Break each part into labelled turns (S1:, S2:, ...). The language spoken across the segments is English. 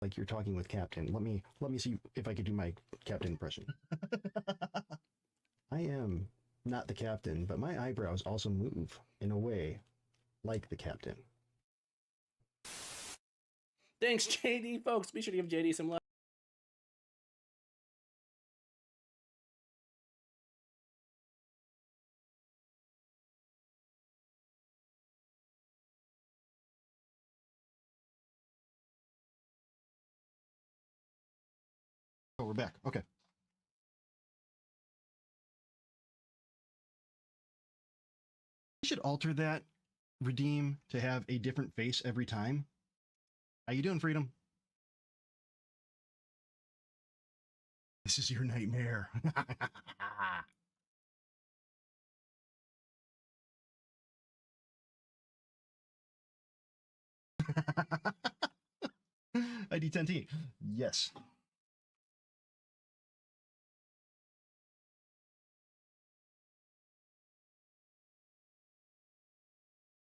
S1: like you're talking with Captain. Let me see if I could do my Captain impression. I am not the Captain, but my eyebrows also move in a way like the Captain.
S2: Thanks, JD, folks. Be sure to give JD some love.
S1: Oh, we're back. Okay. I should alter that redeem to have a different face every time. How you doing, Freedom? This is your nightmare. ID 10T. Yes.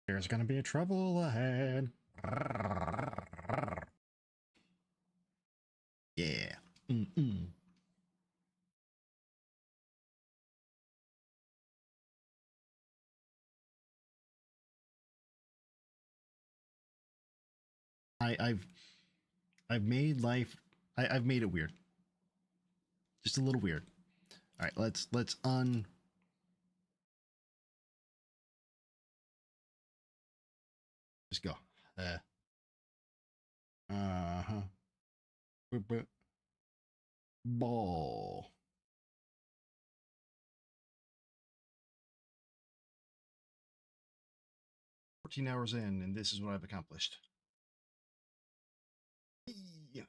S1: There's gonna be trouble ahead. Yeah. Mm-mm. I've made life. I've made it weird. Just a little weird. All right, let's just go. Uh-huh. Ball. $14 in, and this is what I've accomplished. Yeah.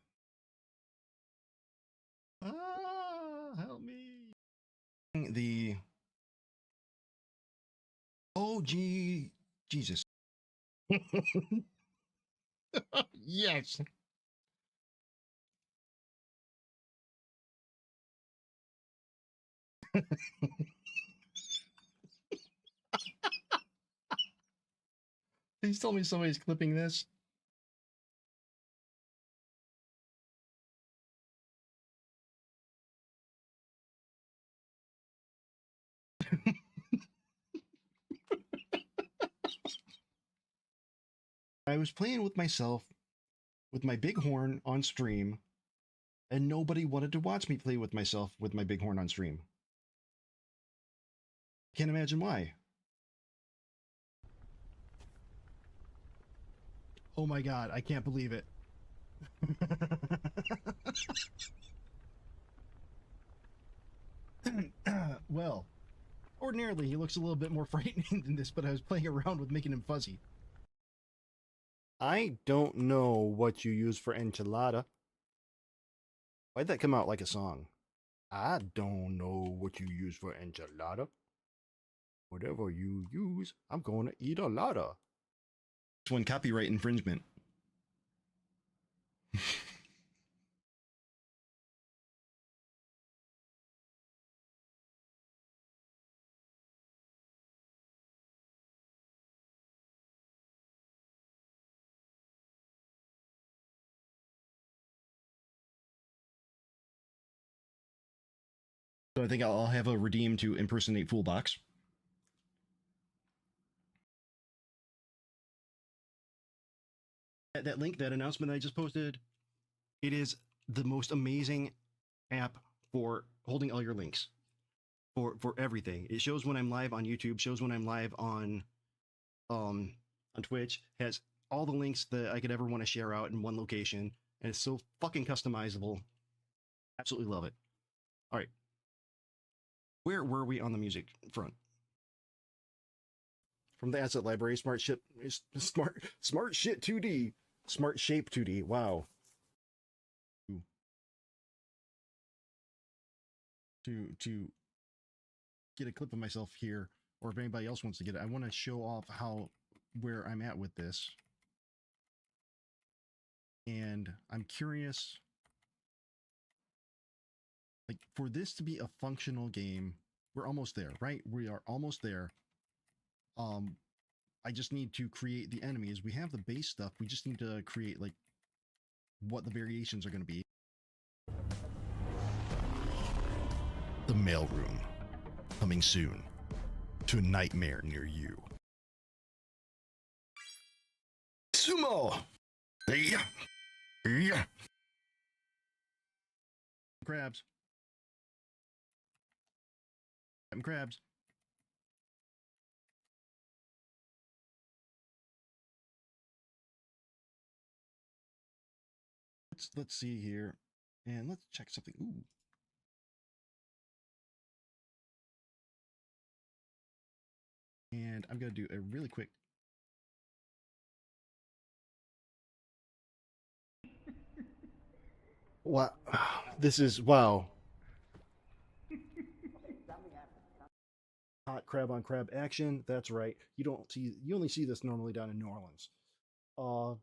S1: Help me. The OG Jesus. Yes. Please tell me somebody's clipping this. I was playing with myself with my big horn on stream, and nobody wanted to watch me play with myself with my big horn on stream. Can't imagine why. Oh my god, I can't believe it. Well, ordinarily he looks a little bit more frightening than this, but I was playing around with making him fuzzy. I don't know what you use for enchilada. Why'd that come out like a song? I don't know what you use for enchilada. Whatever you use, I'm going to eat a lotta. This one, copyright infringement. So I think I'll have a redeem to impersonate Foolbox. That link, that announcement I just posted, it is the most amazing app for holding all your links. For everything. It shows when I'm live on YouTube, shows when I'm live on Twitch, has all the links that I could ever want to share out in one location, and it's so fucking customizable. Absolutely love it. All right. Where were we on the music front? From the asset library, smart shit 2D. Smart shape 2D. Wow. To get a clip of myself here, or if anybody else wants to get it, I want to show off where I'm at with this. And I'm curious, like, for this to be a functional game, we're almost there, right? We are almost there. I just need to create the enemies. We have the base stuff. We just need to create, like, what the variations are going to be. The mailroom, coming soon to a nightmare near you. Sumo! Yeah. Yeah. Crabs. Crabs. Let's see here, and let's check something. Ooh. And I'm gonna do a really quick. Wow, this is wow. Hot crab on crab action. That's right. You only see this normally down in New Orleans.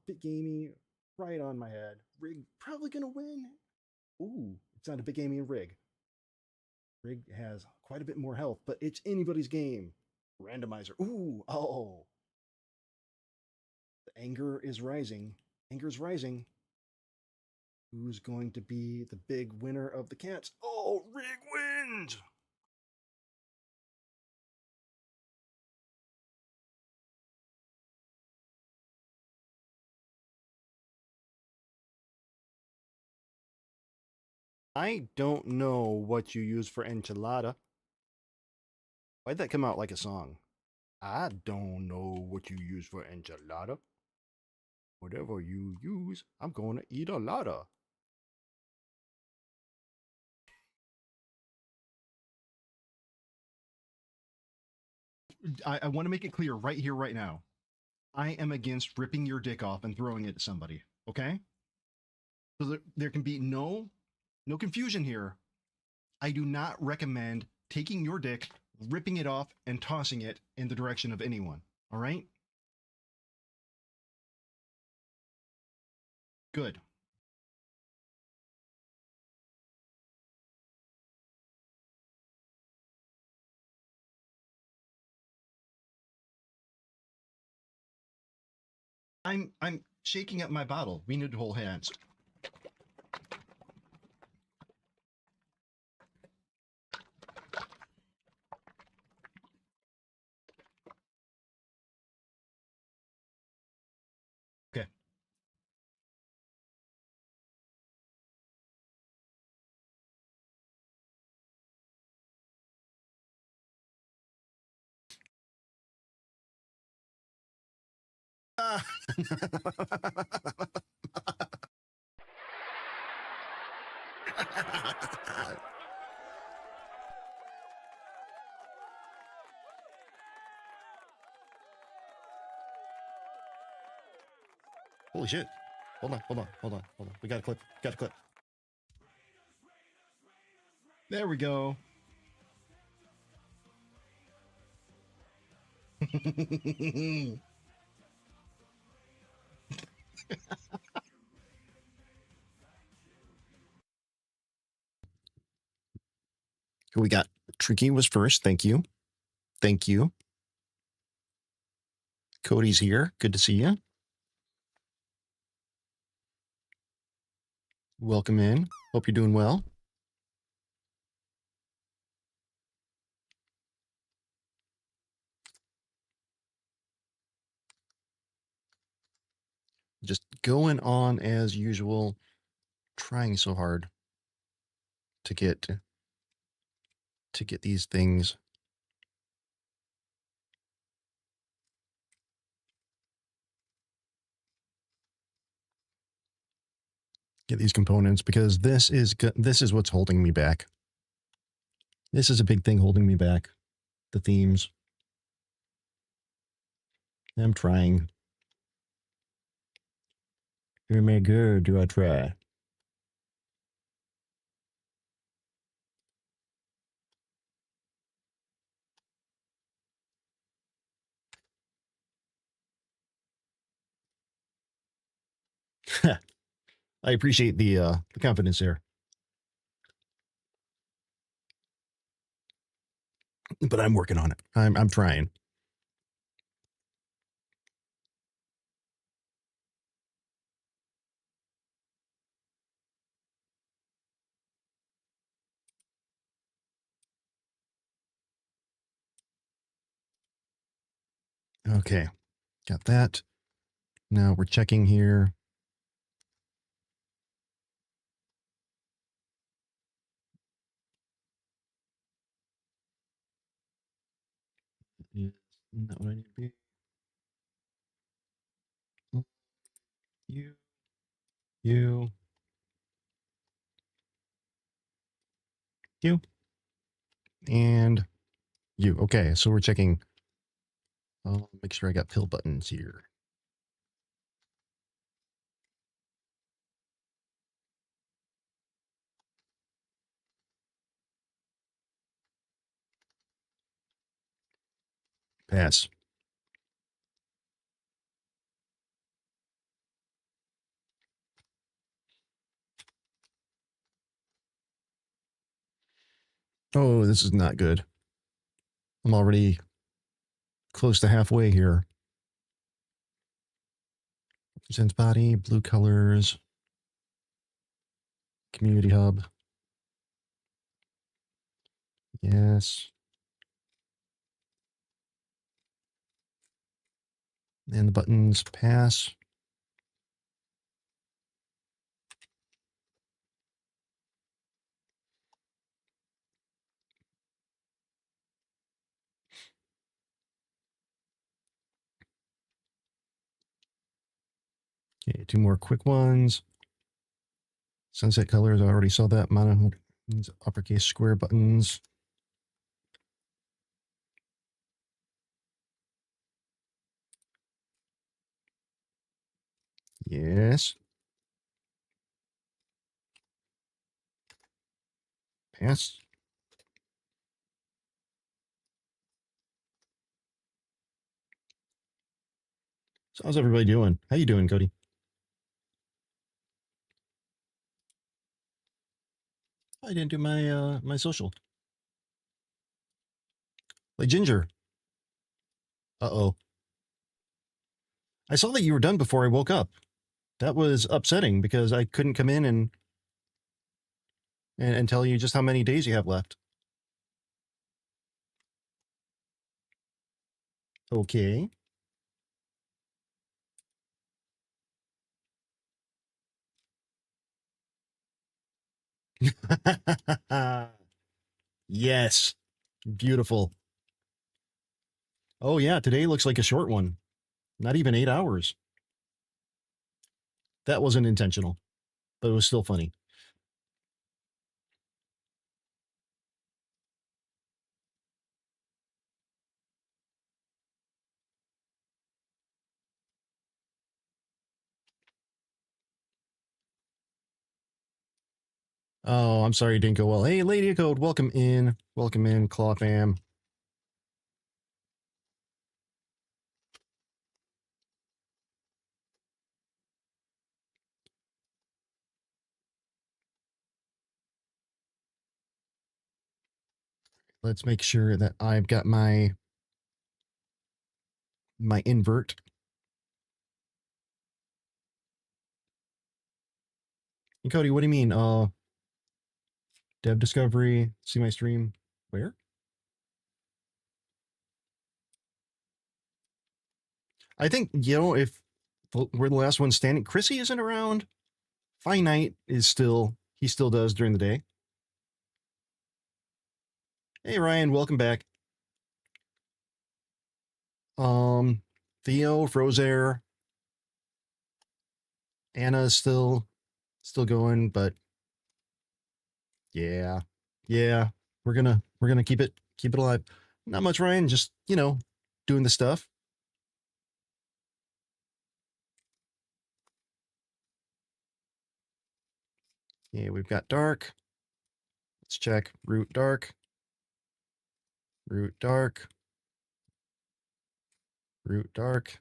S1: Bit gamey, right on my head. Rig probably gonna win. Ooh, it's not a bit gamey rig. Rig has quite a bit more health, but it's anybody's game. Randomizer. Ooh, oh. The anger is rising. Anger's rising. Who's going to be the big winner of the cats? Oh, Rig wins! I don't know what you use for enchilada. Why'd that come out like a song? I don't know what you use for enchilada. Whatever you use, I'm going to eat a lotta. I want to make it clear right here, right now. I am against ripping your dick off and throwing it at somebody, okay? So there can be no confusion here. I do not recommend taking your dick, ripping it off, and tossing it in the direction of anyone, all right? Good. I'm shaking up my bottle. We need to hold hands. Okay. Holy shit. Hold on. We got a clip. There we go. We got Tricky was first. Thank you. Cody's here. Good to see you. Welcome in. Hope you're doing well. Just going on as usual, trying so hard to get these things. Get these components because this is what's holding me back. This is a big thing holding me back. The themes. I'm trying. You're my girl, do I try? I appreciate the confidence there. But I'm working on it. I'm trying. Okay, got that. Now we're checking here. Is not what I need to be. You, you, you, and you. Okay, so we're checking. I'll make sure I got pill buttons here. Pass. Oh, this is not good. I'm already close to halfway here. Presents body, blue colors, community hub. Yes. And the buttons pass. Okay, two more quick ones. Sunset colors, I already saw that. Mono uppercase square buttons. Yes. Pass. So how's everybody doing? How you doing, Cody? I didn't do my social. Like Ginger. Uh-oh. I saw that you were done before I woke up. That was upsetting because I couldn't come in and tell you just how many days you have left. Okay. Yes. Beautiful. Oh yeah, today looks like a short one. Not even 8 hours. That wasn't intentional, but it was still funny. Oh, I'm sorry it didn't go well. Hey, Lady Code, welcome in. Welcome in, Claw Fam. Let's make sure that I've got my invert. And Cody, what do you mean? Dev discovery, see my stream. Where? I think, if we're the last one standing, Chrissy isn't around. Finite is still, he still does during the day. Hey, Ryan, welcome back. Theo, Frozair, Anna's still going, but yeah, yeah, we're gonna keep it alive. Not much, Ryan. Just doing the stuff. Yeah, we've got dark. Let's check root dark, root dark, root dark.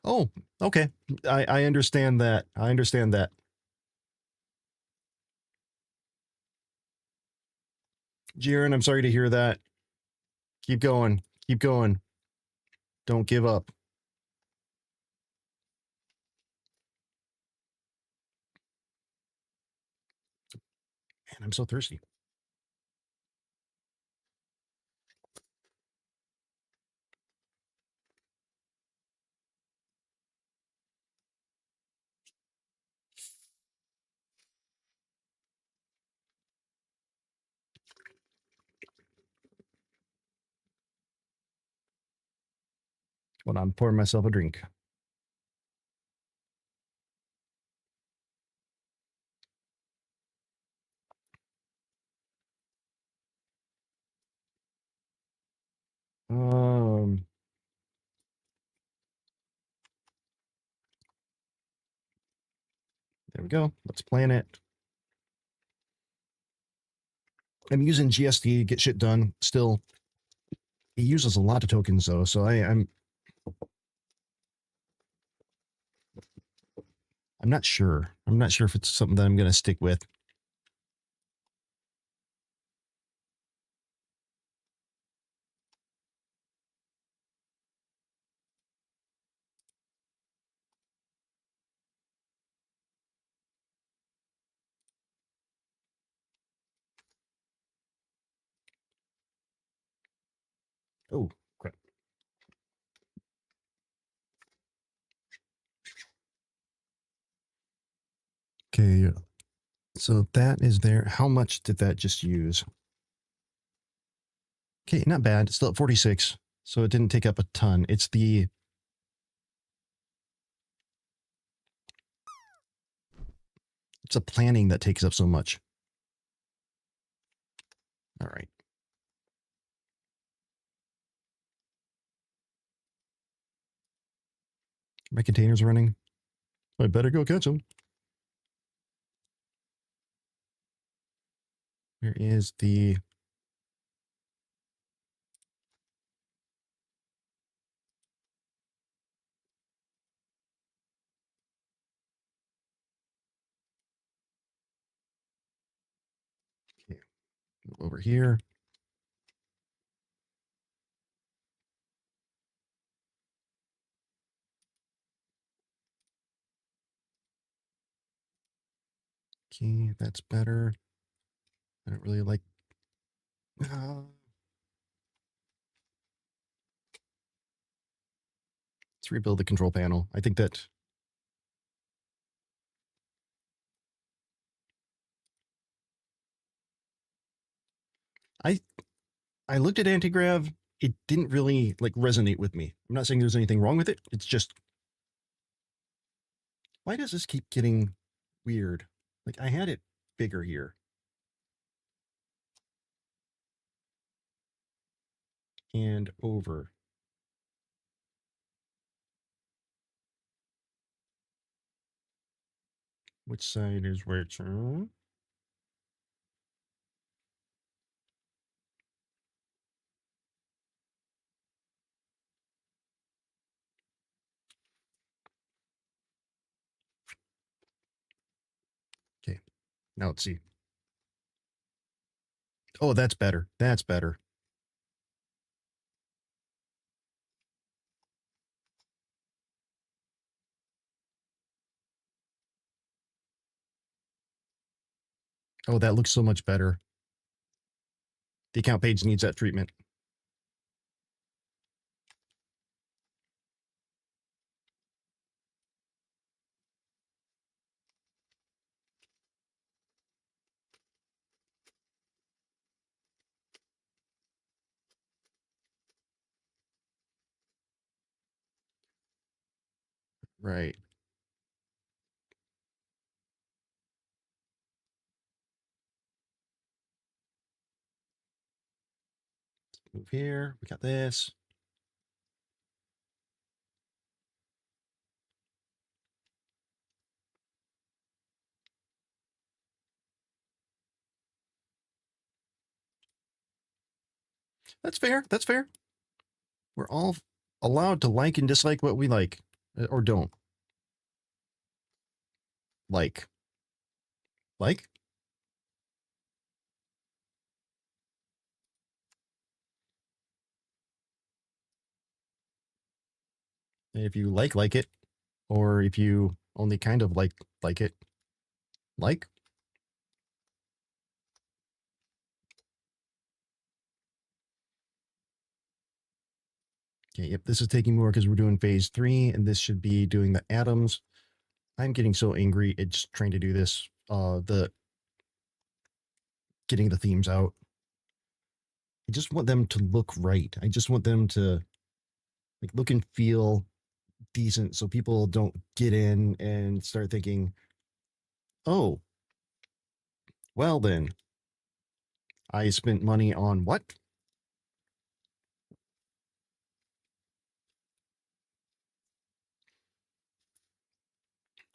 S1: Oh, okay. I understand that. I understand that. Jiren, I'm sorry to hear that. Keep going. Keep going. Don't give up. Man, I'm so thirsty. When I'm pouring myself a drink. Um, there we go. Let's plan it. I'm using GSD to get shit done. Still, it uses a lot of tokens though, so I'm not sure. I'm not sure if it's something that I'm going to stick with. Oh, crap. Okay, so that is there. How much did that just use? Okay, not bad. It's still at 46, so it didn't take up a ton. It's a planning that takes up so much. All right. My container's running. I better go catch them. Where is the... Okay, over here. Okay, that's better. I don't really like... let's rebuild the control panel. I think that... I looked at anti-grav. It didn't really like resonate with me. I'm not saying there's anything wrong with it. It's just, why does this keep getting weird? Like I had it bigger here. And over. Which side is which? Okay, now let's see. Oh, that's better. That's better. Oh, that looks so much better. The account page needs that treatment. Right. Move here. We got this. That's fair. That's fair. We're all allowed to like and dislike what we like or don't like. Like? If you like it, or if you only kind of like it, like. Okay, yep, this is taking more because we're doing phase 3, and this should be doing the atoms. I'm getting so angry at just trying to do this, getting the themes out. I just want them to look right. I just want them to like look and feel decent so people don't get in and start thinking, oh, well then, I spent money on what?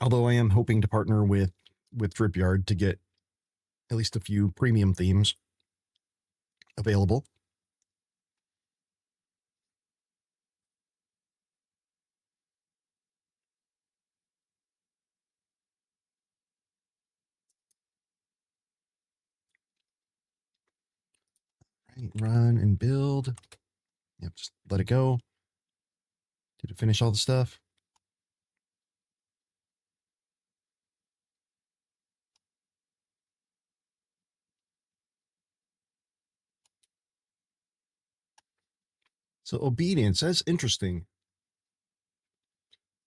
S1: Although I am hoping to partner with Dripyard to get at least a few premium themes available. Right, run and build. Yep, just let it go. Did it finish all the stuff? So obedience, that's interesting.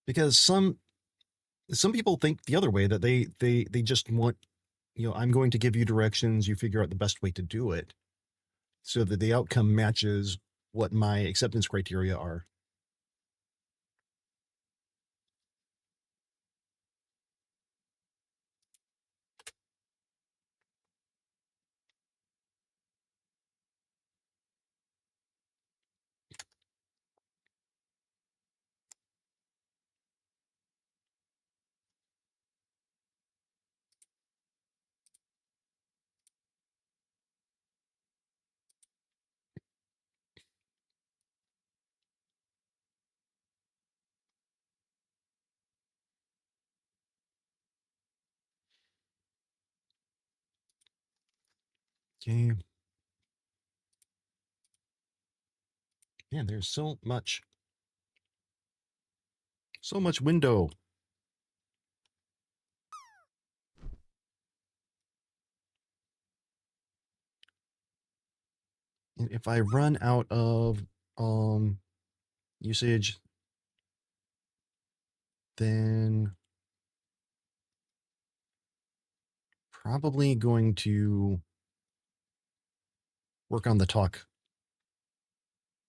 S1: Because some people think the other way, that they just want, I'm going to give you directions, you figure out the best way to do it so that the outcome matches what my acceptance criteria are. Okay. Man, there's so much window. And if I run out of usage, then probably going to work on the talk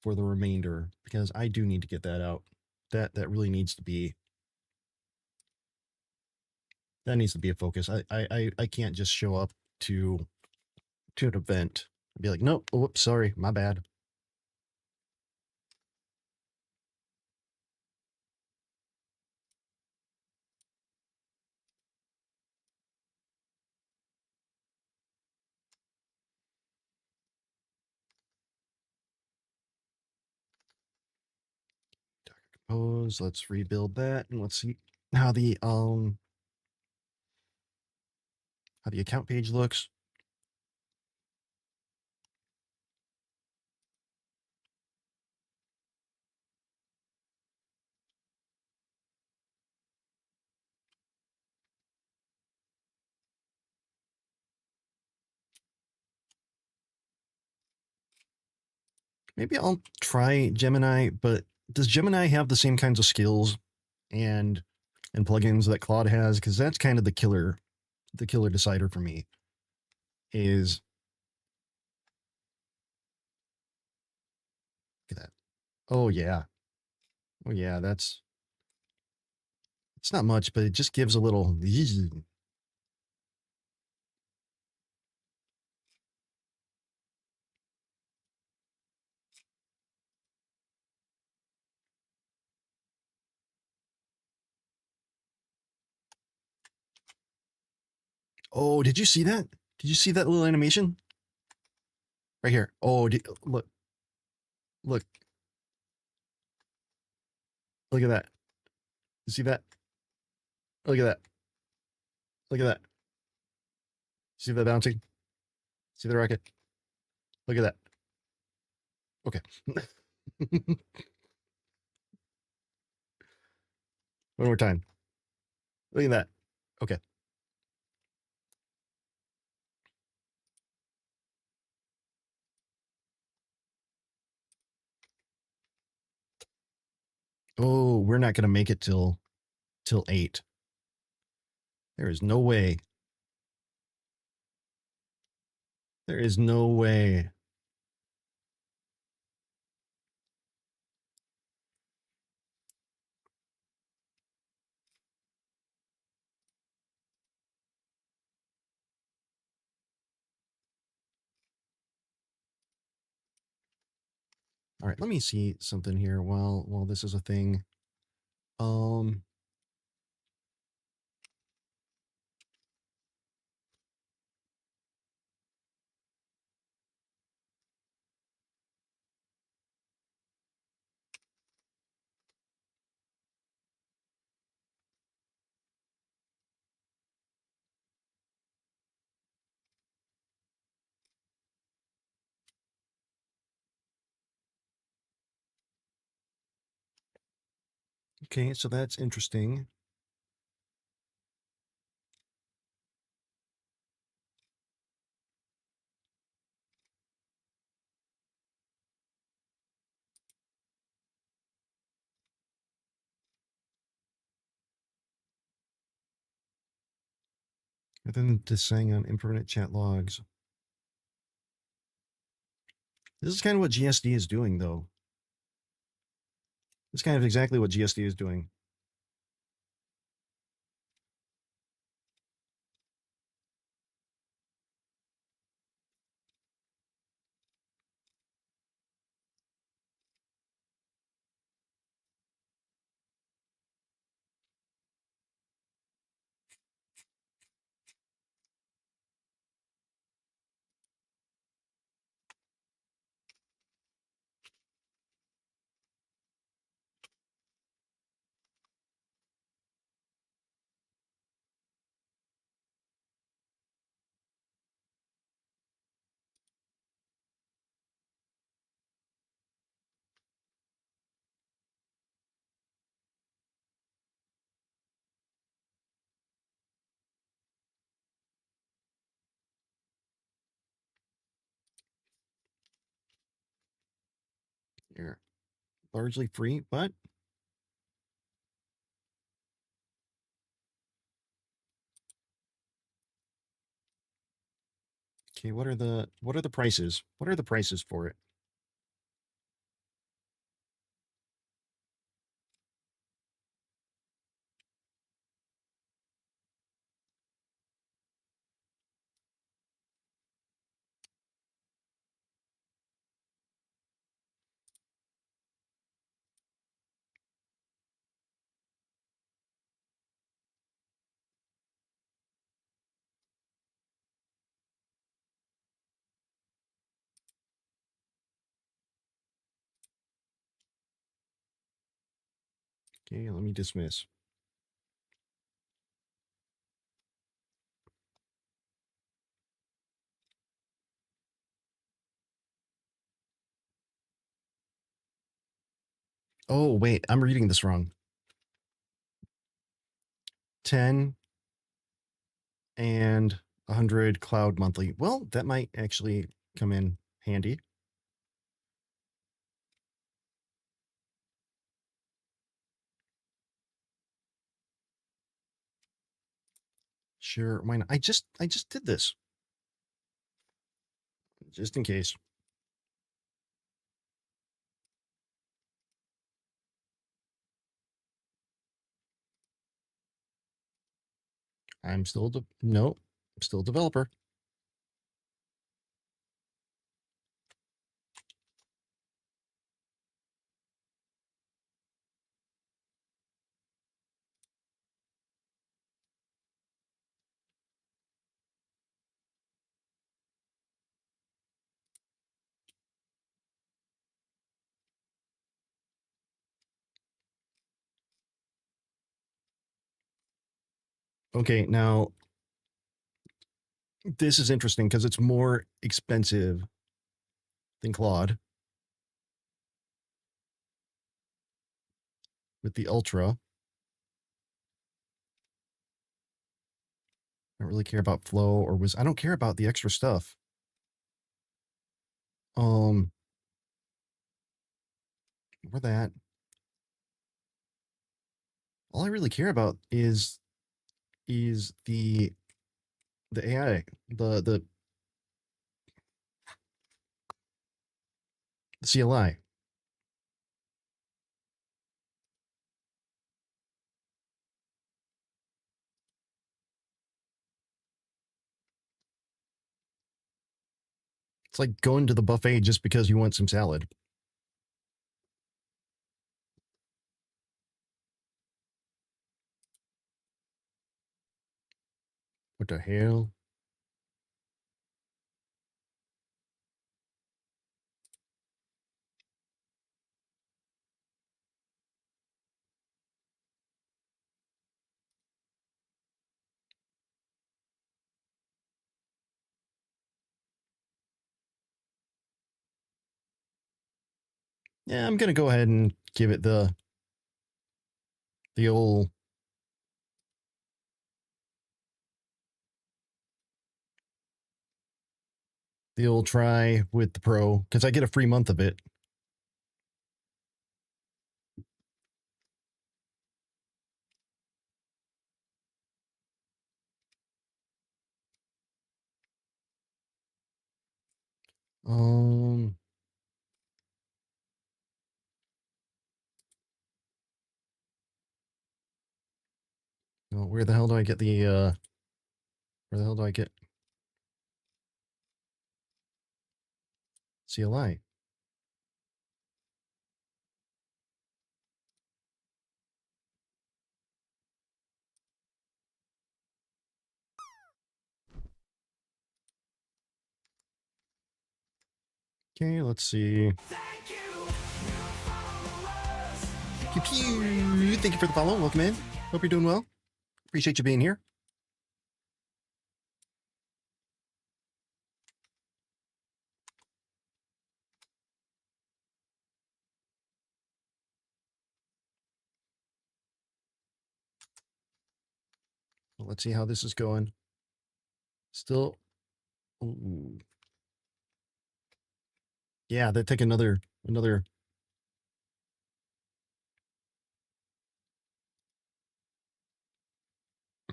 S1: for the remainder, because I do need to get that out. That really needs to be, that needs to be a focus. I can't just show up to an event and be like, nope, whoops, sorry, my bad. Compose, let's rebuild that, and let's see how the account page looks. Maybe I'll try Gemini, but does Gemini have the same kinds of skills and plugins that Claude has? Because that's kind of the killer decider for me. Is, look at that. Oh yeah. Oh yeah, it's not much, but it just gives a little. Oh, did you see that? Did you see that little animation? Right here. Oh, look, look, look at that. You see that? Look at that. Look at that. See that bouncing? See the rocket? Look at that. Okay. One more time. Look at that. Okay. Oh, we're not gonna make it till 8. There is no way. There is no way. All right, let me see something here while this is a thing. Um, okay, so that's interesting. Rather than just saying on impermanent chat logs. This is kind of what GSD is doing, though. This is kind of exactly what GSD is doing. Here, largely free, but okay. What are the prices? What are the prices for it? Okay, let me dismiss. Oh, wait, I'm reading this wrong. 10 and 100 cloud monthly. Well, that might actually come in handy. Sure, why not? I just did this. Just in case. I'm still no, I'm still a developer. Okay, now this is interesting because it's more expensive than Claude with the Ultra. I don't really care about flow or was I don't care about the extra stuff. Or that. all I really care about is the AI, the CLI. It's like going to the buffet just because you want some salad. What the hell? Yeah, I'm gonna go ahead and give it the old try with the pro because I get a free month of it. Um, oh, where the hell do I get the where the hell do I get CLI? Okay, let's see. Pew pew. Thank you for the follow. Welcome in. Hope you're doing well. Appreciate you being here. Well, let's see how this is going. Still, ooh. Yeah, that take another.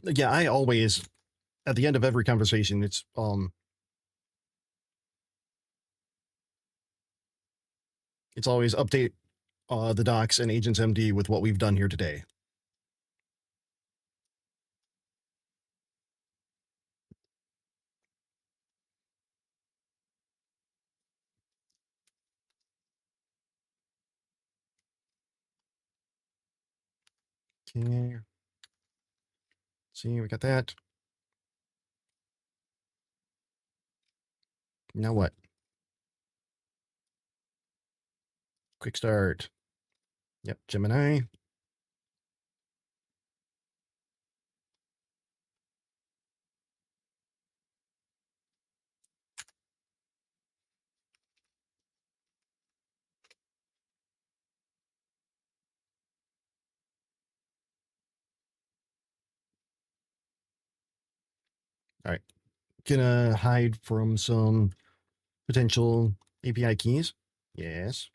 S1: Yeah, I always at the end of every conversation, it's always update the docs and agents MD with what we've done here today. Okay. See, we got that. Now what? Quick start. Yep, Gemini. All right. Gonna hide from some potential API keys. Yes.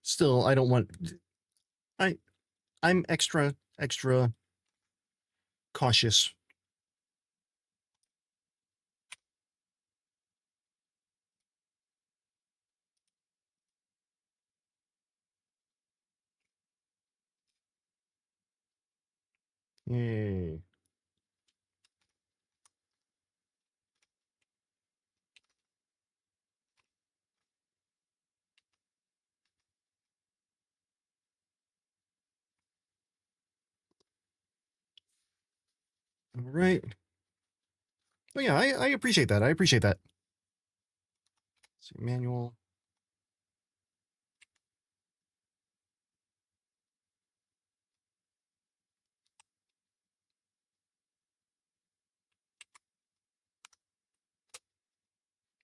S1: Still, I don't want. I I'm extra cautious. Yay. All right. Oh yeah, I appreciate that. I appreciate that. Let's see, manual.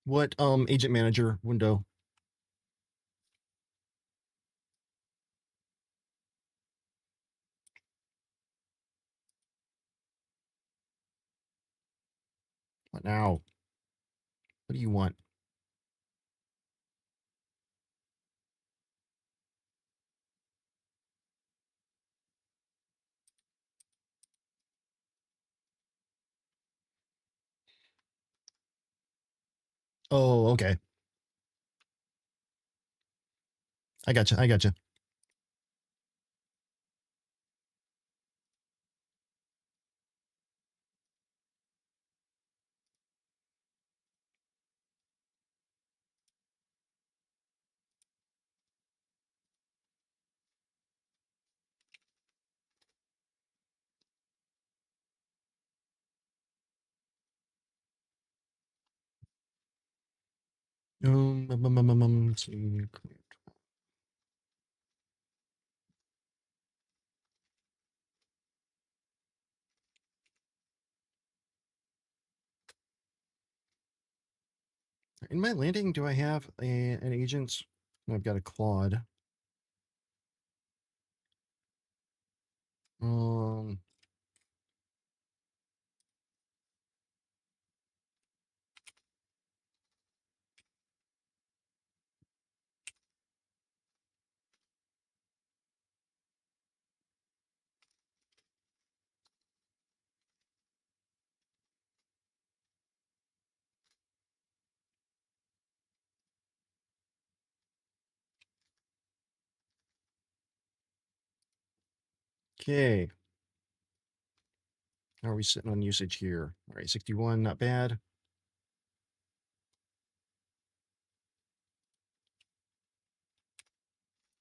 S1: What agent manager window? What now? What do you want? Oh, okay. I got you. I got you. See. In my landing, do I have an agent? I've got a Claude. Um, okay. How are we sitting on usage here? All right, 61, not bad.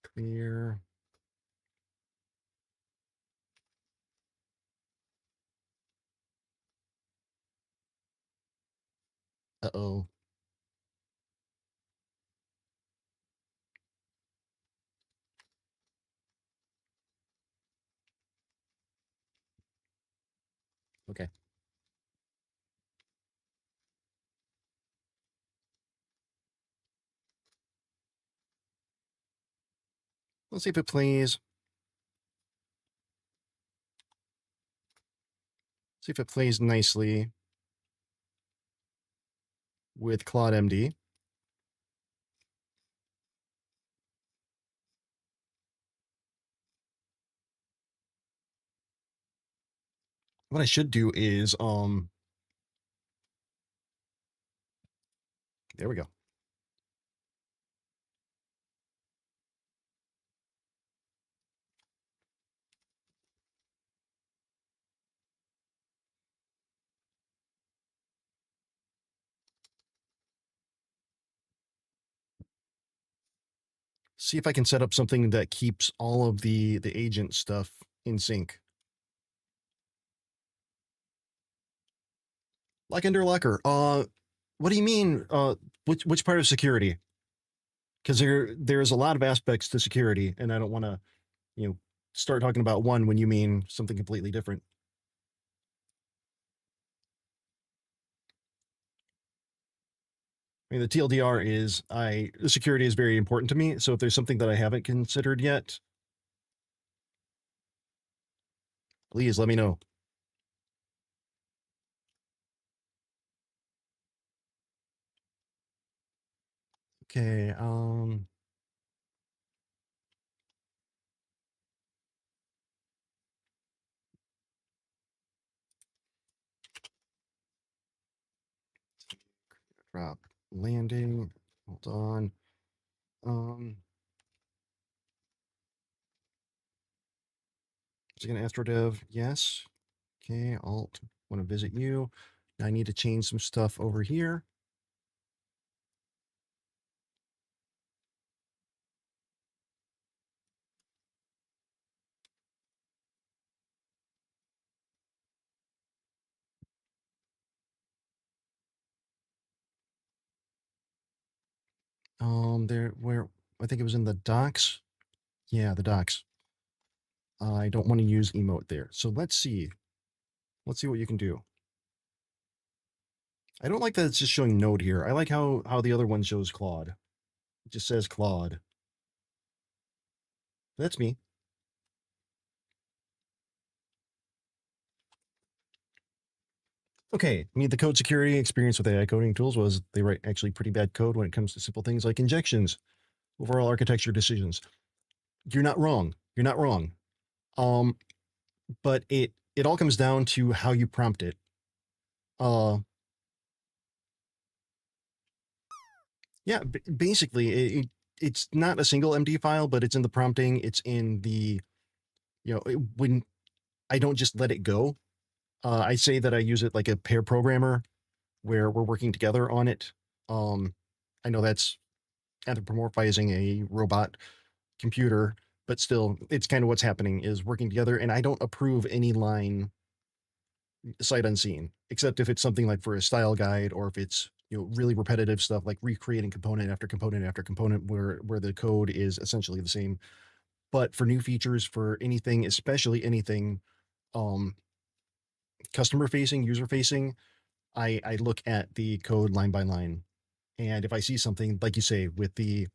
S1: Clear. Uh-oh. Okay. Let's see if it plays. See if it plays nicely with Claude MD. What I should do is there we go. See if I can set up something that keeps all of the agent stuff in sync. Like under locker. What do you mean? Which part of security? Because there's a lot of aspects to security, and I don't want to, start talking about one when you mean something completely different. I mean, the TLDR is security is very important to me. So if there's something that I haven't considered yet, please let me know. Okay. Drop landing. Hold on. Is it gonna AstroDev? Yes. Okay. Alt. Want to visit you. I need to change some stuff over here. Where I think it was in the docs. Yeah, the docs. I don't want to use emote there. So let's see. Let's see what you can do. I don't like that it's just showing Node here. I like how the other one shows Claude. It just says Claude. That's me. Okay, I mean, the code security experience with AI coding tools was they write actually pretty bad code when it comes to simple things like injections, overall architecture decisions. You're not wrong. You're not wrong. Um, but it all comes down to how you prompt it. Uh, yeah, basically, it's not a single MD file, but it's in the prompting. It's in the when I don't just let it go. I say that I use it like a pair programmer where we're working together on it. Um, I know that's anthropomorphizing a robot computer, but still, it's kind of what's happening is working together. And I don't approve any line sight unseen, except if it's something like for a style guide or if it's really repetitive stuff like recreating component after component after component where the code is essentially the same. But for new features, for anything, especially anything um, customer facing, user facing, I look at the code line by line, and if I see something like you say with the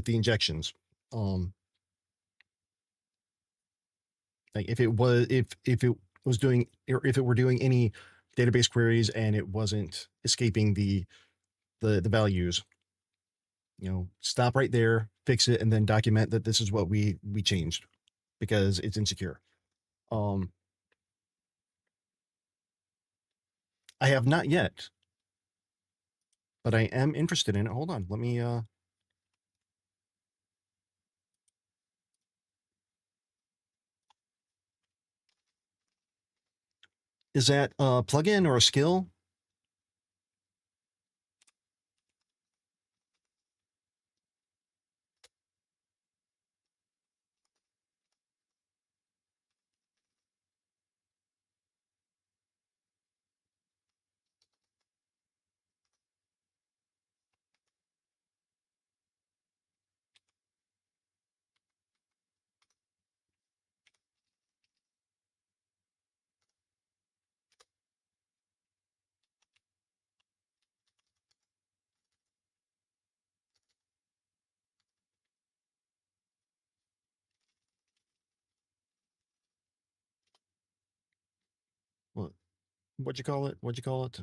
S1: injections, um, like if it was doing or if it were doing any database queries and it wasn't escaping the values, stop right there, fix it, and then document that this is what we changed because it's insecure. Um, I have not yet, but I am interested in it. Hold on, let me. Is that a plugin or a skill? What what'd you call it? What'd you call it?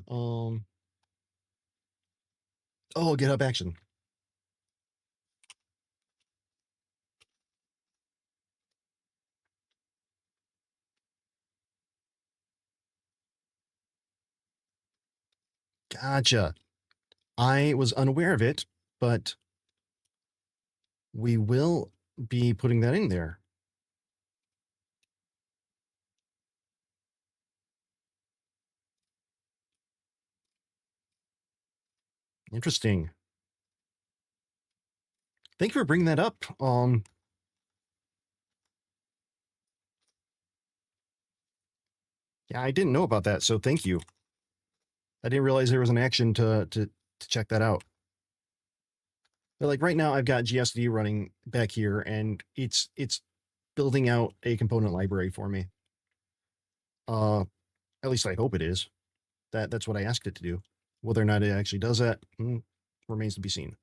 S1: Oh, GitHub Action. Gotcha. I was unaware of it, but we will be putting that in there. Interesting. Thank you for bringing that up. Yeah, I didn't know about that, so thank you. I didn't realize there was an action to check that out. But like right now, I've got GSD running back here, and it's building out a component library for me. Uh, at least I hope it is. That's what I asked it to do. Whether or not it actually does that remains to be seen.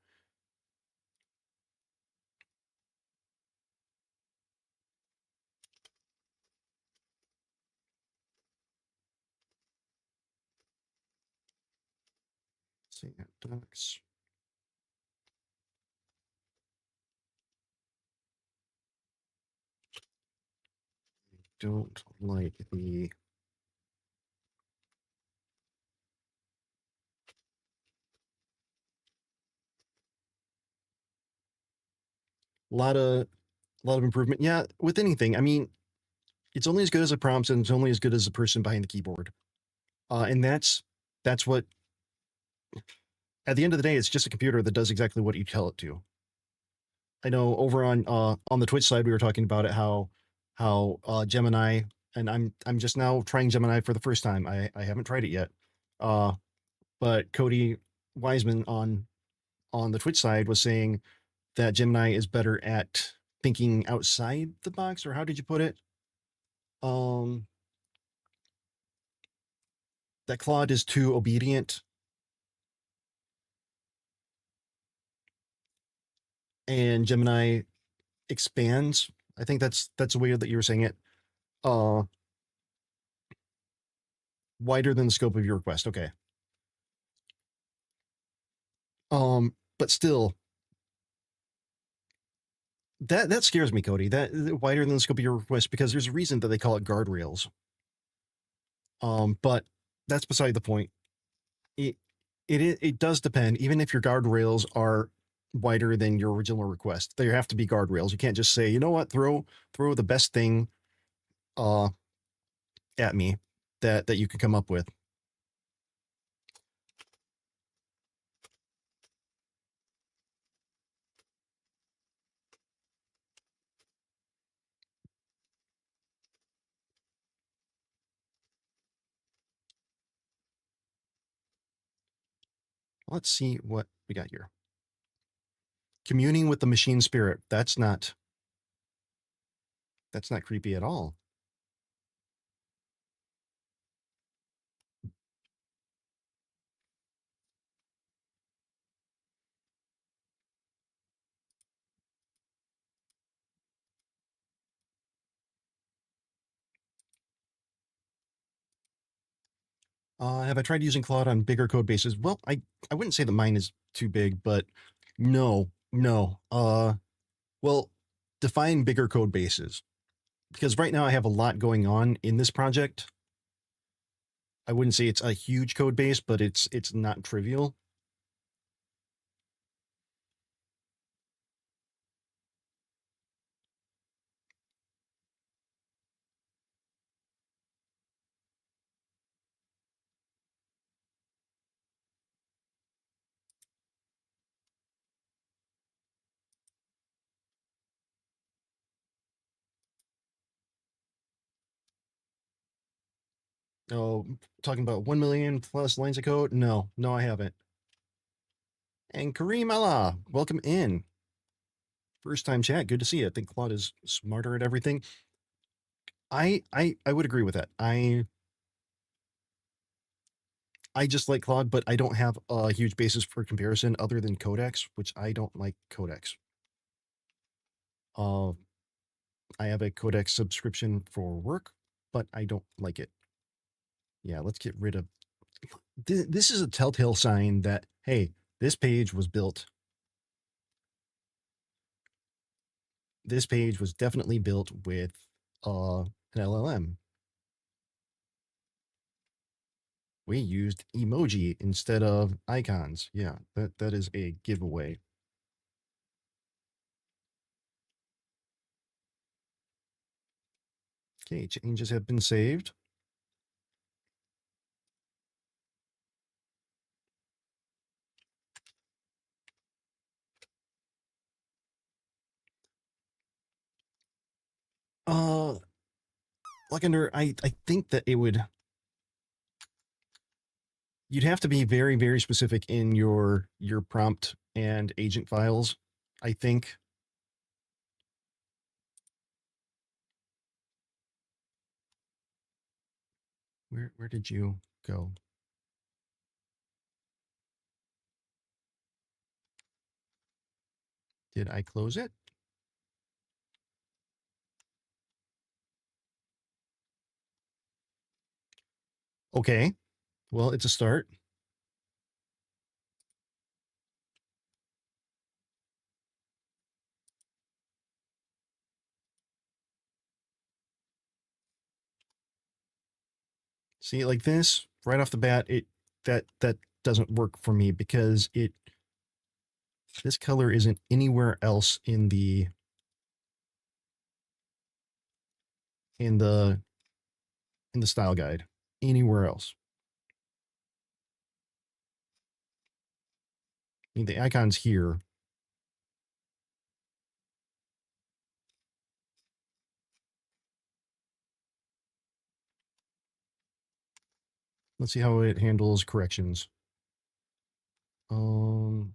S1: See docs. Don't like the lot of improvement. Yeah, with anything. I mean, it's only as good as the prompts, and it's only as good as the person behind the keyboard. And that's what. At the end of the day, it's just a computer that does exactly what you tell it to. I know over on the Twitch side, we were talking about it how Gemini, and I'm just now trying Gemini for the first time. I haven't tried it yet. Uh, but Cody Wiseman on the Twitch side was saying that Gemini is better at thinking outside the box, or how did you put it? Um, that Claude is too obedient, and Gemini expands. I think that's a way that you were saying it. Uh, Wider than the scope of your request. Okay. But still, that scares me, Cody. That wider than the scope of your request, because there's a reason that they call it guardrails. But that's beside the point. It does depend. Even if your guardrails are wider than your original request, there have to be guardrails. You can't just say, you know what, throw the best thing at me that you can come up with. Let's see what we got here. Communing with the machine spirit. That's not creepy at all. Have I tried using Claude on bigger code bases? Well, I wouldn't say that mine is too big, but no. Well, define bigger code bases, because right now I have a lot going on in this project. I wouldn't say it's a huge code base, but it's not trivial. Oh, talking about 1 million plus lines of code? No, I haven't. And Kareem Allah, welcome in. First time chat, good to see you. I think Claude is smarter at everything. I would agree with that. I just like Claude, but I don't have a huge basis for comparison other than Codex, which I don't like Codex. Uh, I have a Codex subscription for work, but I don't like it. Yeah, let's get rid of. This is a telltale sign that, hey, this page was built. This page was definitely built with an LLM. We used emoji instead of icons. Yeah, that is a giveaway. Okay, changes have been saved. Like under, I think that it would, you'd have to be very, very specific in your prompt and agent files, I think. Where did you go? Did I close it? Okay. Well, it's a start. See, like this, right off the bat, that doesn't work for me because this color isn't anywhere else in the in the style guide. Anywhere else. I mean, the icon's here. Let's see how it handles corrections. Um,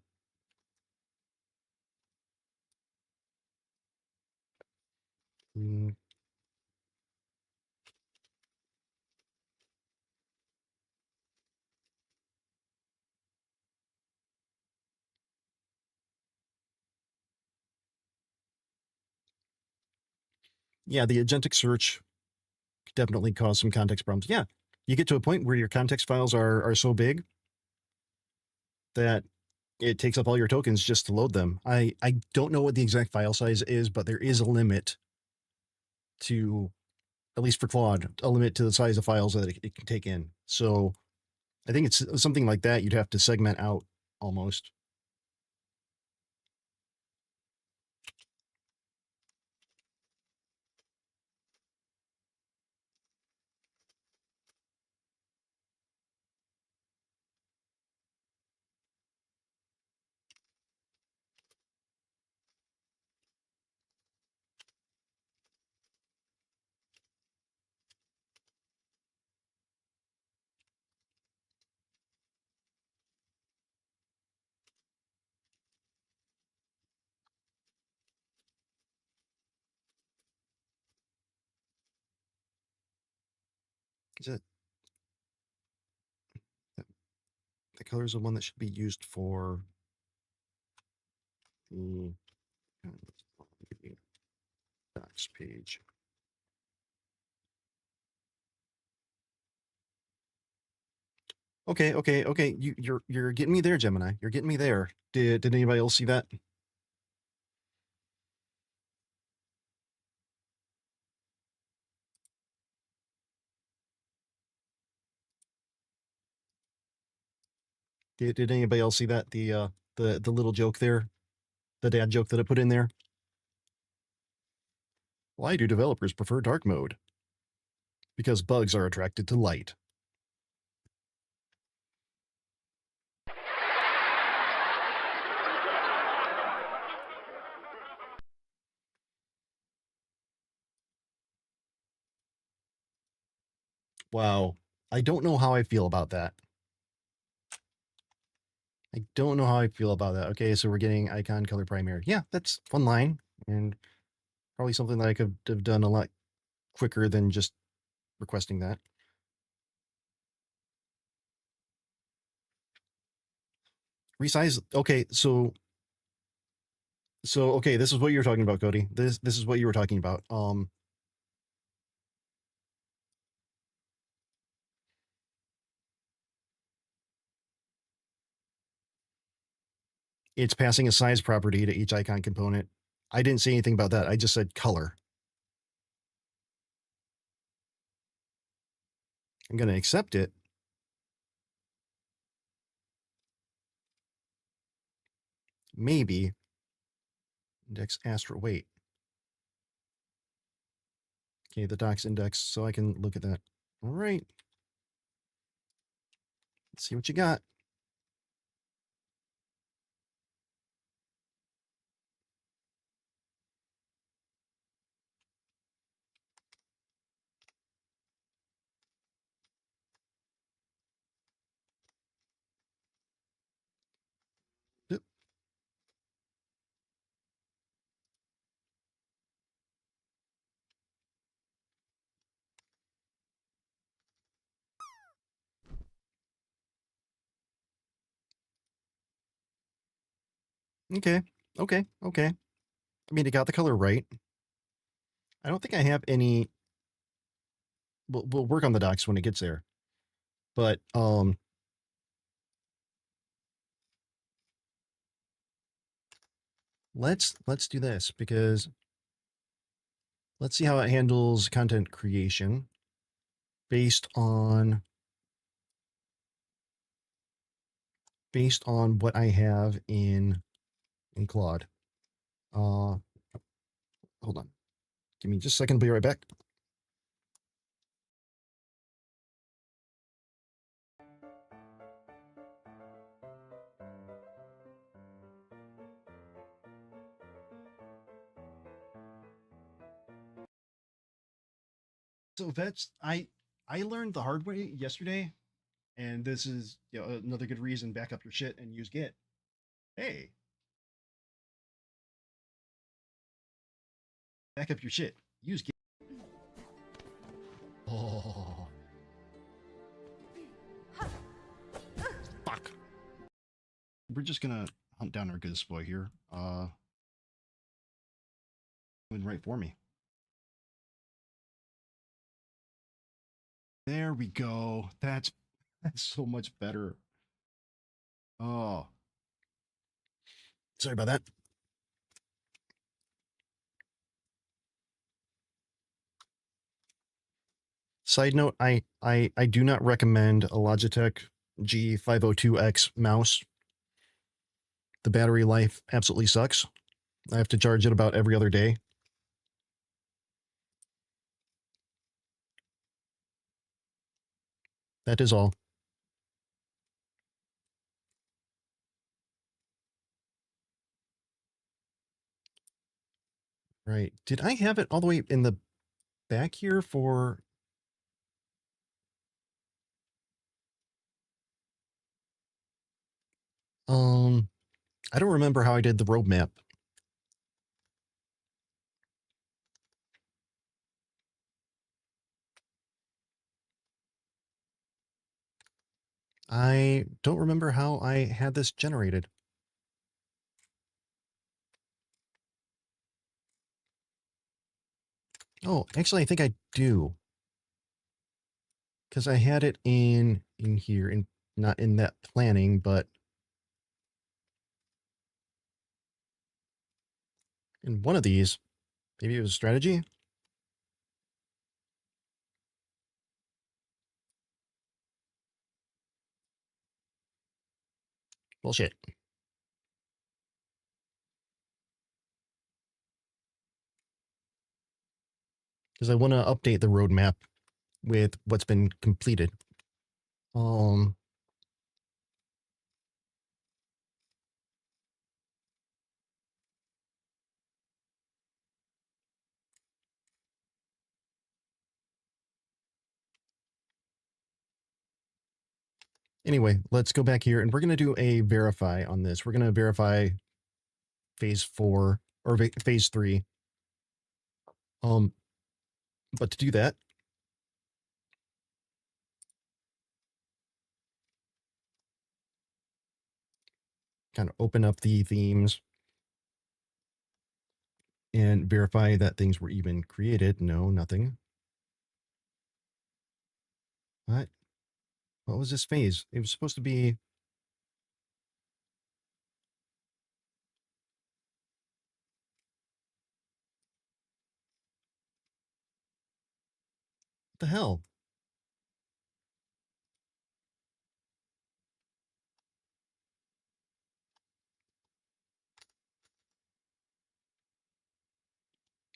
S1: mm, Yeah, the agentic search could definitely cause some context problems. Yeah, you get to a point where your context files are so big that it takes up all your tokens just to load them. I don't know what the exact file size is, but there is a limit to, at least for Claude, a limit to the size of files that it can take in. So I think it's something like that you'd have to segment out almost. Is it the color is the one that should be used for the docs page? Okay. You're getting me there, Gemini. You're getting me there. Did anybody else see that? Did anybody else see that? The little joke there, the dad joke that I put in there. Why do developers prefer dark mode? Because bugs are attracted to light. Wow. I don't know how I feel about that. I don't know how I feel about that. Okay, so we're getting icon color primary. Yeah, that's one line, and probably something that I could have done a lot quicker than just requesting that. Resize. Okay, so okay, this is what you were talking about, Cody. This is what you were talking about. It's passing a size property to each icon component. I didn't say anything about that. I just said color. I'm going to accept it. Maybe index asterisk. Wait. Okay, the docs index, so I can look at that. All right. Let's see what you got. Yep. Okay. I mean, it got the color right. I don't think I have any. We'll work on the docs when it gets there. But let's do this, because let's see how it handles content creation based on what I have in Claude. Hold on. Give me just a second. I'll be right back. So that's I learned the hard way yesterday, and this is, you know, another good reason. Back up your shit and use Git. Hey, back up your shit. Use Git. Oh, fuck. We're just gonna hunt down our good boy here. Went right for me. There we go. That's so much better. Oh, sorry about that. Side note, I do not recommend a Logitech G502X mouse. The battery life absolutely sucks. I have to charge it about every other day. That is all. Right. Did I have it all the way in the back here for... I don't remember how I did the roadmap. I don't remember how I had this generated. Oh, actually, I think I do. Because I had it in here, in not in that planning, but in one of these. Maybe it was strategy? Bullshit. Because I want to update the roadmap with what's been completed. Um, anyway, let's go back here and we're going to do a verify on this. We're going to verify phase 4 or phase 3. But to do that, kind of open up the themes and verify that things were even created. No, nothing. What? What was this phase? It was supposed to be... What the hell?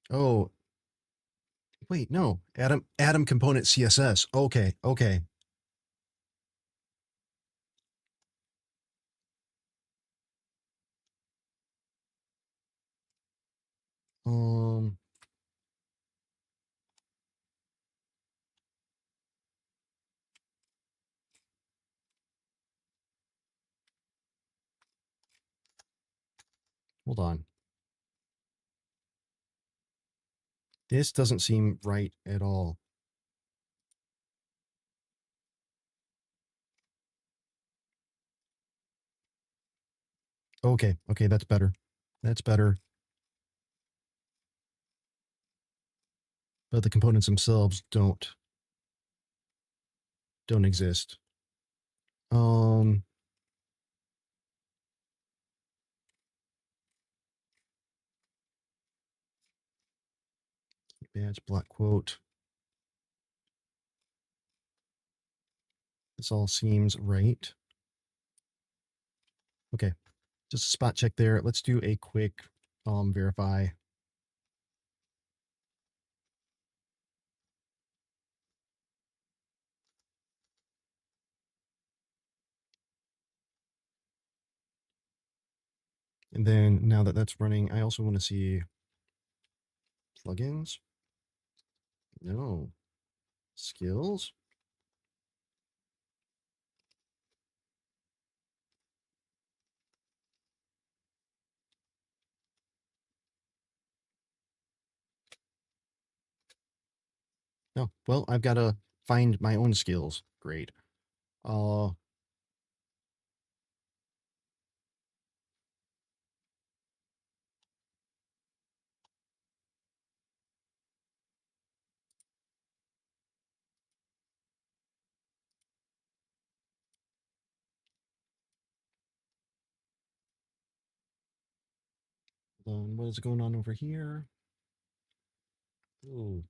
S1: Oh, wait, no. Atom component CSS. Okay, okay. Um, hold on. This doesn't seem right at all. Okay, okay, that's better. That's better. But the components themselves don't exist. Um, badge block quote. This all seems right. Okay, just a spot check there. Let's do a quick verify. And then now that that's running, I also want to see plugins. No. Skills? No. Well, I've got to find my own skills. Great. Uh, Hold on, what is going on over here? Oh.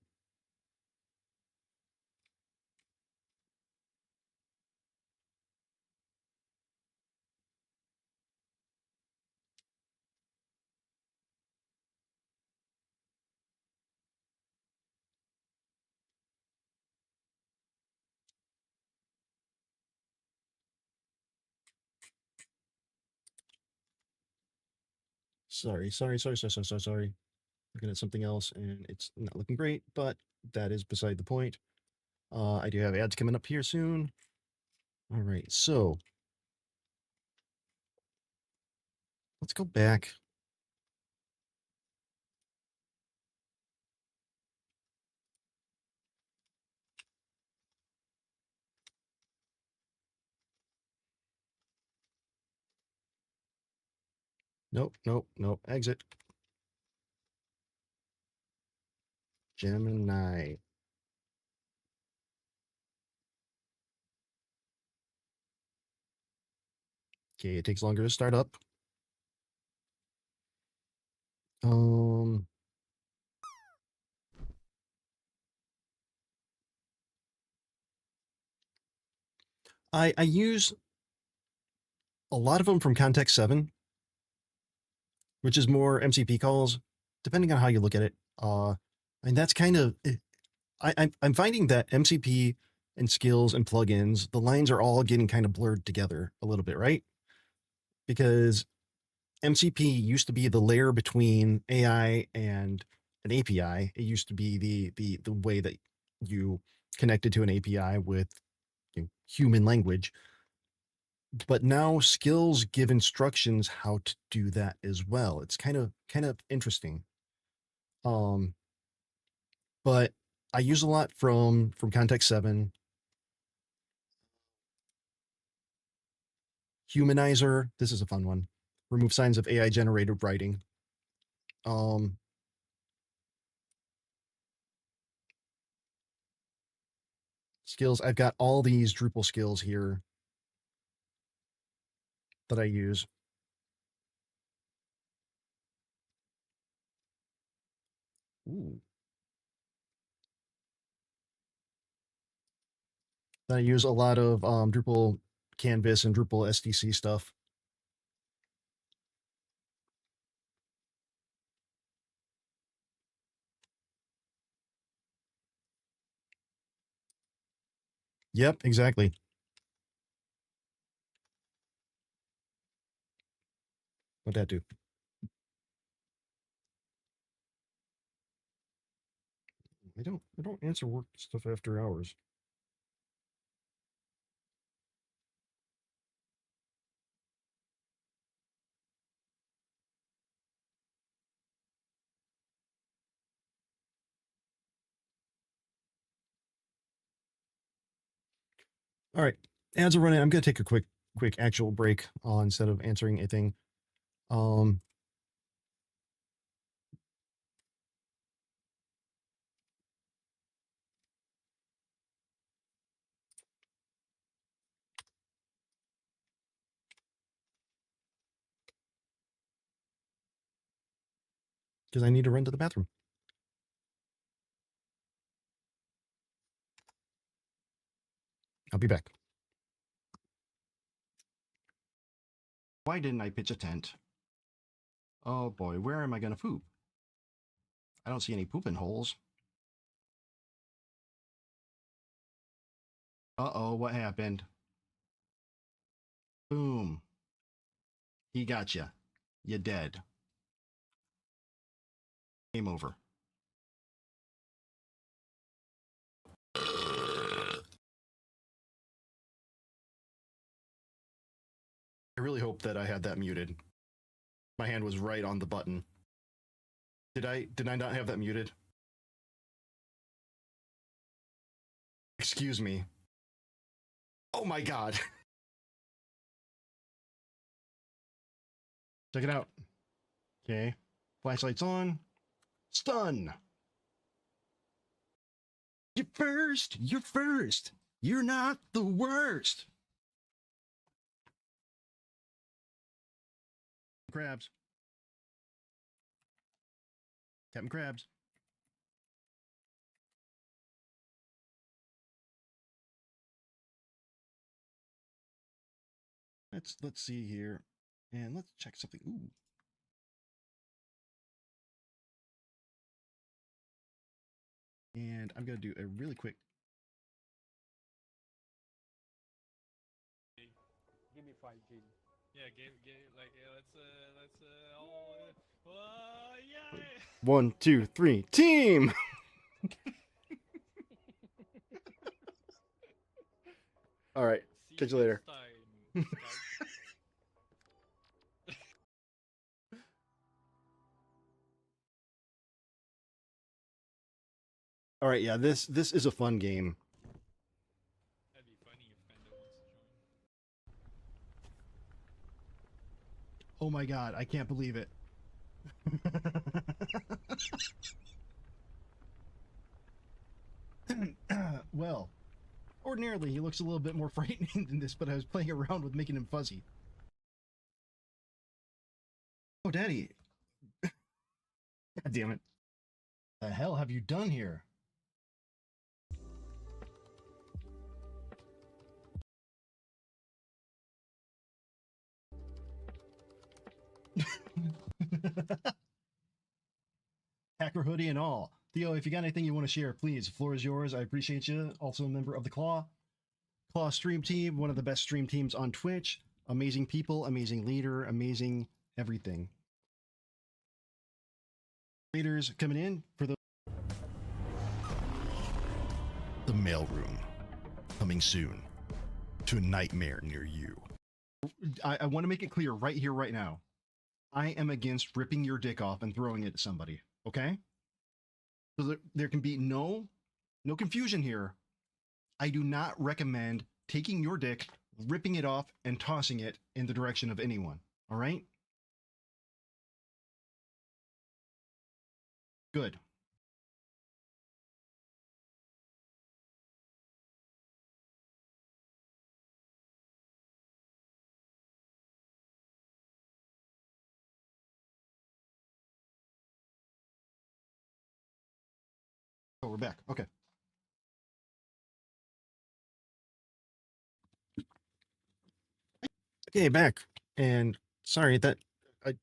S1: Sorry. Looking at something else and it's not looking great, but that is beside the point. I do have ads coming up here soon. All right, so let's go back. Nope. Exit. Gemini. Okay, it takes longer to start up. Um, I use a lot of them from Context 7, which is more MCP calls, depending on how you look at it. And that's kind of I'm finding that MCP and skills and plugins, the lines are all getting kind of blurred together a little bit, right? Because MCP used to be the layer between AI and an API. It used to be the way that you connected to an API with human language. But now skills give instructions how to do that as well. It's kind of interesting. Um, but I use a lot from Context 7. Humanizer, this is a fun one. Remove signs of AI generated writing. Um, skills, I've got all these Drupal skills here that I use. Ooh. That I use a lot of Drupal Canvas and Drupal SDC stuff. Yep, exactly. What'd that do? I don't answer work stuff after hours. All right, ads are running. I'm gonna take a quick actual break instead of answering anything. Um, because I need to run to the bathroom. I'll be back. Why didn't I pitch a tent? Oh boy, where am I gonna poop? I don't see any pooping holes. Uh-oh, what happened? Boom. He got you. You dead. Game over. I really hope that I had that muted. My hand was right on the button. Did I not have that muted? Excuse me. Oh my god. Check it out. Okay. Flashlight's on. Stun. You're first. You're first. You're not the worst. Crabs. Captain Krabs. Let's see here, and let's check something. Ooh. And I'm gonna do a really quick.
S3: Give me 5 G.
S4: Yeah, let's all yeah.
S1: 1, 2, 3, team. All right,
S4: See
S1: catch you later.
S4: next time.
S1: All right, yeah, this is a fun game.
S4: That'd be funny if Fendo wants to join.
S1: Oh my god, I can't believe it. Well, ordinarily he looks a little bit more frightening than this, but I was playing around with making him fuzzy. Oh, Daddy. God damn it. The hell have you done here? Hacker hoodie and all. Theo, if you got anything you want to share, please, the floor is yours. I appreciate you. Also a member of the Claw stream team, one of the best stream teams on Twitch. Amazing people, amazing leader, amazing everything. Leaders coming in for the mailroom. Coming soon to a nightmare near you. I want to make it clear right here, right now. I am against ripping your dick off and throwing it at somebody, okay? So there can be no confusion here. I do not recommend taking your dick, ripping it off, and tossing it in the direction of anyone, all right? Good. Oh, we're back. Okay. Okay, back. And sorry that a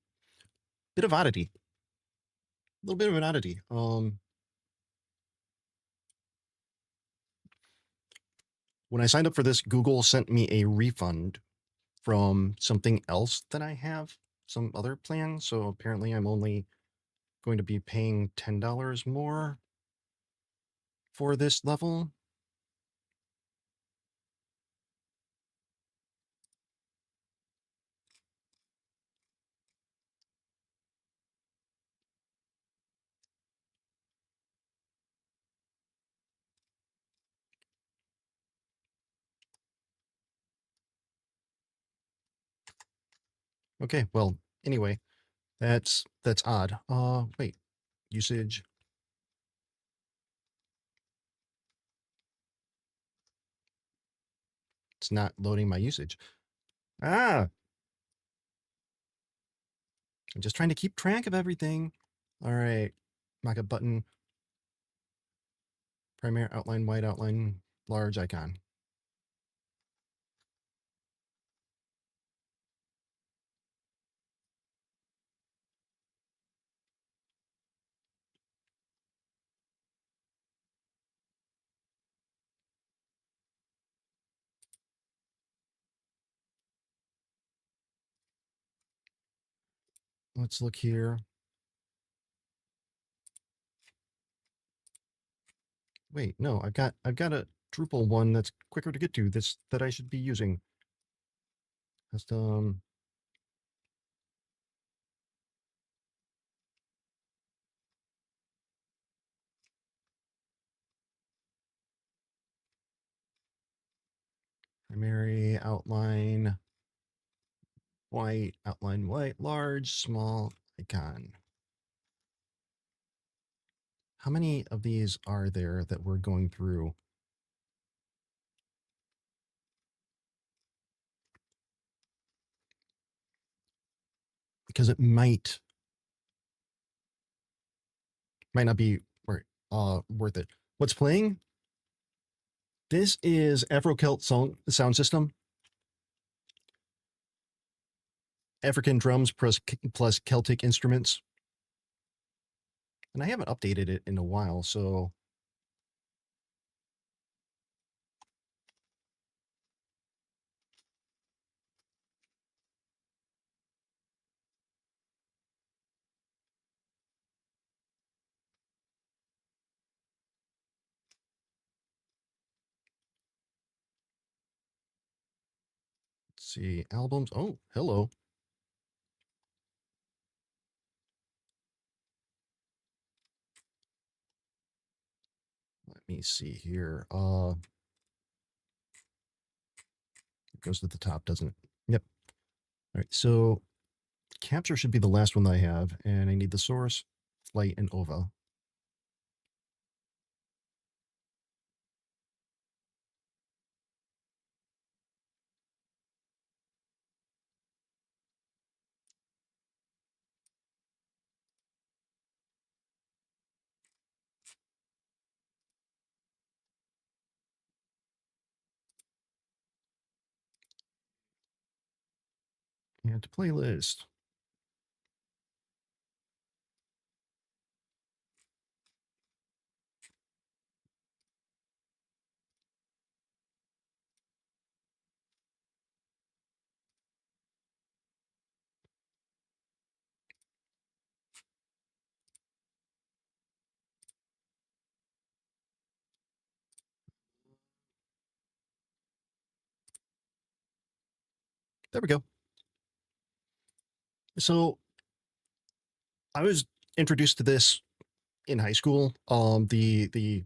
S1: bit of oddity. A little bit of an oddity. When I signed up for this, Google sent me a refund from something else that I have, some other plan. So apparently I'm only going to be paying $10 more for this level. Okay, well, anyway, that's odd. Wait, usage. It's not loading my usage. Ah, I'm just trying to keep track of everything. All right, markup button, primary outline, white outline, large icon. Let's look here. Wait, no, I've got a Drupal one that's quicker to get to. This that I should be using. Custom. Primary outline, white, large, small icon. How many of these are there that we're going through? Because it might Might not be worth it. What's playing? This is Afro-Celt sound system. African drums plus Celtic instruments. And I haven't updated it in a while, so let's see. Albums. Oh, hello. Let me see here. It goes to the top, doesn't it? Yep. All right, so capture should be the last one that I have, and I need the source, flight, and OVA. And to playlist. There we go. So I was introduced to this in high school. The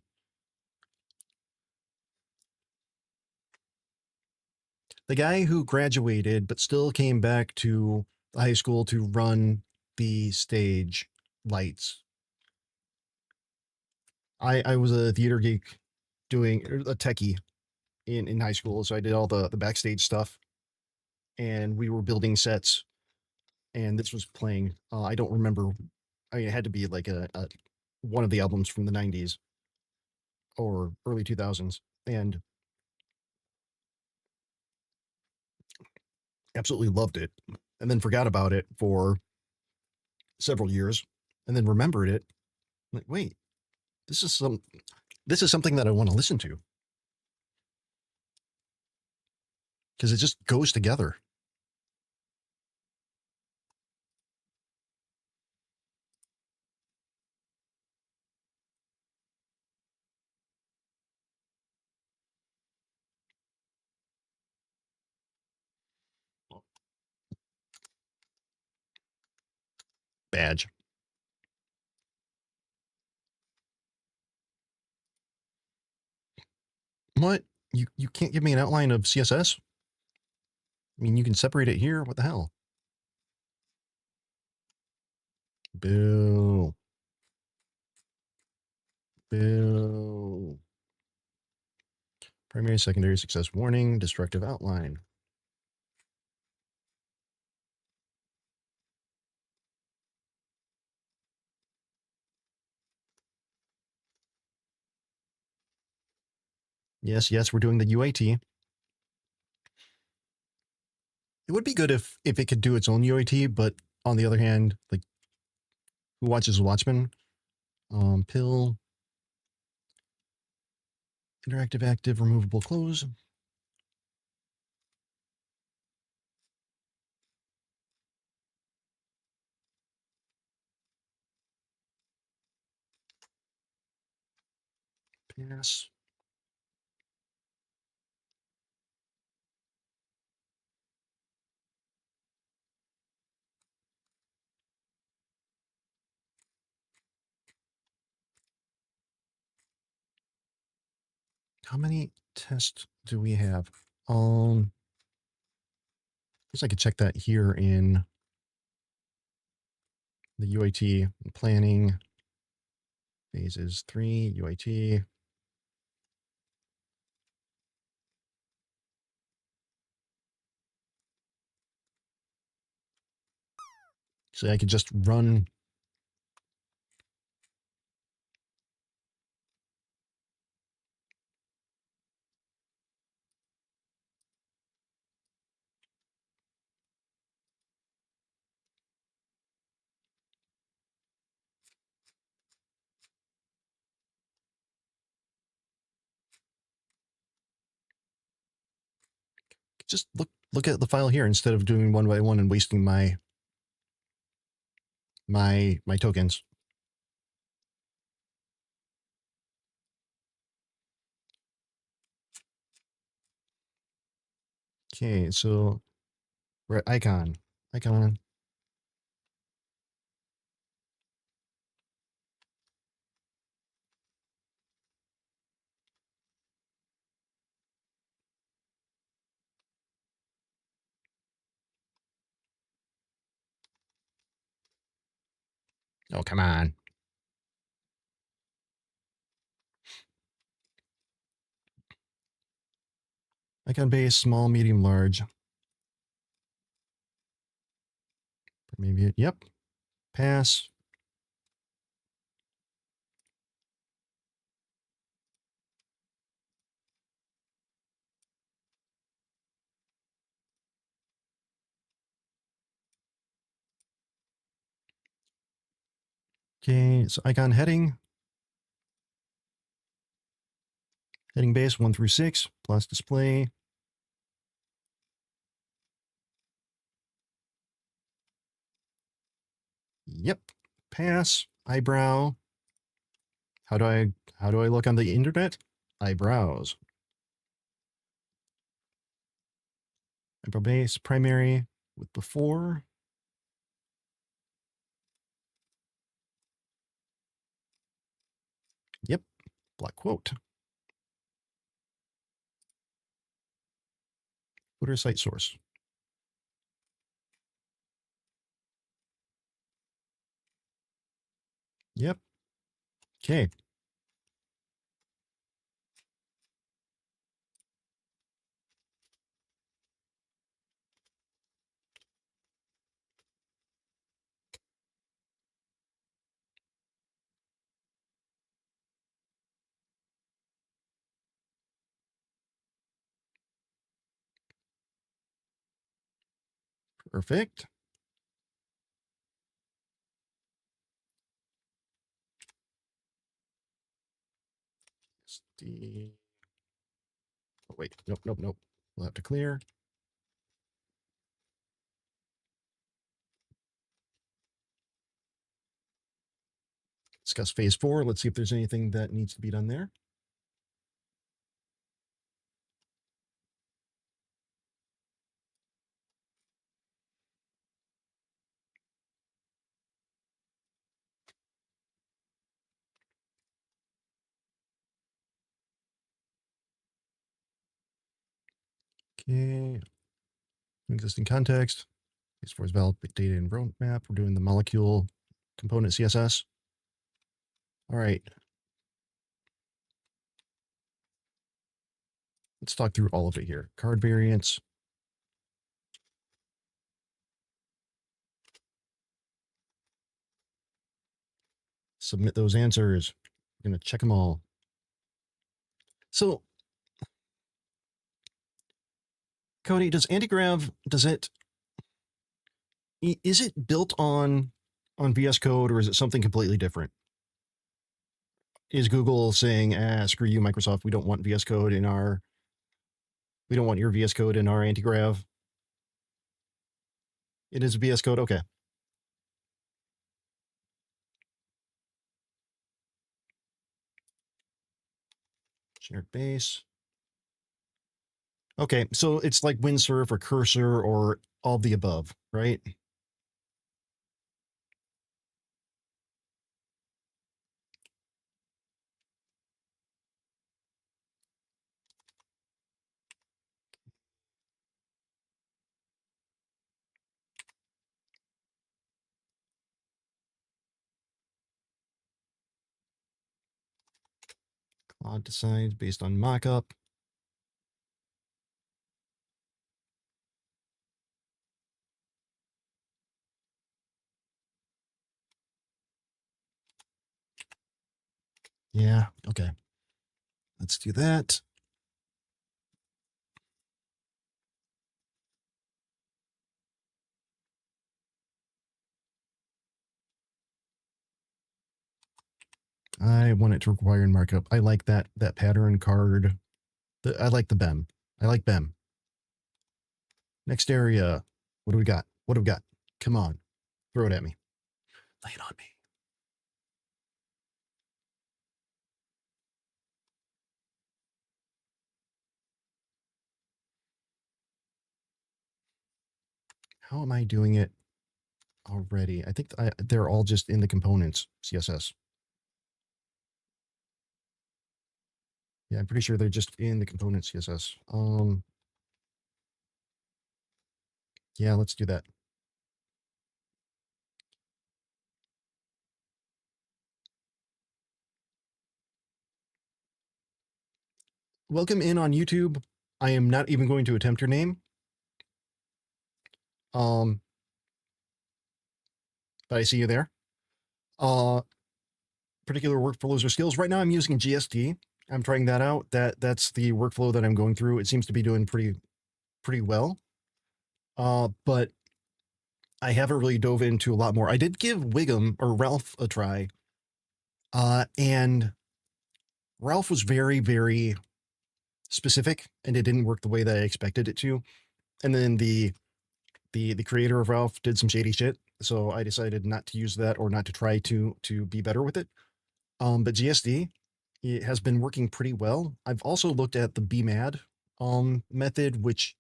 S1: guy who graduated but still came back to the high school to run the stage lights. I was a theater geek doing a techie in high school, so I did all the backstage stuff, and we were building sets, and this was playing. I don't remember. I mean, it had to be like a one of the albums from the '90s or early 2000s, and absolutely loved it. And then forgot about it for several years, and then remembered it. Like, wait, this is something that I want to listen to because it just goes together. Badge. What? You can't give me an outline of CSS? I mean, you can separate it here. What the hell? Boo. Boo. Primary, secondary, success warning, destructive outline. Yes, yes, we're doing the UAT. It would be good if it could do its own UAT, but on the other hand, like, who watches Watchmen? Pill, interactive, active, removable, close. Pass. How many tests do we have? Guess I could check that here in the UAT planning phases 3 UAT. So I could just run just look at the file here instead of doing one by one and wasting my tokens. Okay, so we're at icon. Oh, come on. Icon base, small, medium, large. Maybe, yep. Pass. Okay, so icon heading. Heading base 1 through 6 plus display. Yep. Pass. Eyebrow. How do I look on the internet? Eyebrows. Eyebrow base, primary with before. Yep. Block quote. Footer site source. Yep. Okay. Perfect. SD. Oh, wait. Nope. We'll have to clear. Discuss phase 4. Let's see if there's anything that needs to be done there. Okay. Existing context. Phase 4 is valid data and roadmap. We're doing the molecule component CSS. All right. Let's talk through all of it here. Card variants. Submit those answers. We're going to check them all. So, Cody, does Antigrav, is it built on VS Code, or is it something completely different? Is Google saying, screw you, Microsoft, we don't want VS Code we don't want your VS Code in our Antigrav? It is VS Code? Okay. Shared base. Okay, so it's like Windsurf or Cursor or all the above, right? Claude decides based on mockup. Yeah, okay. Let's do that. I want it to require in markup. I like that pattern card. I like the BEM. I like BEM. Next area. What do we got? What do we got? Come on. Throw it at me. Lay it on me. How am I doing it already? I think they're all just in the components CSS. Yeah, I'm pretty sure they're just in the components CSS. Yeah, let's do that. Welcome in on YouTube. I am not even going to attempt your name. But I see you there. Particular workflows or skills. Right now I'm using GSD. I'm trying that out. That's the workflow that I'm going through. It seems to be doing pretty well. But I haven't really dove into a lot more. I did give Wiggum or Ralph a try. And Ralph was very, very specific and it didn't work the way that I expected it to. And then the creator of Ralph did some shady shit. So I decided not to use that or not to try to be better with it. But GSD, it has been working pretty well. I've also looked at the BMAD method, which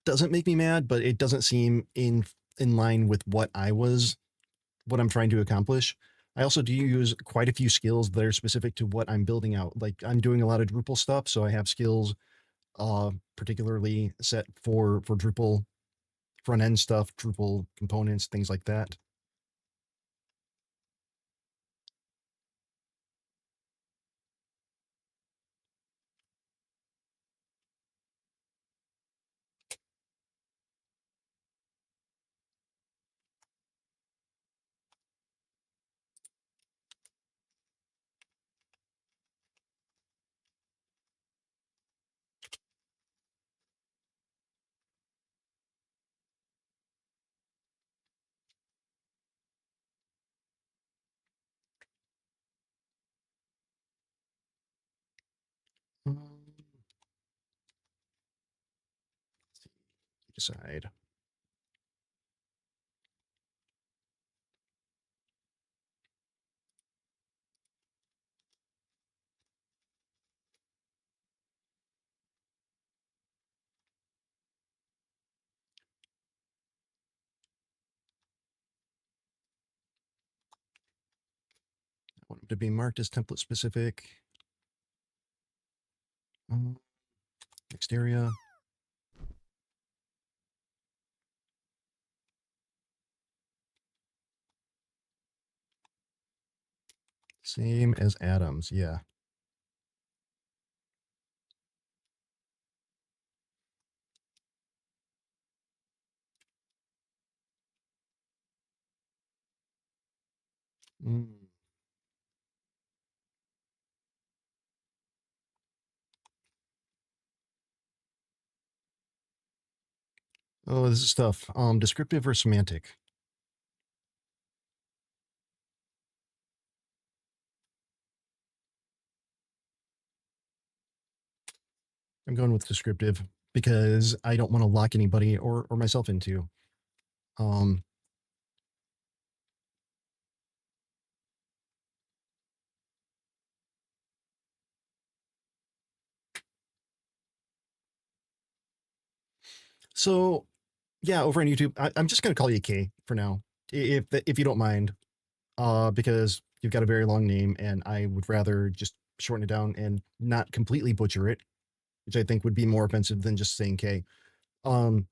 S1: doesn't make me mad, but it doesn't seem in line with what I'm trying to accomplish. I also do use quite a few skills that are specific to what I'm building out. Like I'm doing a lot of Drupal stuff, so I have skills particularly set for Drupal front end stuff, Drupal components, things like that. Decide. I want them to be marked as template specific. Next area. Same as Adams, yeah. Mm. Oh, this is tough. Descriptive or semantic? I'm going with descriptive because I don't want to lock anybody or myself into. So yeah, over on YouTube, I'm just going to call you K for now, if you don't mind, because you've got a very long name and I would rather just shorten it down and not completely butcher it, which I think would be more offensive than just saying K. But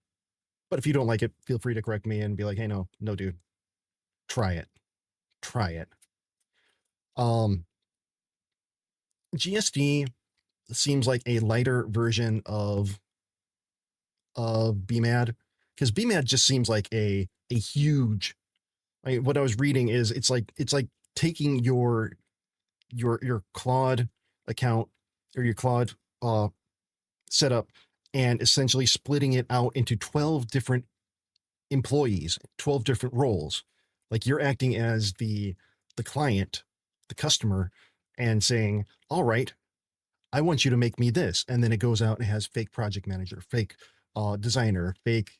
S1: if you don't like it, feel free to correct me and be like, hey, no, dude, try it. GSD seems like a lighter version of BMAD, because BMAD just seems like a huge. What I was reading is it's like taking your Claude account or your Claude setup and essentially splitting it out into 12 different employees, 12 different roles. Like you're acting as the client, the customer, and saying, all right,
S5: I want you to make me this. And then it goes out and has fake project manager, fake designer, fake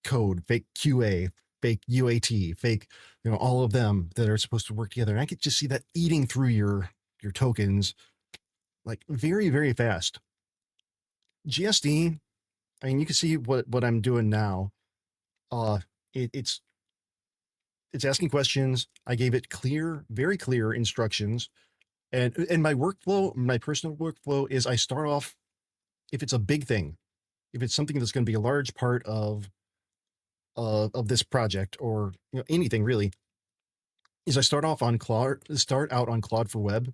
S5: code, fake QA, fake UAT, fake, all of them that are supposed to work together. And I could just see that eating through your tokens like very, very fast. GSD, I mean, you can see what I'm doing now. It's asking questions. I gave it very clear instructions. And my workflow, my personal workflow is I start off, if it's a big thing, if it's something that's going to be a large part of this project or anything really, is I start out on Claude for web,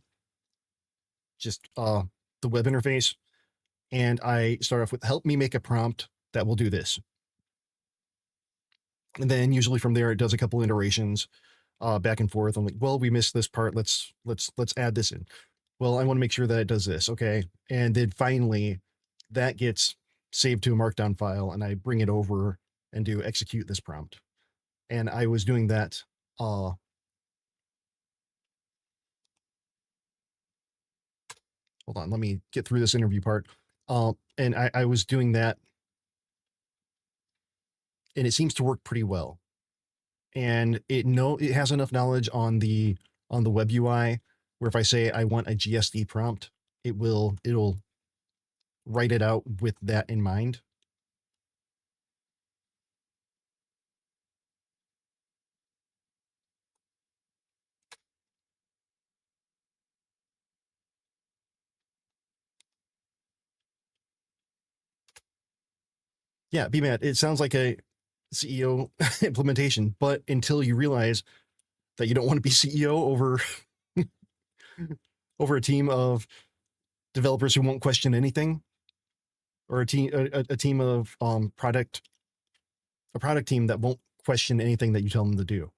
S5: just the web interface, and I start off with help me make a prompt that will do this. And then usually from there it does a couple iterations back and forth. I'm like, well, we missed this part. Let's add this in. Well, I want to make sure that it does this. Okay. And then finally that gets saved to a markdown file and I bring it over and do execute this prompt. And I was doing that. Hold on, let me get through this interview part. And I was doing that and it seems to work pretty well. And it has enough knowledge on the web UI where if I say I want a GSD prompt, it'll write it out with that in mind. Yeah, BMAT, it sounds like a CEO implementation, but until you realize that you don't want to be CEO over over a team of developers who won't question anything, or a team of product team that won't question anything that you tell them to do.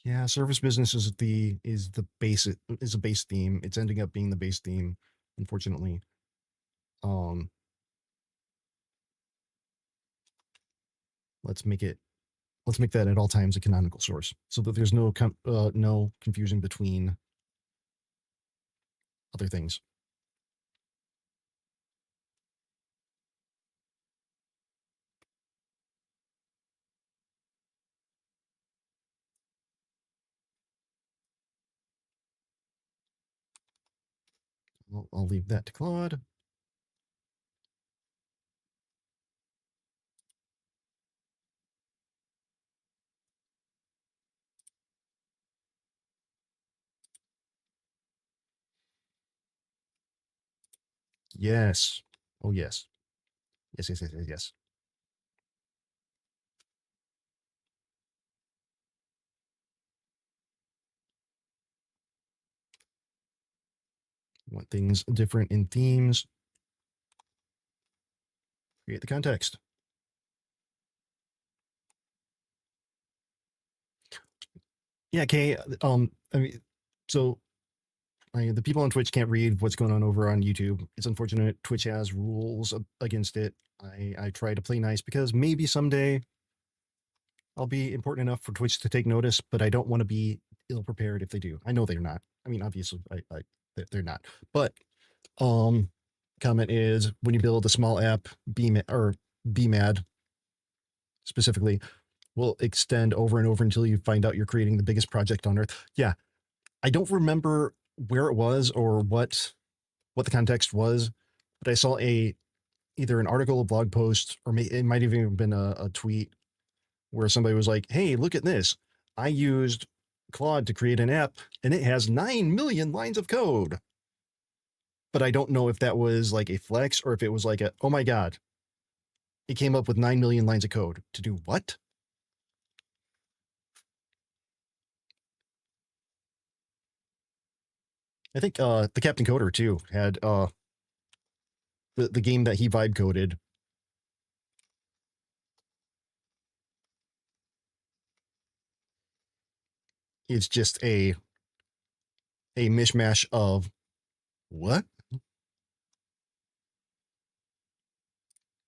S5: Yeah, service business is the base is a base theme. It's ending up being the base theme, unfortunately. Let's make that at all times a canonical source so that there's no confusion between other things. I'll leave that to Claude. Yes. Oh, yes. Yes. Want things different in themes. Create the context. Yeah, Kay. I mean, so the people on Twitch can't read what's going on over on YouTube. It's unfortunate. Twitch has rules against it. I try to play nice because maybe someday I'll be important enough for Twitch to take notice, but I don't want to be ill prepared if they do. I know they're not. I mean, obviously, they're not. But comment is when you build a small app, BMAD specifically will extend over and over until you find out you're creating the biggest project on earth. Yeah, I don't remember where it was or what the context was, but I saw either an article, a blog post, or it might have even been a tweet where somebody was like, hey, look at this. I used Claude to create an app and it has 9 million lines of code. But I don't know if that was like a flex or if it was like oh my God, it came up with 9 million lines of code to do what? I think the Captain Coder too had the game that he vibe coded it's just a mishmash of what?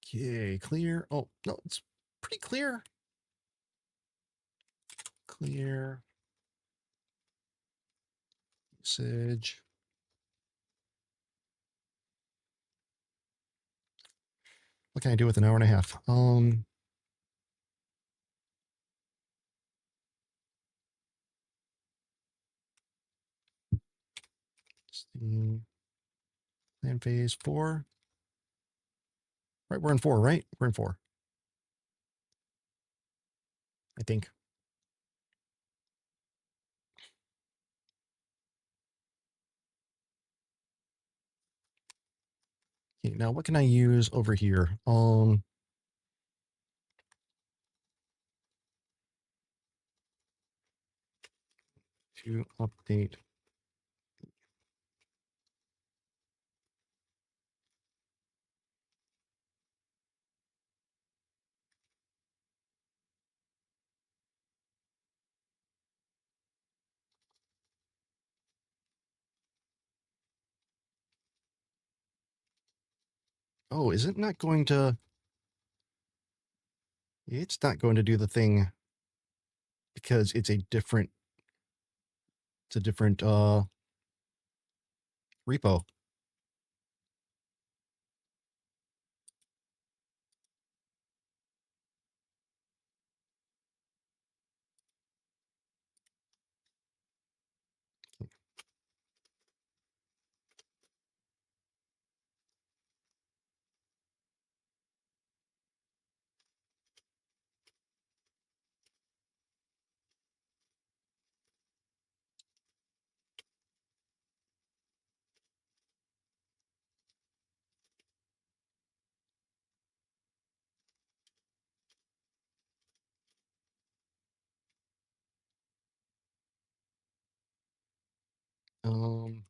S5: Okay, clear. Oh, no, it's pretty clear. Clear. Usage. What can I do with an hour and a half? See. Plan phase 4. Right, we're in 4, right? We're in 4. I think. Okay, now what can I use over here? To update. Oh, is it not going to? It's not going to do the thing because it's a different repo. Um,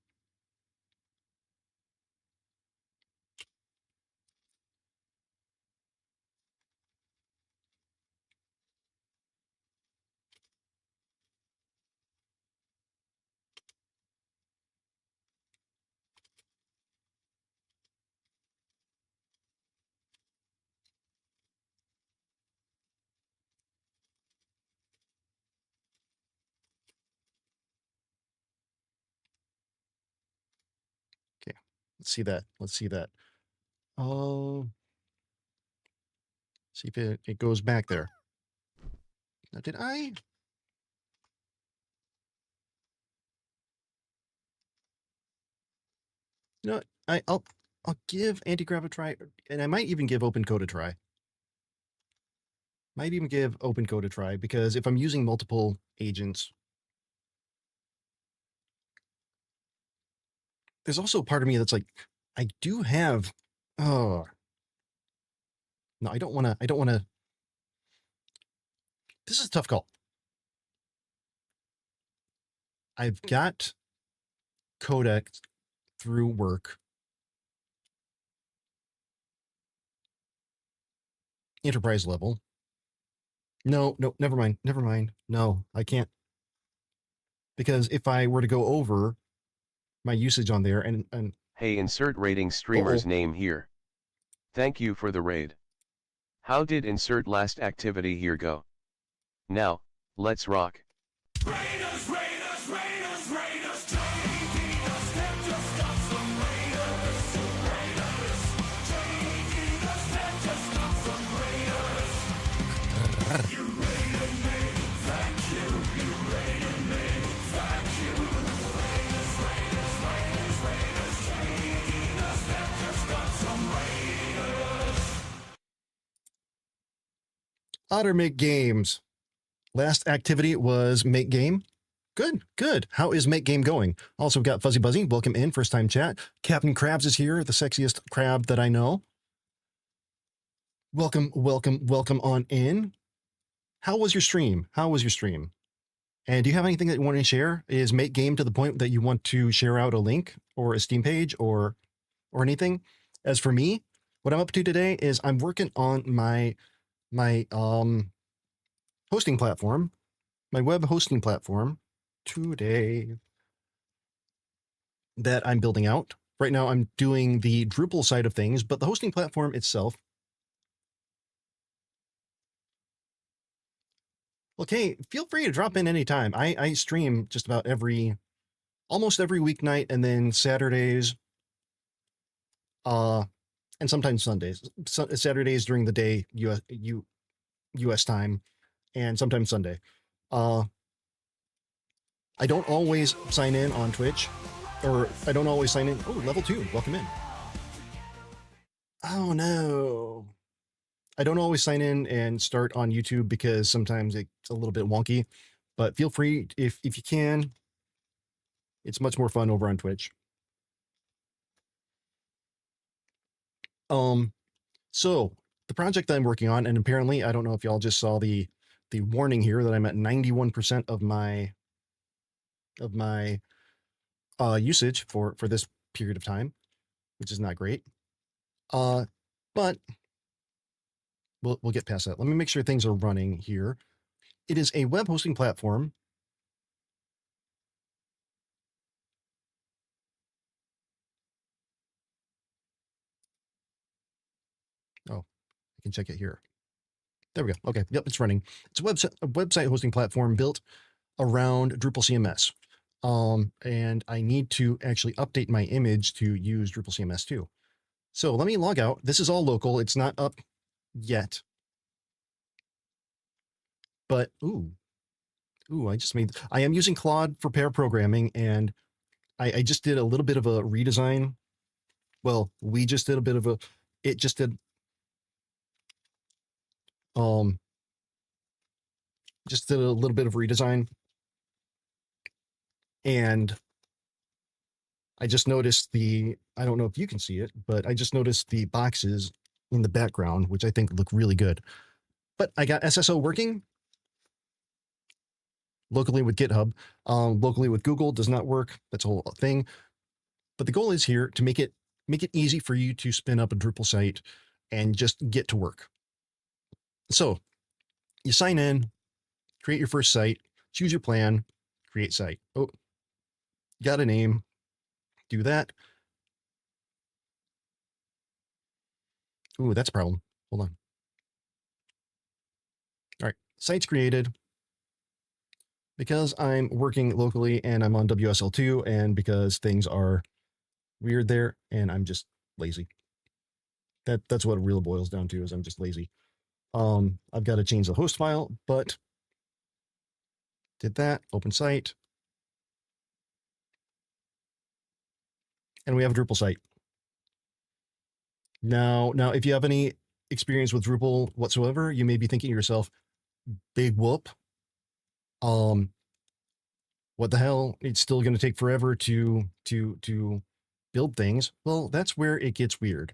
S5: okay, let's see that. Let's see that. See if it goes back there. Now, did I? You know, I'll give anti-grav a try, and I might even give open code a try. Might even give open code a try because if I'm using multiple agents, there's also a part of me that's like, I do have. Oh no, I don't want to. I don't want to. This is a tough call. I've got codec through work. Enterprise level. No, never mind. Never mind. No, I can't. Because if I were to go over my usage on there and
S6: Hey, insert rating streamer's name here. Thank you for the raid. How did insert last activity here go? Now, let's rock.
S7: Raiders, Raiders, Raiders, Raiders, JDDoesDev just got some Raiders. Raiders, JDDoesDev just got some Raiders. You raided me, thank you. You raided me, thank you. Raiders, Raiders, Raiders, Raiders, JDDoesDev just got some Raiders.
S5: Otter make games. Last activity was make game. Good. How is make game going? Also got Fuzzy Buzzy. Welcome in. First time chat. Captain Krabs is here. The sexiest crab that I know. Welcome on in. How was your stream? And do you have anything that you want to share? Is make game to the point that you want to share out a link or a Steam page or anything? As for me, what I'm up to today is I'm working on my hosting platform, my web hosting platform. today that I'm building out. Right now, I'm doing the Drupal side of things, but the hosting platform itself. Okay, feel free to drop in anytime. I stream just about almost every weeknight, and then Saturdays, and sometimes Sundays. Saturdays during the day, US time, and sometimes Sunday. I don't always sign in on Twitch, or I don't always sign in. Oh, level 2, welcome in. Oh no. I don't always sign in and start on YouTube because sometimes it's a little bit wonky, but feel free if you can. It's much more fun over on Twitch. So the project that I'm working on, and apparently I don't know if y'all just saw the warning here that I'm at 91% of my usage for this period of time, which is not great. But we'll get past that. Let me make sure things are running here. It is a web hosting platform. Oh, I can check it here. There we go. Okay. Yep, it's running. It's a website hosting platform built around Drupal CMS. And I need to actually update my image to use Drupal CMS too. So let me log out. This is all local. It's not up yet. But I am using Claude for pair programming, and I just did a little bit of a redesign. Well, we just did a bit of a, it just did, just did a little bit of redesign. And I just noticed I don't know if you can see it, but I just noticed the boxes in the background, which I think look really good. But I got SSO working locally with GitHub. Locally with Google does not work. That's a whole thing. But the goal is here to make it easy for you to spin up a Drupal site and just get to work. So you sign in, create your first site, choose your plan, create site. Oh, got a name, do that. Ooh, that's a problem. Hold on. All right, site's created. Because I'm working locally and I'm on WSL2, and because things are weird there and I'm just lazy. That's what it really boils down to, is I'm just lazy. I've got to change the host file, but did that, open site. And we have a Drupal site. Now, if you have any experience with Drupal whatsoever, you may be thinking to yourself, big whoop. What the hell? It's still going to take forever to build things. Well, that's where it gets weird.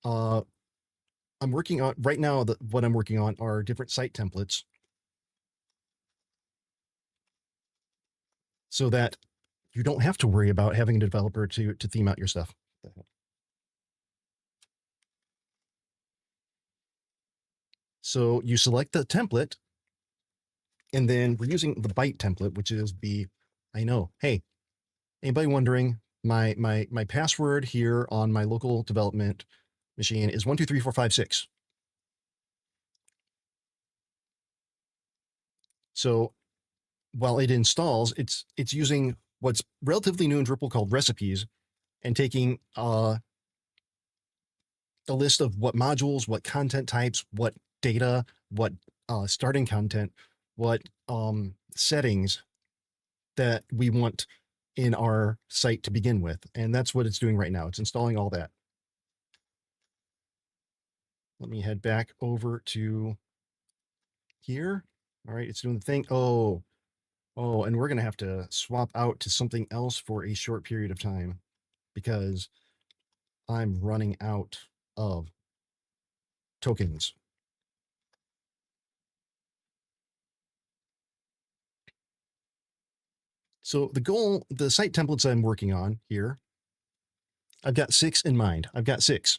S5: I'm working on right now. What I'm working on are different site templates, so that you don't have to worry about having a developer to theme out your stuff. So you select the template, and then we're using the byte template, which is I know. Hey, anybody wondering? My password here on my local development machine is 123456. So while it installs, it's using what's relatively new in Drupal called recipes, and taking a list of what modules, what content types, what data, what starting content, what settings that we want in our site to begin with. And that's what it's doing right now. It's installing all that. Let me head back over to here. All right, it's doing the thing. Oh, and we're going to have to swap out to something else for a short period of time, because I'm running out of tokens. So the site templates I'm working on here, I've got 6 in mind. I've got 6.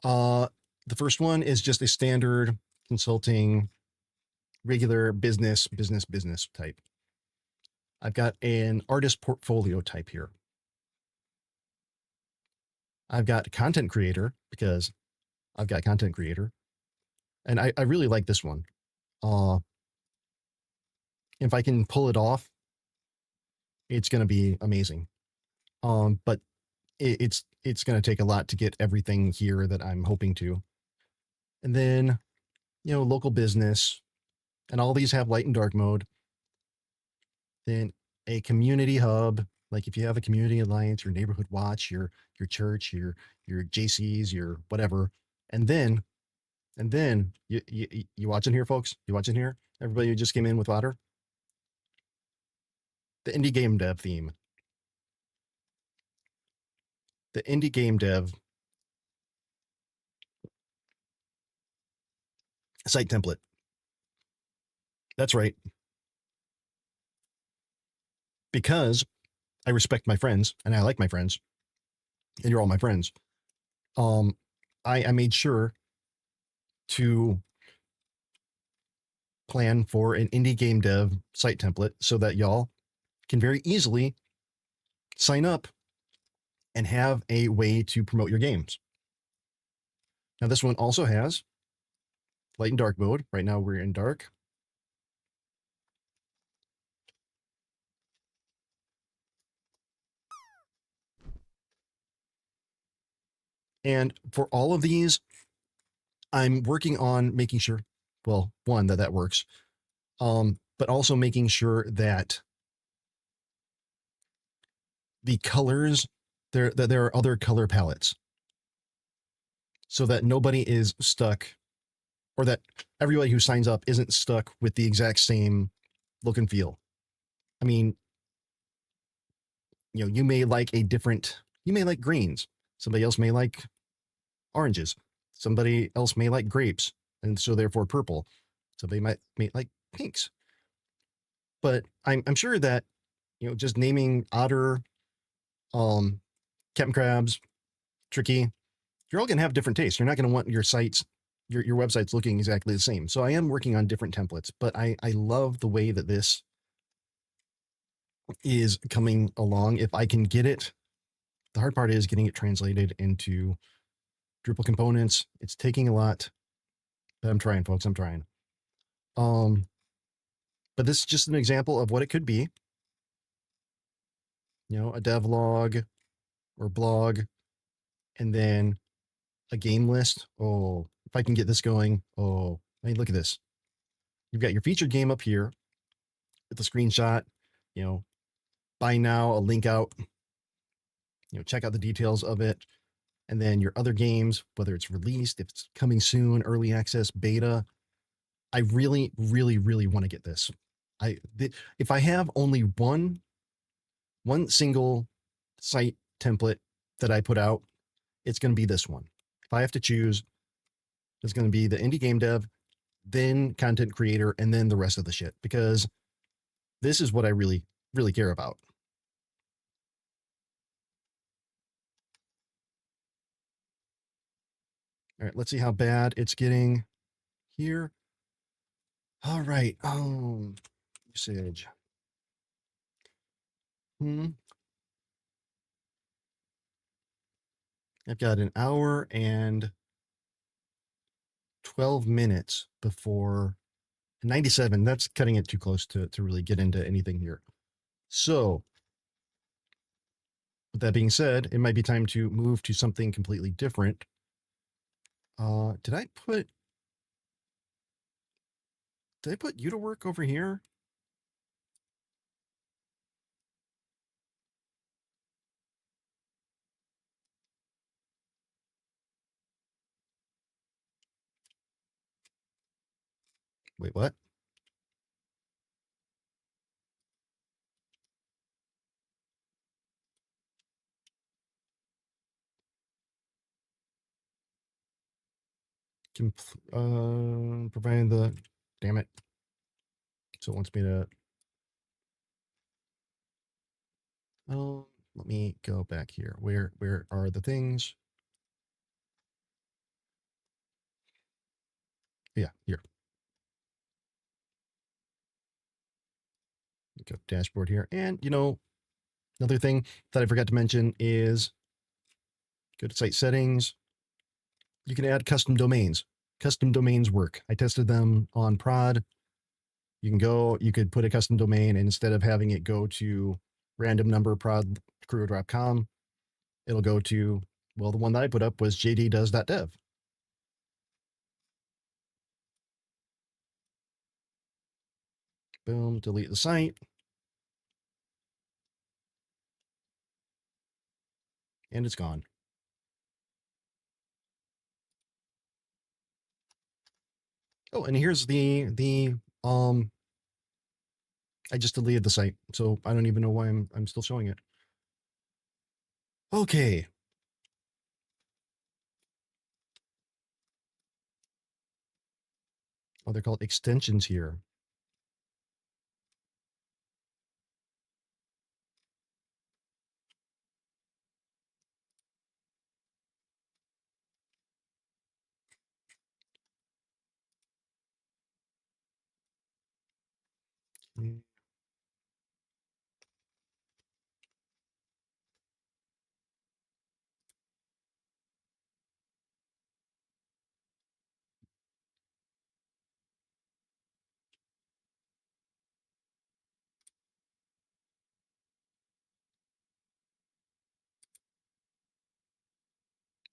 S5: The first one is just a standard consulting, regular business type. I've got an artist portfolio type here. I've got content creator because I've got content creator. And I really like this one. If I can pull it off, it's going to be amazing. But it's going to take a lot to get everything here that I'm hoping to. And then, local business, and all these have light and dark mode. Then a community hub, like if you have a community alliance, your neighborhood watch, your church, your JCs, your whatever. And then you watching here, folks? You watching here? Everybody who just came in with water? The indie game dev theme. The indie game dev site template. That's right. Because I respect my friends and I like my friends, and you're all my friends. I made sure to plan for an indie game dev site template so that y'all can very easily sign up and have a way to promote your games. Now, this one also has light and dark mode. Right now we're in dark. And for all of these, I'm working on making sure, well, one, that works. But also making sure that the colors, that there are other color palettes so that nobody is stuck, or that everybody who signs up isn't stuck with the exact same look and feel. I mean, you may like you may like greens. Somebody else may like oranges. Somebody else may like grapes, and so therefore purple. Somebody may like pinks. But I'm sure that, just naming otter, Captain Crabs, Tricky, you're all going to have different tastes. You're not going to want your sites, your websites looking exactly the same. So I am working on different templates, but I love the way that this is coming along. If I can get it, the hard part is getting it translated into Drupal components. It's taking a lot, but I'm trying, folks. I'm trying. But this is just an example of what it could be. A dev log or blog, and then a game list. Oh, if I can get this going. Oh, I mean, look at this. You've got your featured game up here with the screenshot, buy now, a link out, check out the details of it. And then your other games, whether it's released, if it's coming soon, early access, beta. I really, really, really want to get this. If I have only one single site template that I put out, it's going to be this one. If I have to choose, it's going to be the indie game dev, then content creator, and then the rest of the shit, because this is what I really, really care about. All right, let's see how bad it's getting here. All right, usage. I've got an hour and 12 minutes before 97. That's cutting it too close to really get into anything here. So with that being said, it might be time to move to something completely different. Did I put you to work over here? Wait, what? Providing the, damn it. So it wants me to, let me go back here. Where are the things? Yeah, here. Go dashboard here. And, you know, another thing that I forgot to mention is go to site settings. You can add custom domains. Custom domains work. I tested them on prod. You could put a custom domain, and instead of having it go to random number prod.crew.com, it'll go to, well, the one that I put up was JDDoesDev. Boom, delete the site. And it's gone. Oh, and here's I just deleted the site, so I don't even know why I'm still showing it. Okay. Oh, they're called extensions here. Mm.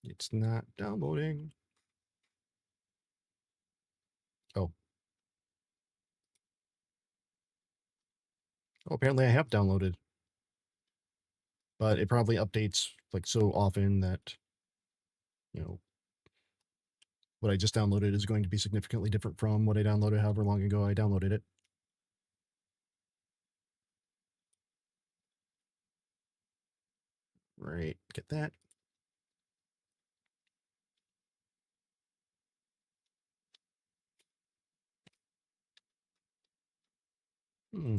S5: It's not downloading. Oh. Oh, apparently I have downloaded. But it probably updates like so often that, you know, what I just downloaded is going to be significantly different from what I downloaded however long ago I downloaded it. Right, get that. Hmm.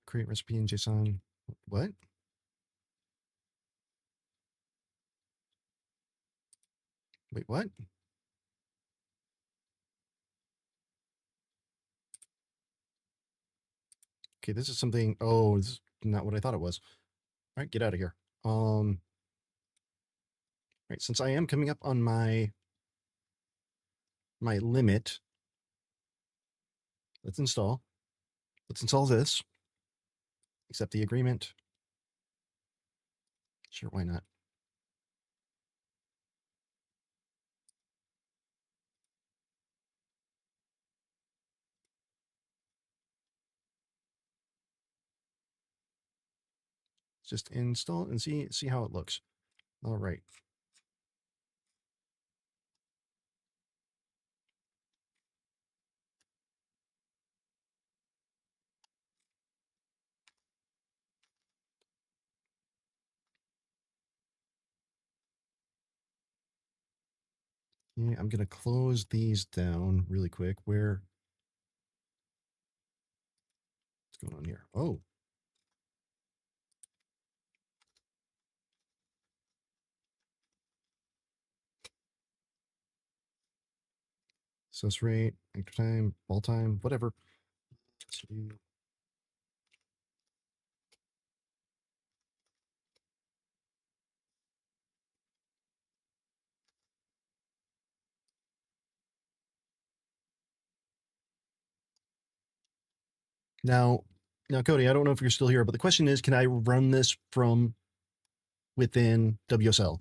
S5: Create recipe in JSON. What? Wait, what? Okay, this is something. Oh, this is not what I thought it was. All right, get out of here. Right, since I am coming up on my limit, let's install. Let's install this. Accept the agreement. Sure, why not? Just install it and see how it looks. All right. Yeah, I'm gonna close these down really quick. What's going on here? Oh, success rate, active time, ball time, whatever. Now, Cody, I don't know if you're still here, but the question is, can I run this from within WSL?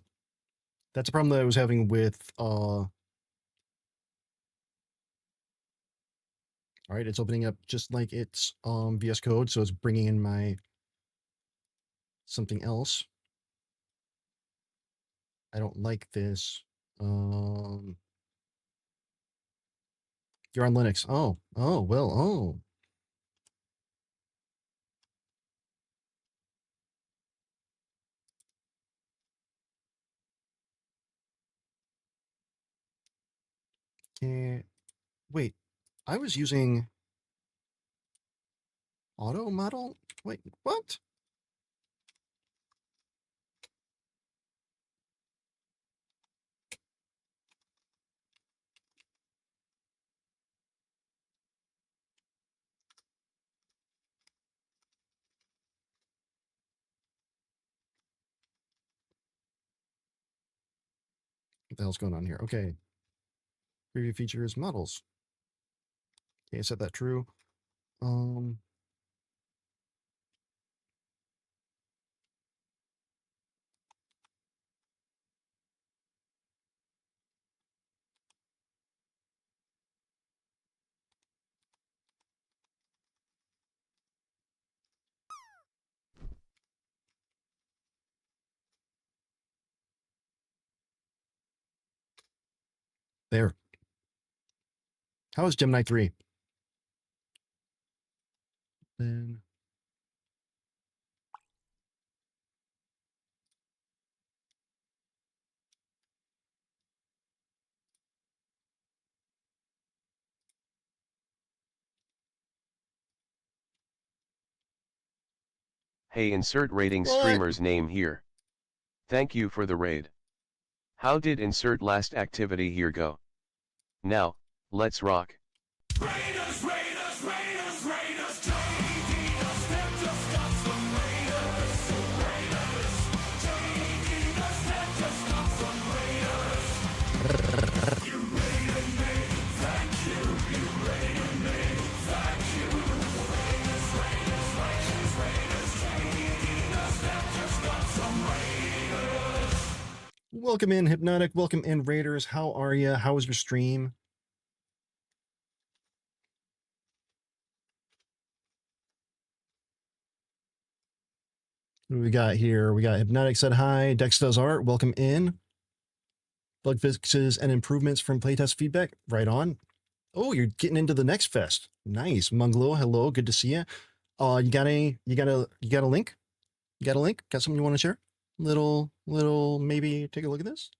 S5: That's a problem that I was having with, all right, it's opening up just like it's VS Code, so it's bringing in my something else. I don't like this. You're on Linux. Oh, well, oh. Wait, I was using auto model. Wait, what? What the hell's going on here? Okay. Preview features, models. Okay, set that true. There. How is Gemini 3? Then
S6: Hey, insert rating
S5: What?
S6: streamer's name here. Thank you for the raid. How did insert last activity here go? Now, let's rock.
S7: Raiders, Raiders, Raiders, Raiders, JDDoesDev just got some Raiders. Raiders, JDDoesDev just got some Raiders. You raided me, thank you. You raided me, thank you. Raiders, Raiders, Raiders, Raiders, JDDoesDev just got some Raiders.
S5: welcome in, Hypnotic. Welcome in, Raiders. How are you? How was your stream? What do we got here? We got Hypnotic said hi. Dex does art. Welcome in. Bug fixes and improvements from playtest feedback. Right on. Oh, you're getting into the next fest. Nice. Munglo, hello. Good to see you. You got a link? You got a link? Got something you want to share? Little, maybe take a look at this.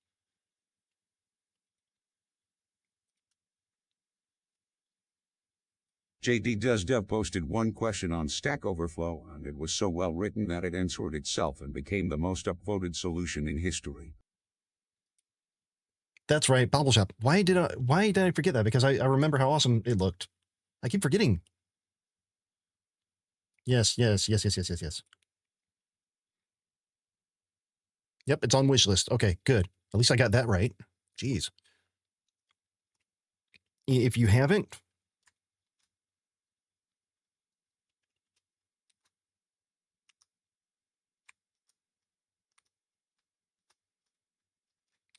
S8: JDDoesDev posted one question on Stack Overflow, and it was so well written that it answered itself and became the most upvoted solution in history.
S5: That's right, Bobble Shop. Why did I forget that? Because I remember how awesome it looked. I keep forgetting. Yes. Yep, it's on wish list. Okay, good. At least I got that right. Jeez. If you haven't,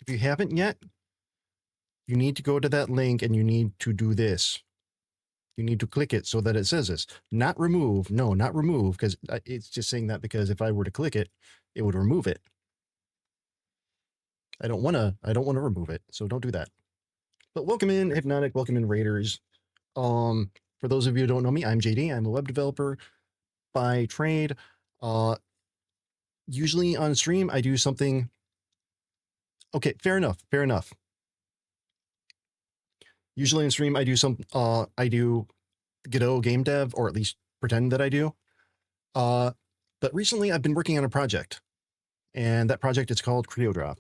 S5: yet, you need to go to that link and you need to do this. You need to click it so that it says this. Not remove. No, not remove, because it's just saying that because if I were to click it, it would remove it. I don't want to remove it, so don't do that. But welcome in, Hypnotic. Welcome in, Raiders. For those of you who don't know me, I'm JD. I'm a web developer by trade. Usually on stream, I do something. Okay, fair enough. Usually on stream, I do Godot game dev, or at least pretend that I do. But recently I've been working on a project, and that project is called CreoDrop.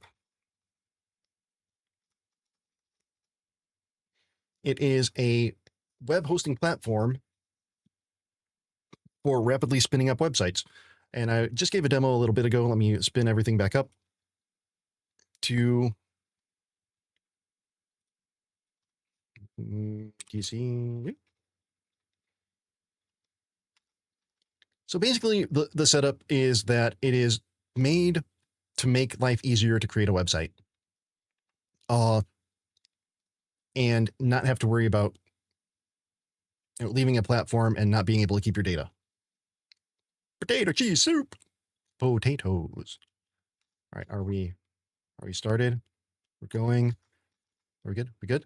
S5: It is a web hosting platform for rapidly spinning up websites. And I just gave a demo a little bit ago. Let me spin everything back up to DC. So basically the setup is that it is made to make life easier to create a website. And not have to worry about leaving a platform and not being able to keep your data. Potato cheese soup. Potatoes. All right, are we started? We're going. Are we good? We good?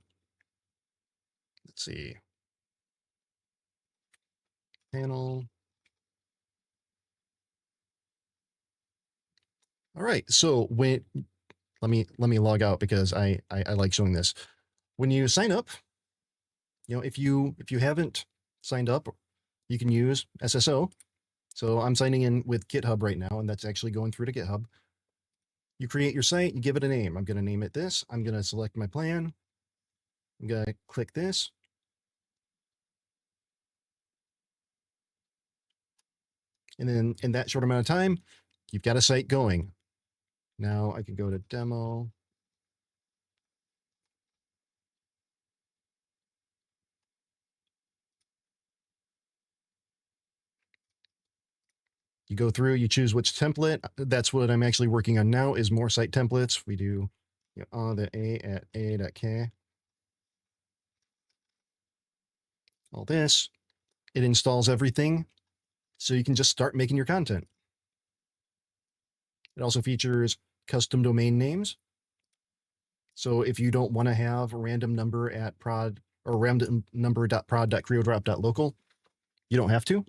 S5: Let's see. Panel. All right. So when let me log out because I like showing this. When you sign up, if you haven't signed up, you can use SSO. So I'm signing in with GitHub right now, and that's actually going through to GitHub. You create your site, you give it a name. I'm going to name it this. I'm going to select my plan. I'm going to click this. And then in that short amount of time, you've got a site going. Now I can go to demo. You go through, you choose which template. That's what I'm actually working on now is more site templates. We do the A at A.K. All this. It installs everything so you can just start making your content. It also features custom domain names. So if you don't want to have a random number at prod or random number.prod.creodrop.local, you don't have to.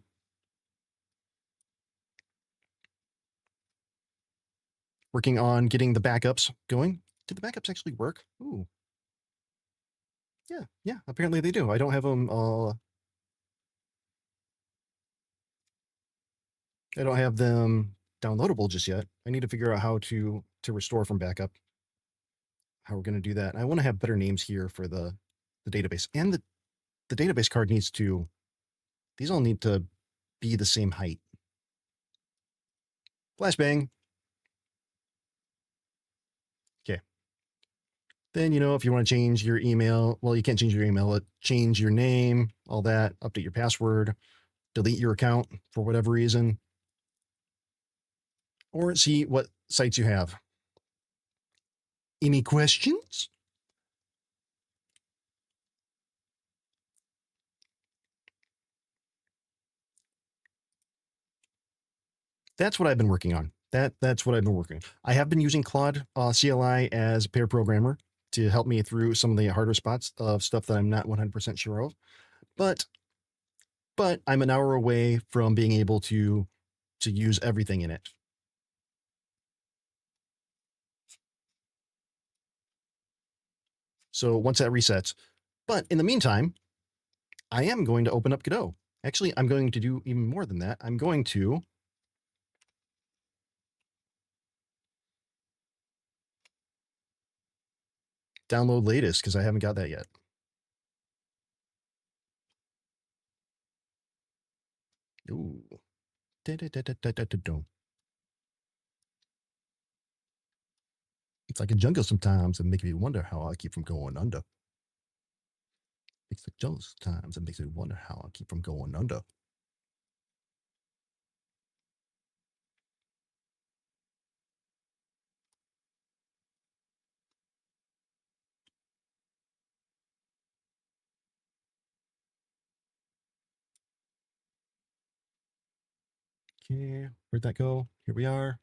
S5: Working on getting the backups going. Did the backups actually work? Ooh. Yeah, apparently they do. I don't have them I don't have them downloadable just yet. I need to figure out how to restore from backup. How we're going to do that. I want to have better names here for the database. And the database card needs to, these all need to be the same height. Flashbang. Okay. Then, if you want to change your email, well, you can't change your email, change your name, all that, update your password, delete your account for whatever reason, or see what sites you have. Any questions? That's what I've been working on. That's what I've been working on. I have been using Claude CLI as a pair programmer to help me through some of the harder spots of stuff that I'm not 100% sure of. But I'm an hour away from being able to use everything in it. So once that resets, but in the meantime, I am going to open up Godot. Actually, I'm going to do even more than that. I'm going to download latest because I haven't got that yet. Ooh. It's like a jungle sometimes and makes me wonder how I keep from going under. It's like jungle sometimes and makes me wonder how I keep from going under. Okay, where'd that go? Here we are.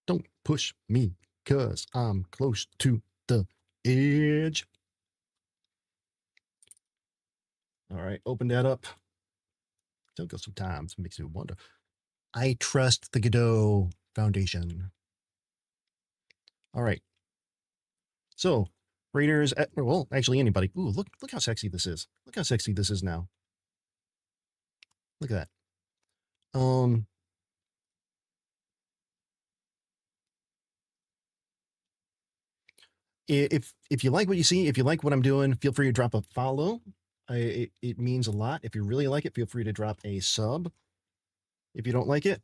S5: Don't push me, cause I'm close to the edge. All right, open that up. Don't go sometimes, makes me wonder. I trust the Godot Foundation. All right. So, Raiders, well, actually anybody. Ooh, look how sexy this is. Look how sexy this is now. Look at that. If you like what you see, if you like what I'm doing, feel free to drop a follow. It means a lot. If you really like it, feel free to drop a sub. If you don't like it,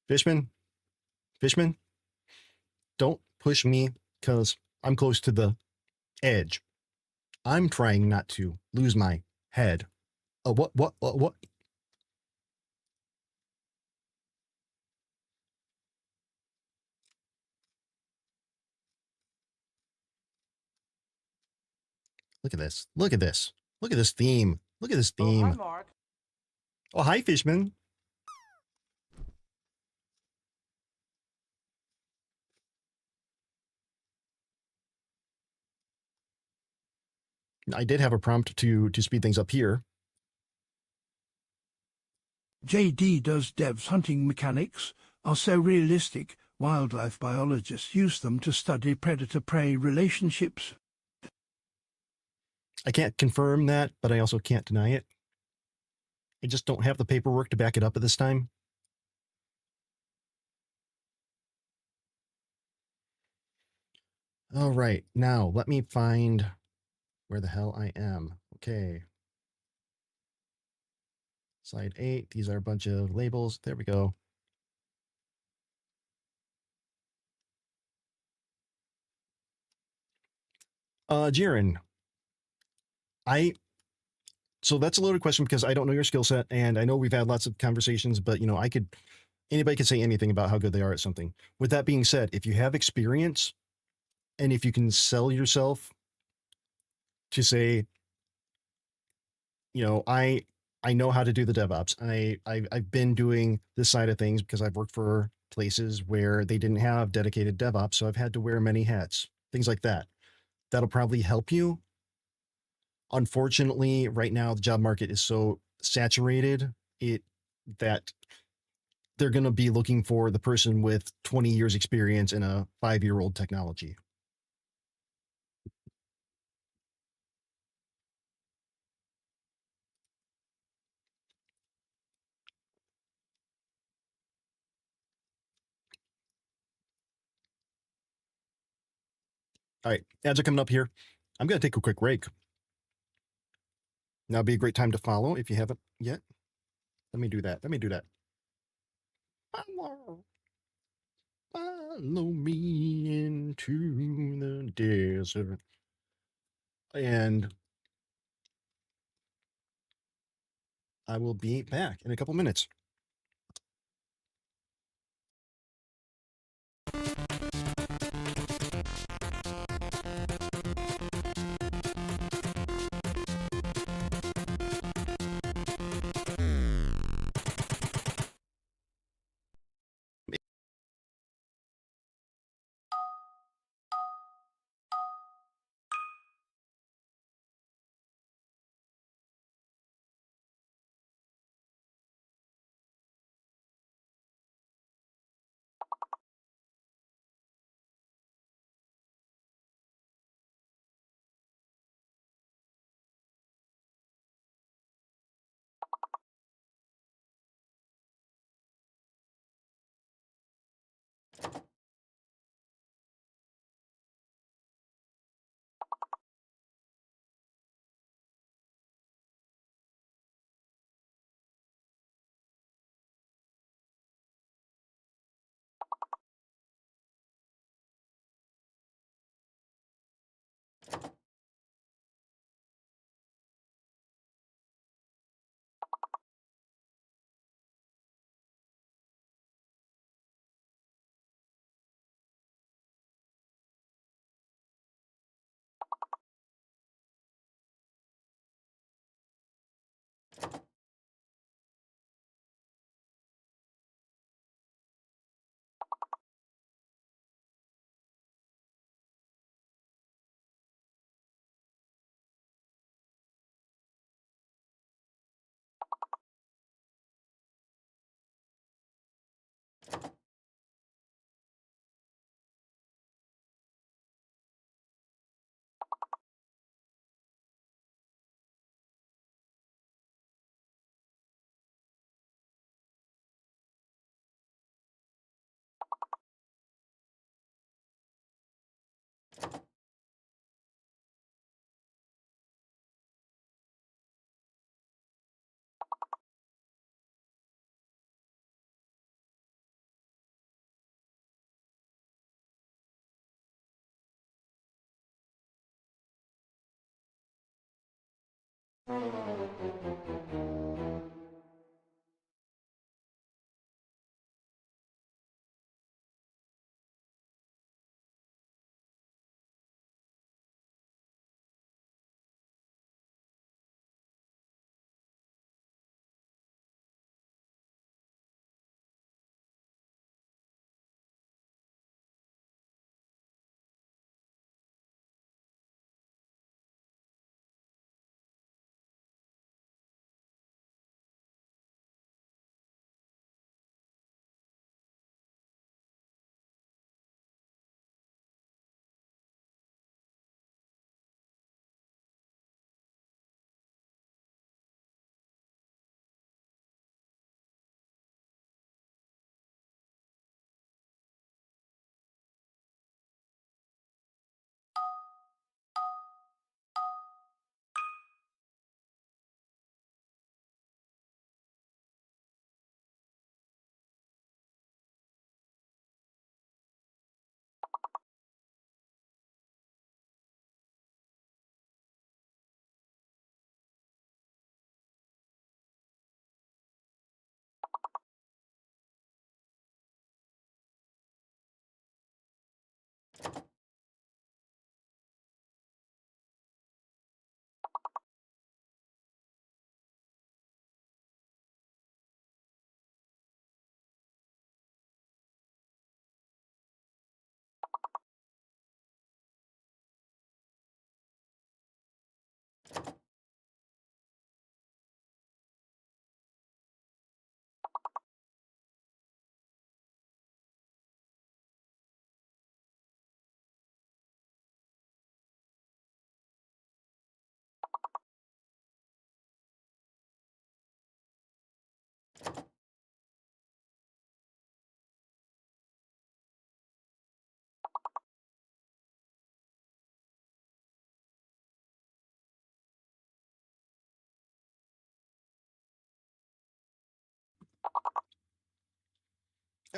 S5: Fishman, don't push me because I'm close to the edge. I'm trying not to lose my head. What? Look at this. Look at this. Look at this theme. Look at this theme.
S3: Oh, hi, Mark.
S5: Oh, hi, Fishman. I did have a prompt to speed things up here.
S9: JDDoesDev's hunting mechanics are so realistic, wildlife biologists use them to study predator-prey relationships.
S5: I can't confirm that, but I also can't deny it. I just don't have the paperwork to back it up at this time. All right, now let me find where the hell I am. Okay. Slide 8, these are a bunch of labels. There we go. Jiren, so that's a loaded question because I don't know your skill set, and I know we've had lots of conversations, but you know, anybody could say anything about how good they are at something. With that being said, if you have experience and if you can sell yourself to say, you know, I know how to do the DevOps. I've been doing this side of things because I've worked for places where they didn't have dedicated DevOps, so I've had to wear many hats, things like that. That'll probably help you. Unfortunately, right now the job market is so saturated that they're going to be looking for the person with 20 years experience in a 5-year-old technology. All right, ads are coming up here. I'm going to take a quick break. Now would be a great time to follow if you haven't yet. Let me do that. Follow me into the desert. And I will be back in a couple minutes.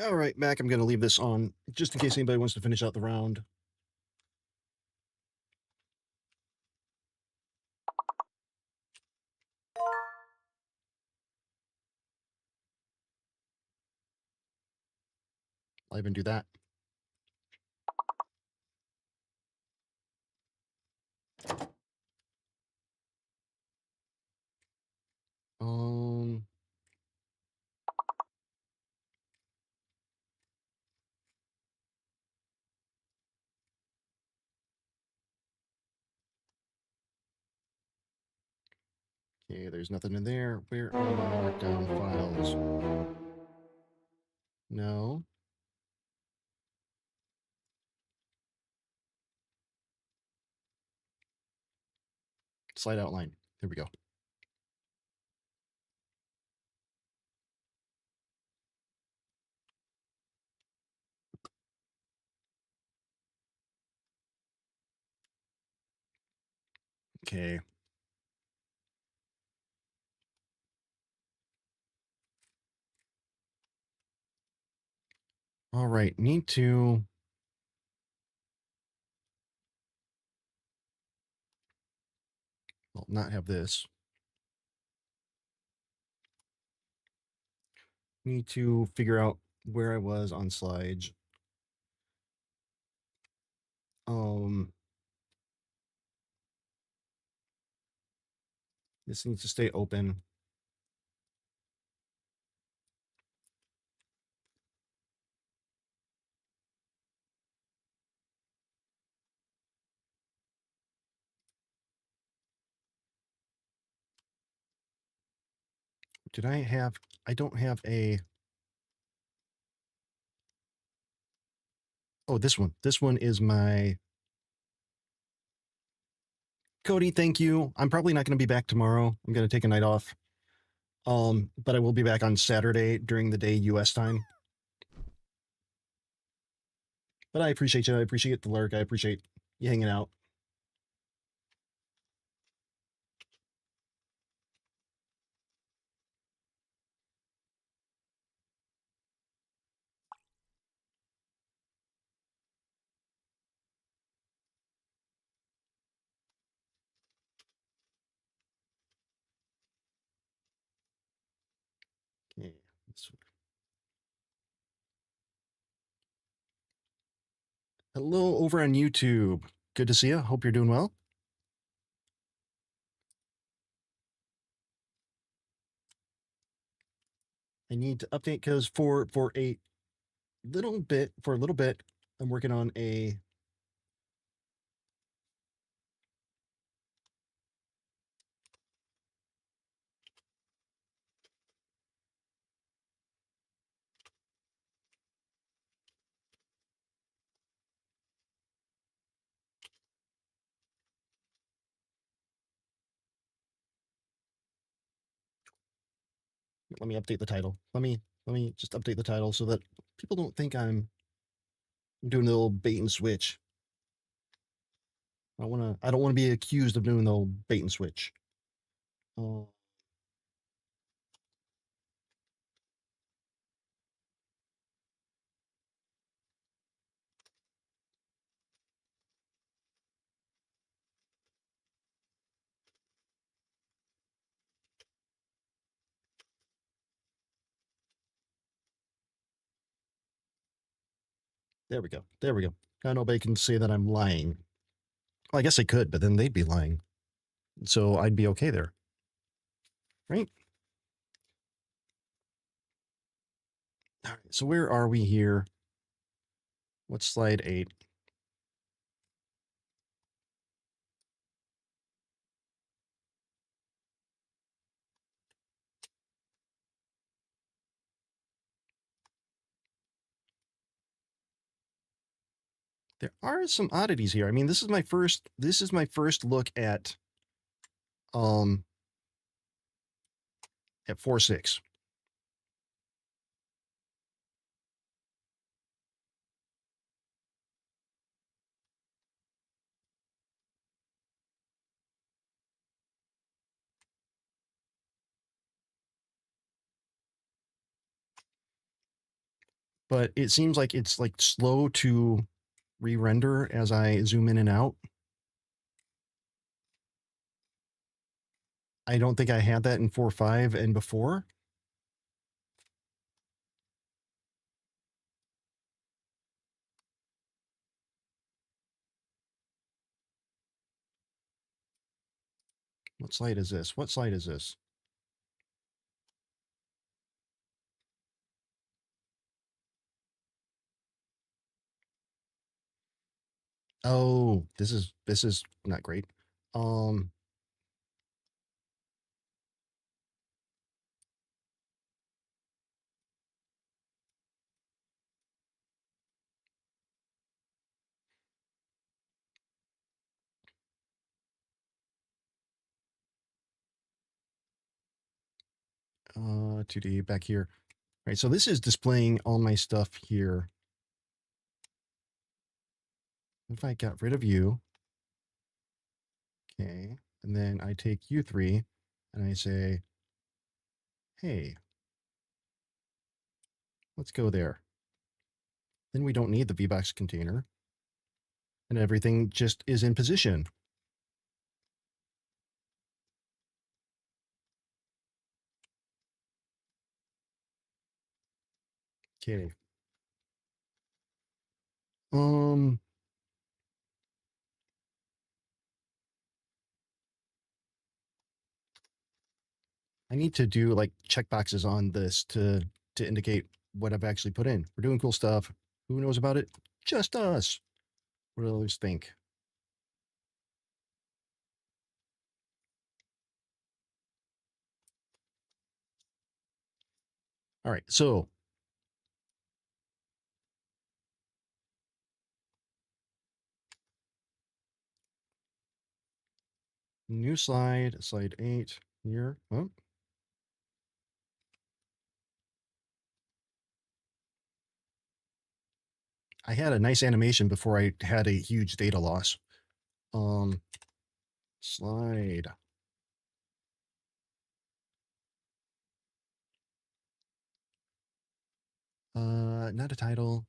S5: All right, Mac, I'm going to leave this on just in case anybody wants to finish out the round. I'll even do that. Um, okay, there's nothing in there. Where are my markdown files? No. Slide outline. There we go. Okay. All right, need to not have this. Need to figure out where I was on slides. This needs to stay open. Did I have, I don't have a, oh, this one. This one is my, Cody, thank you. I'm probably not going to be back tomorrow. I'm going to take a night off. But I will be back on Saturday during the day US time. But I appreciate you. I appreciate the lurk. I appreciate you hanging out. Okay. Hello over on YouTube. Good to see you. Hope you're doing well. I need to update because for a little bit, I'm working on a let me update the title. Let me just update the title so that people don't think I'm doing the little bait and switch. I don't want to be accused of doing the old bait and switch. Oh, there we go. There we go. Now nobody can say that I'm lying. Well, I guess I could, but then they'd be lying. So I'd be okay there. Right? All right. So where are we here? What's slide 8? There are some oddities here. I mean, this is my first look at 4.6. but it seems like it's like slow to re-render as I zoom in and out. I don't think I had that in 4.5 and before. What slide is this? What slide is this? Oh, this is not great. Um, uh, 2D back here. All right, so this is displaying all my stuff here. If I got rid of you, okay, and then I take U3 and I say, hey, let's go there. Then we don't need the VBox container and everything just is in position. Okay. I need to do like checkboxes on this to indicate what I've actually put in. We're doing cool stuff. Who knows about it? Just us. What do others think? All right, so new slide, slide 8 here. Oh. I had a nice animation before I had a huge data loss. Slide. Not a title.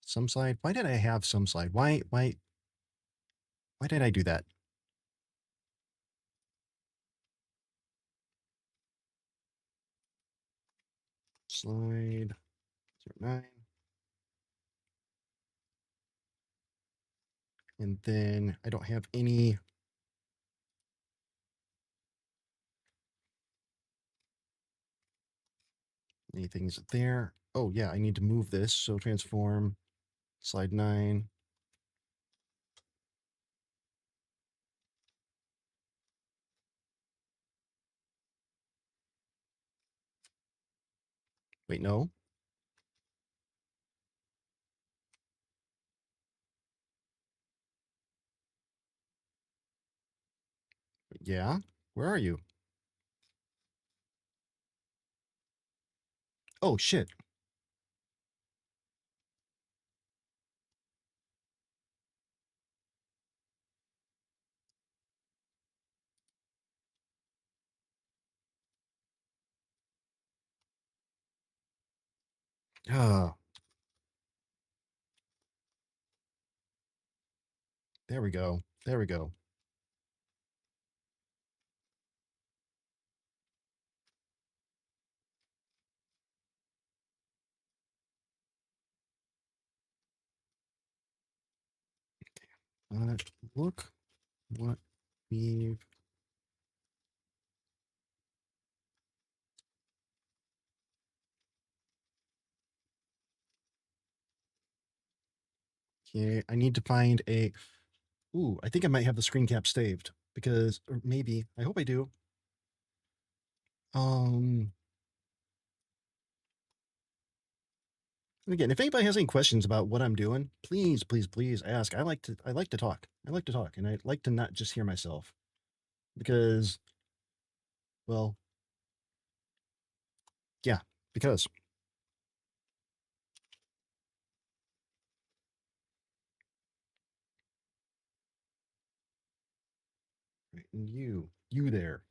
S5: Some slide. Why did I have some slide? Why did I do that? Slide 09. And then I don't have any anything's there. Oh yeah, I need to move this. So transform slide 9. Wait, no. Yeah. Where are you? Oh shit. Ah, there we go. There we go. Look what we've okay. I need to find a ooh, I think I might have the screen cap saved because or maybe I hope I do. And again, if anybody has any questions about what I'm doing, please ask. I like to talk. I like to talk and I like to not just hear myself because well, yeah, because right, and you there.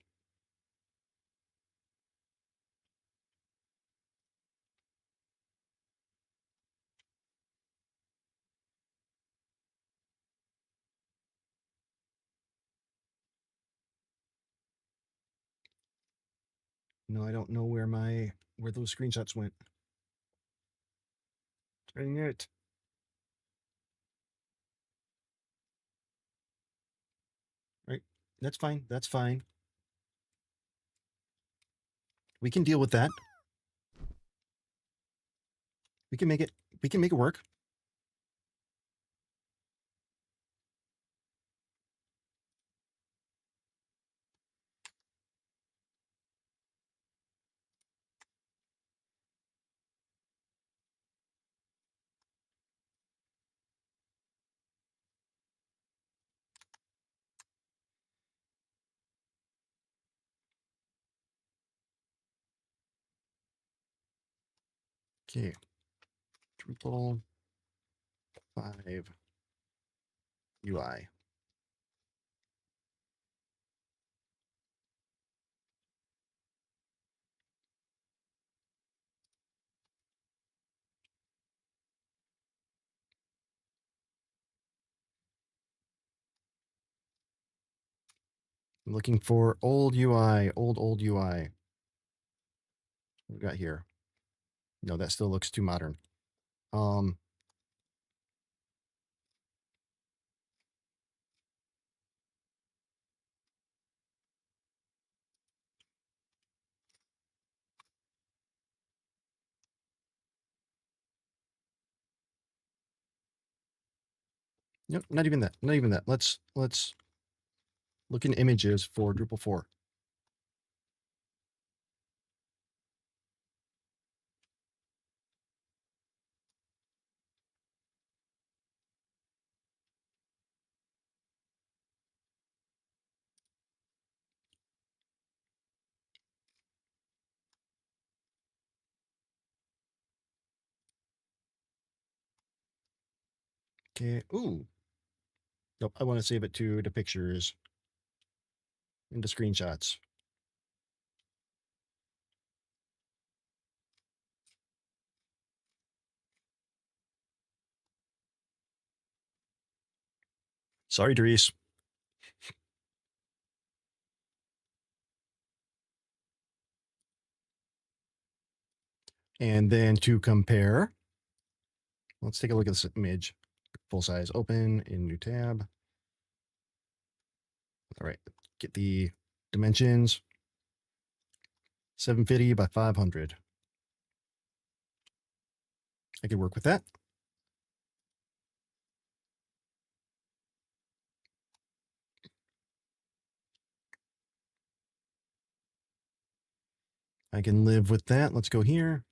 S5: No, I don't know where those screenshots went. Dang it. Right. That's fine. That's fine. We can deal with that. We can make it work. Okay. Drupal 5 UI. I'm looking for old UI, old UI. What we got here? No, that still looks too modern. Nope, not even that. Not even that. Let's look in images for Drupal 4. Okay. Ooh. Nope. I want to save it to the pictures and the screenshots. Sorry, Dries. And then to compare, let's take a look at this image. Full size, open in new tab. All right, get the dimensions. 750 by 500. I could work with that. I can live with that. Let's go here.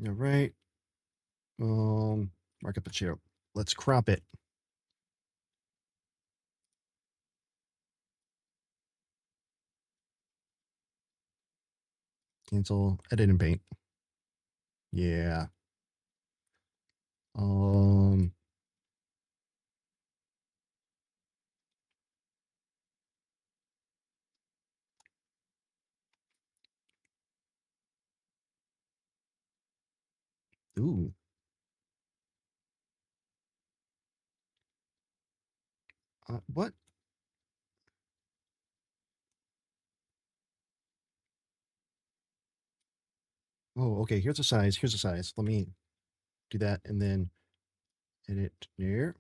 S5: All right. Mark up the chair. Let's crop it. Cancel, edit and paint. Yeah. Um, ooh. What? Oh, okay. Here's a size. Here's a size. Let me do that and then edit there.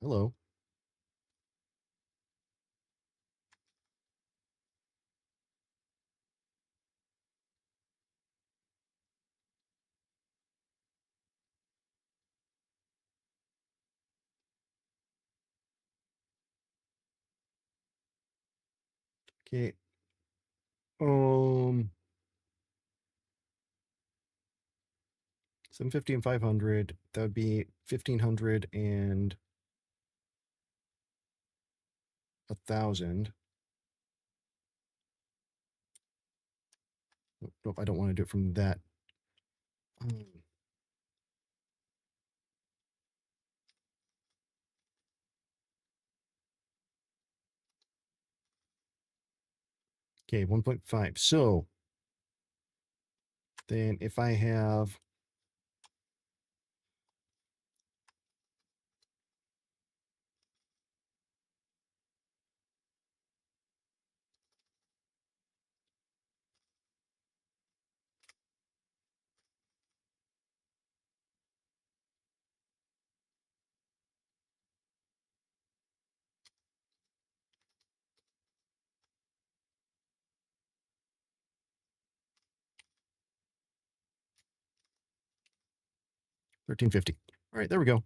S5: Hello. Okay. 750 and 500. That would be 1500 and 1000. Nope, I don't want to do it from that. Okay, 1.5. So then if I have $13.50. All right, there we go.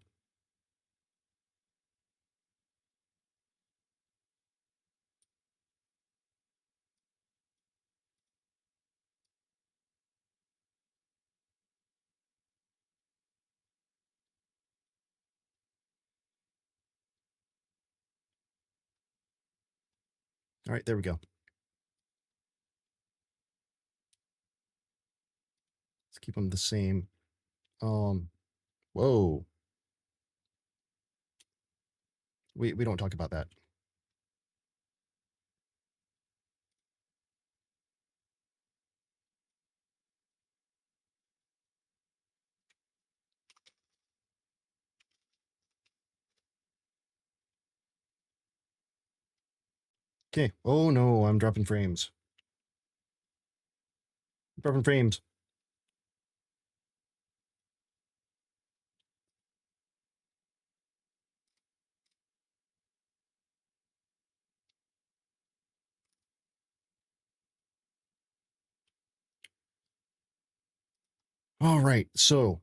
S5: All right, there we go. Let's keep them the same. Whoa. We don't talk about that. Okay. Oh no, I'm dropping frames. Dropping frames. All right, so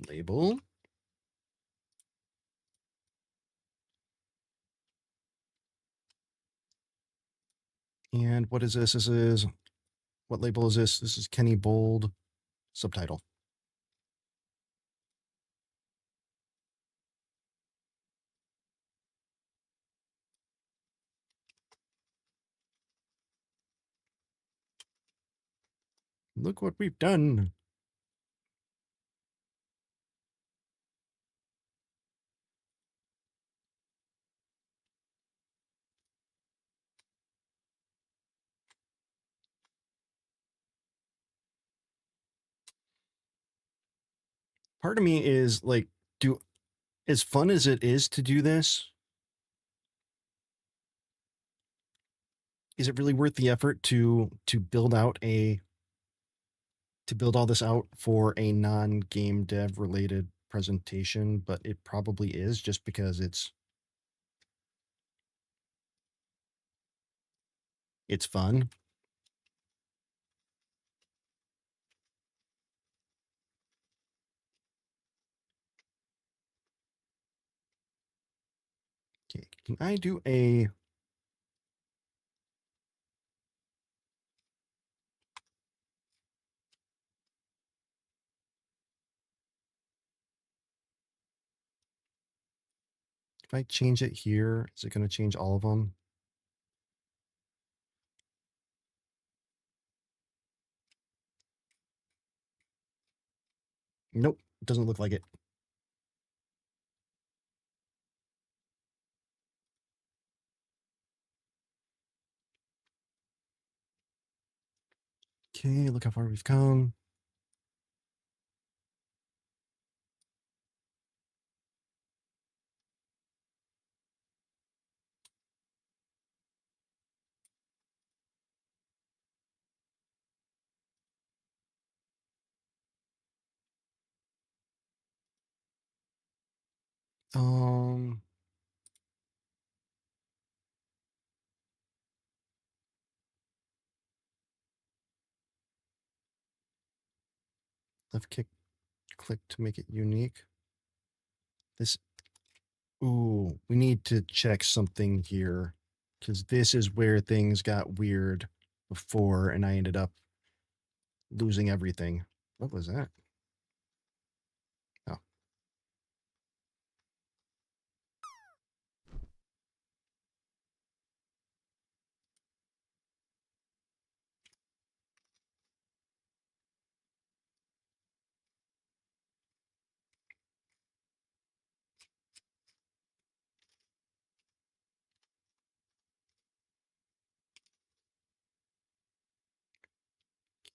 S5: label. And what is this? This is, what label is this? This is Kenny Bold subtitle. Look what we've done. Part of me is like, as fun as it is to do this, is it really worth the effort to build out to build all this out for a non-game dev related presentation? But it probably is, just because it's fun. Okay, can I do a if I change it here, is it going to change all of them? Nope, it doesn't look like it. Okay, look how far we've come. Um, left click to make it unique. This, ooh, we need to check something here, because this is where things got weird before and I ended up losing everything. What was that? Oh.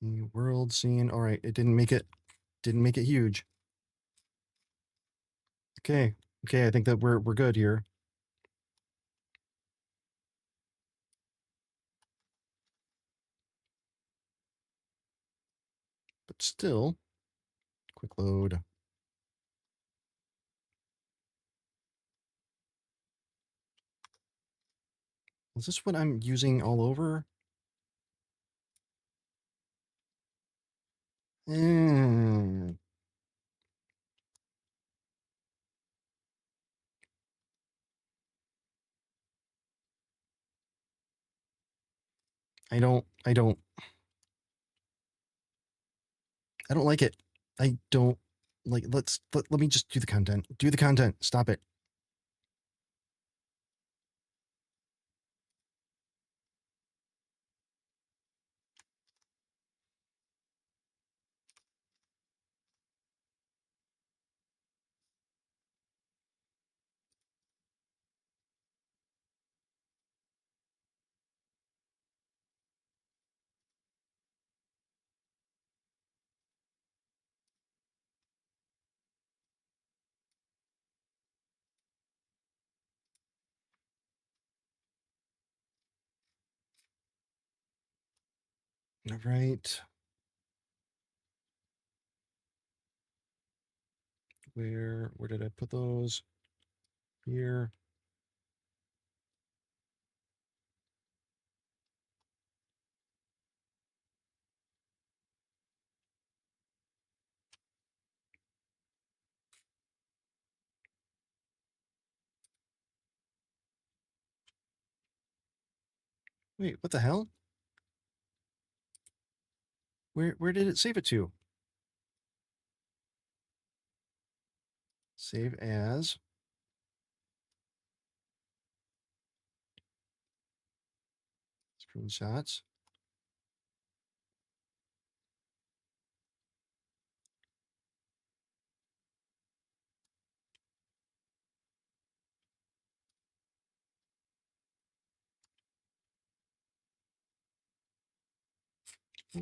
S5: World scene. All right, it didn't make it. Didn't make it huge. Okay. Okay, I think that we're good here. But still, quick load. Is this what I'm using all over? Mm. I don't like it. I don't like, let me just do the content. Do the content. Stop it. All right. Where did I put those? Here. Wait, what the hell? Where did it save it to? Save as. Screenshots.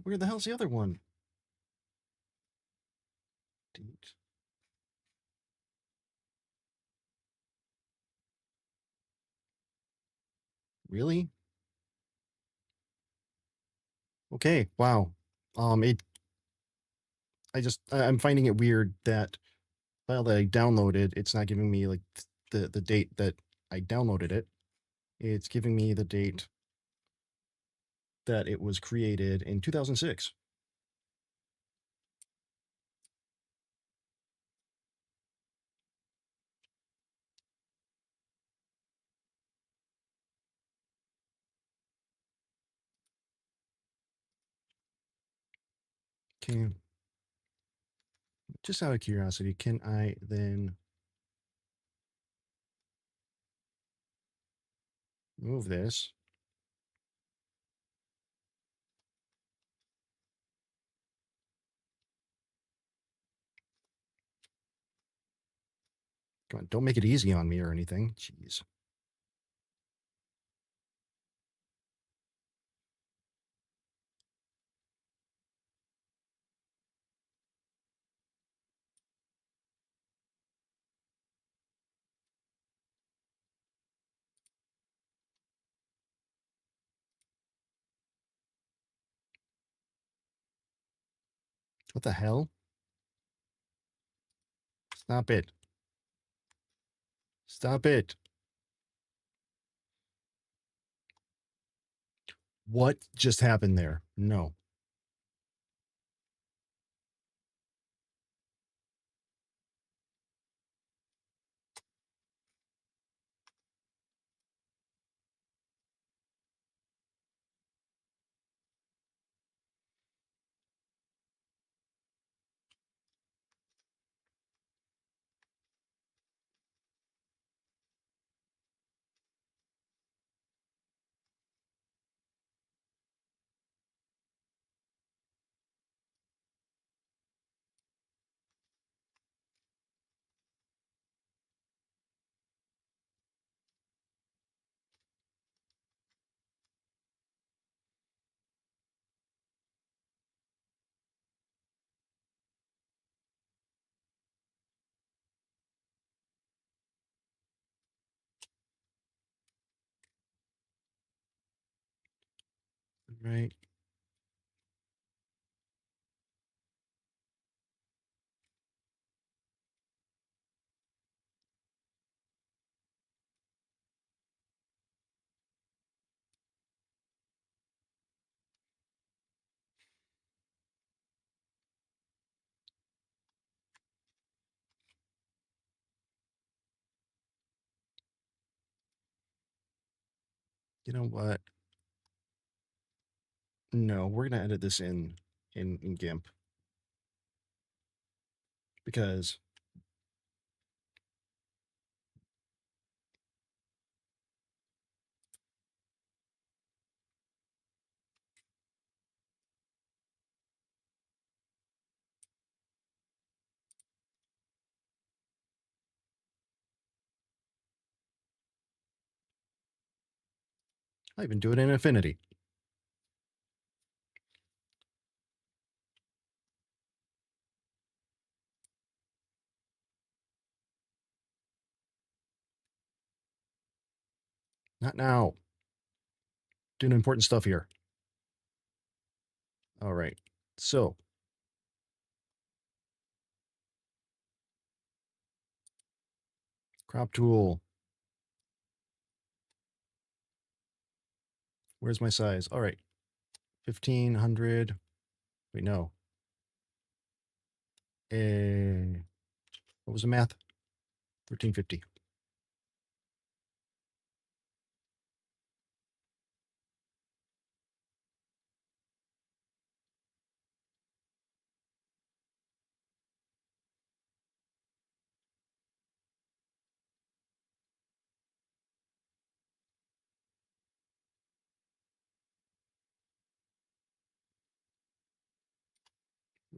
S5: Where the hell's the other one? Date. Really? Okay, wow. It I'm finding it weird that file that I downloaded, it's not giving me like the date that I downloaded it. It's giving me the date that it was created in 2006. Okay. Just out of curiosity, can I then move this? Come on, don't make it easy on me or anything. Jeez. What the hell? Stop it. Stop it. What just happened there? No. Right. You know what? No, we're gonna edit this in GIMP because I even do it in Affinity. Not now. Doing important stuff here. All right. So crop tool. Where's my size? All right. 1500. Wait, no. What was the math? 1350.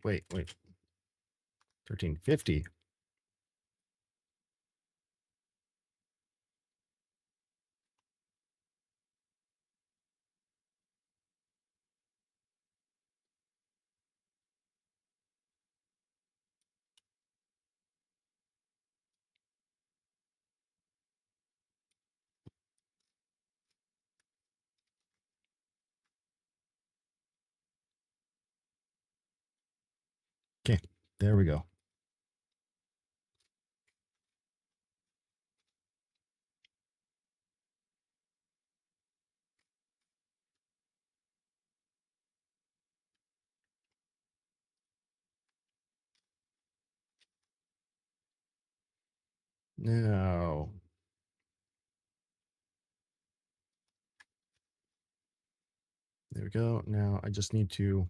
S5: Wait. 1350. Okay, there we go. Now, there we go. Now I just need to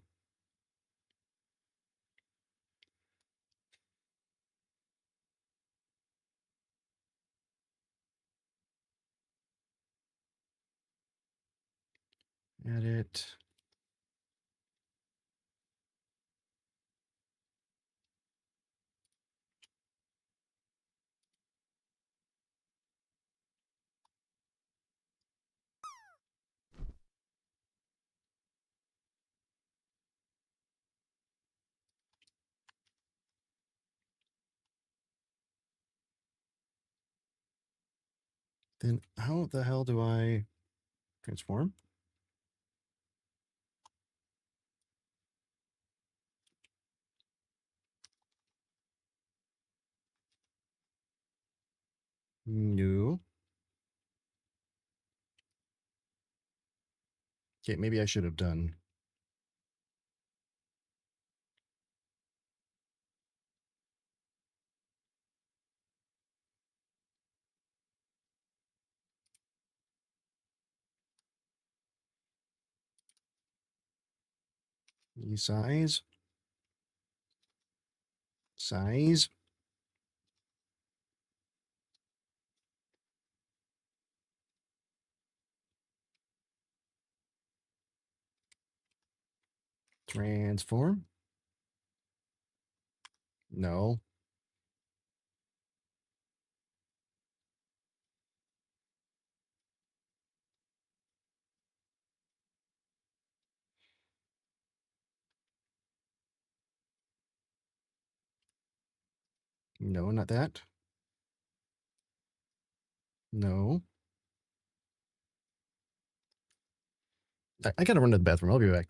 S5: edit. Then how the hell do I transform? No. Okay, maybe I should have done. Size. Size. Transform. No. No, not that. No. I gotta run to the bathroom. I'll be back.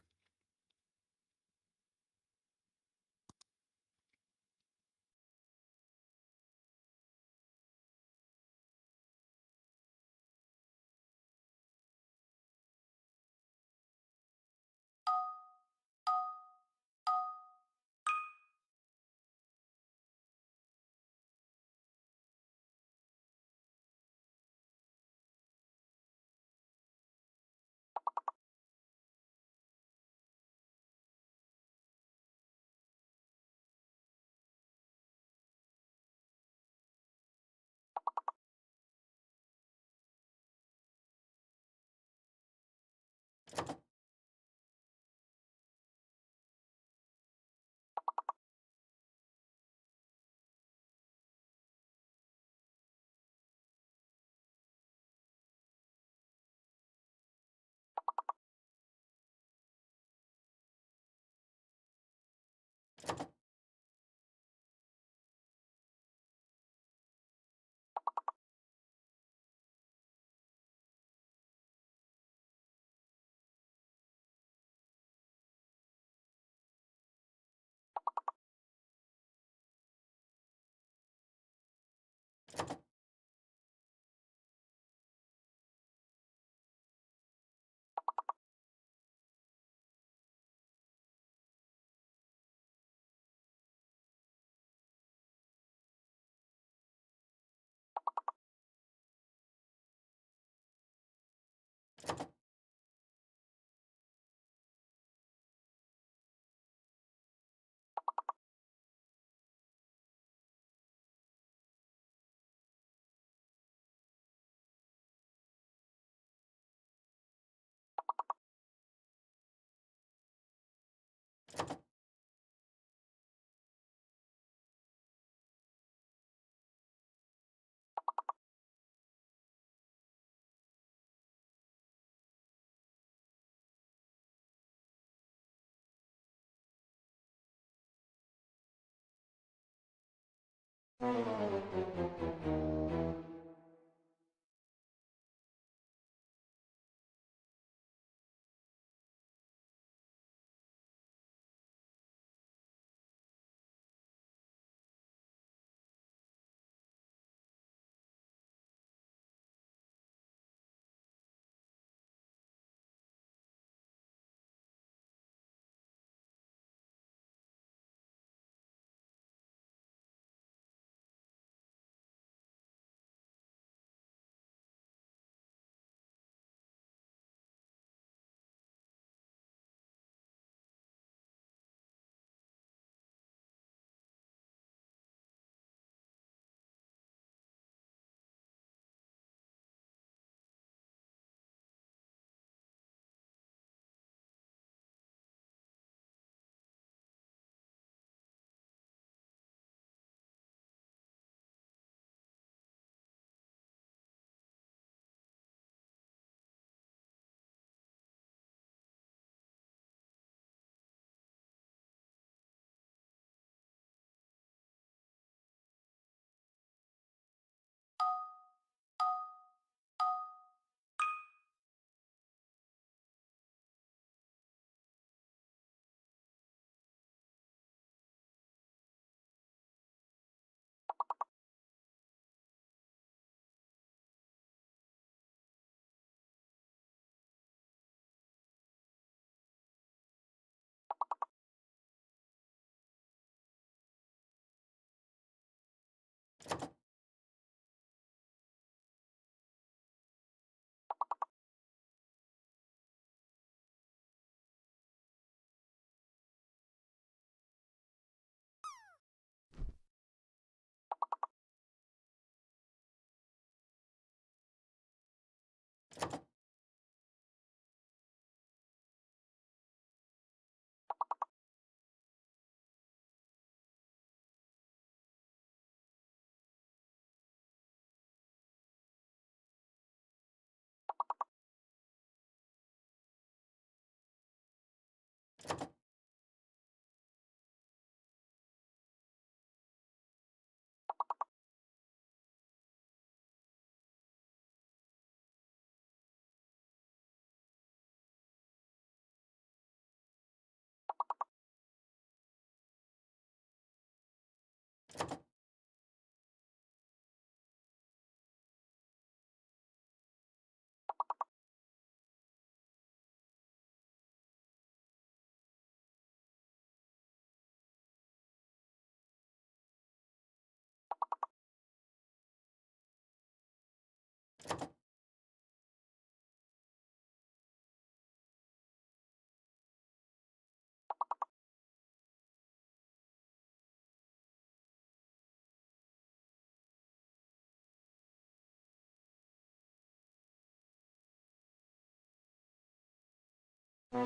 S5: All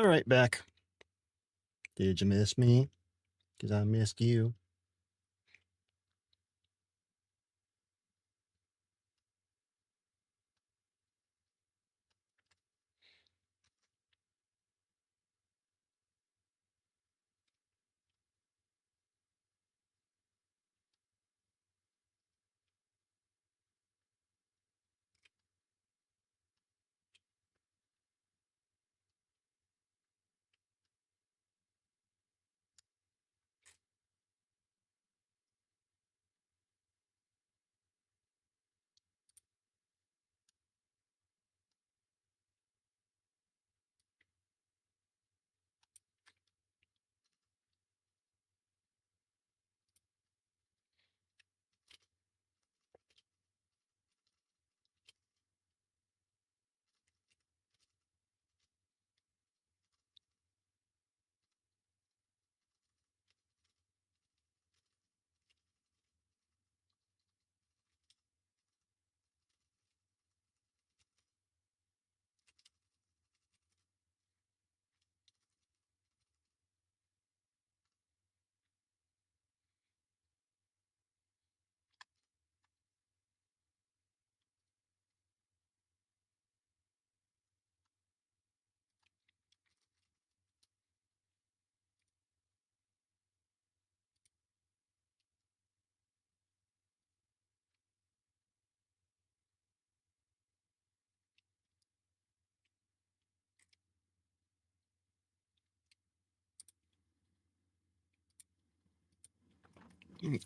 S5: right, back. Did you miss me? Because I missed you.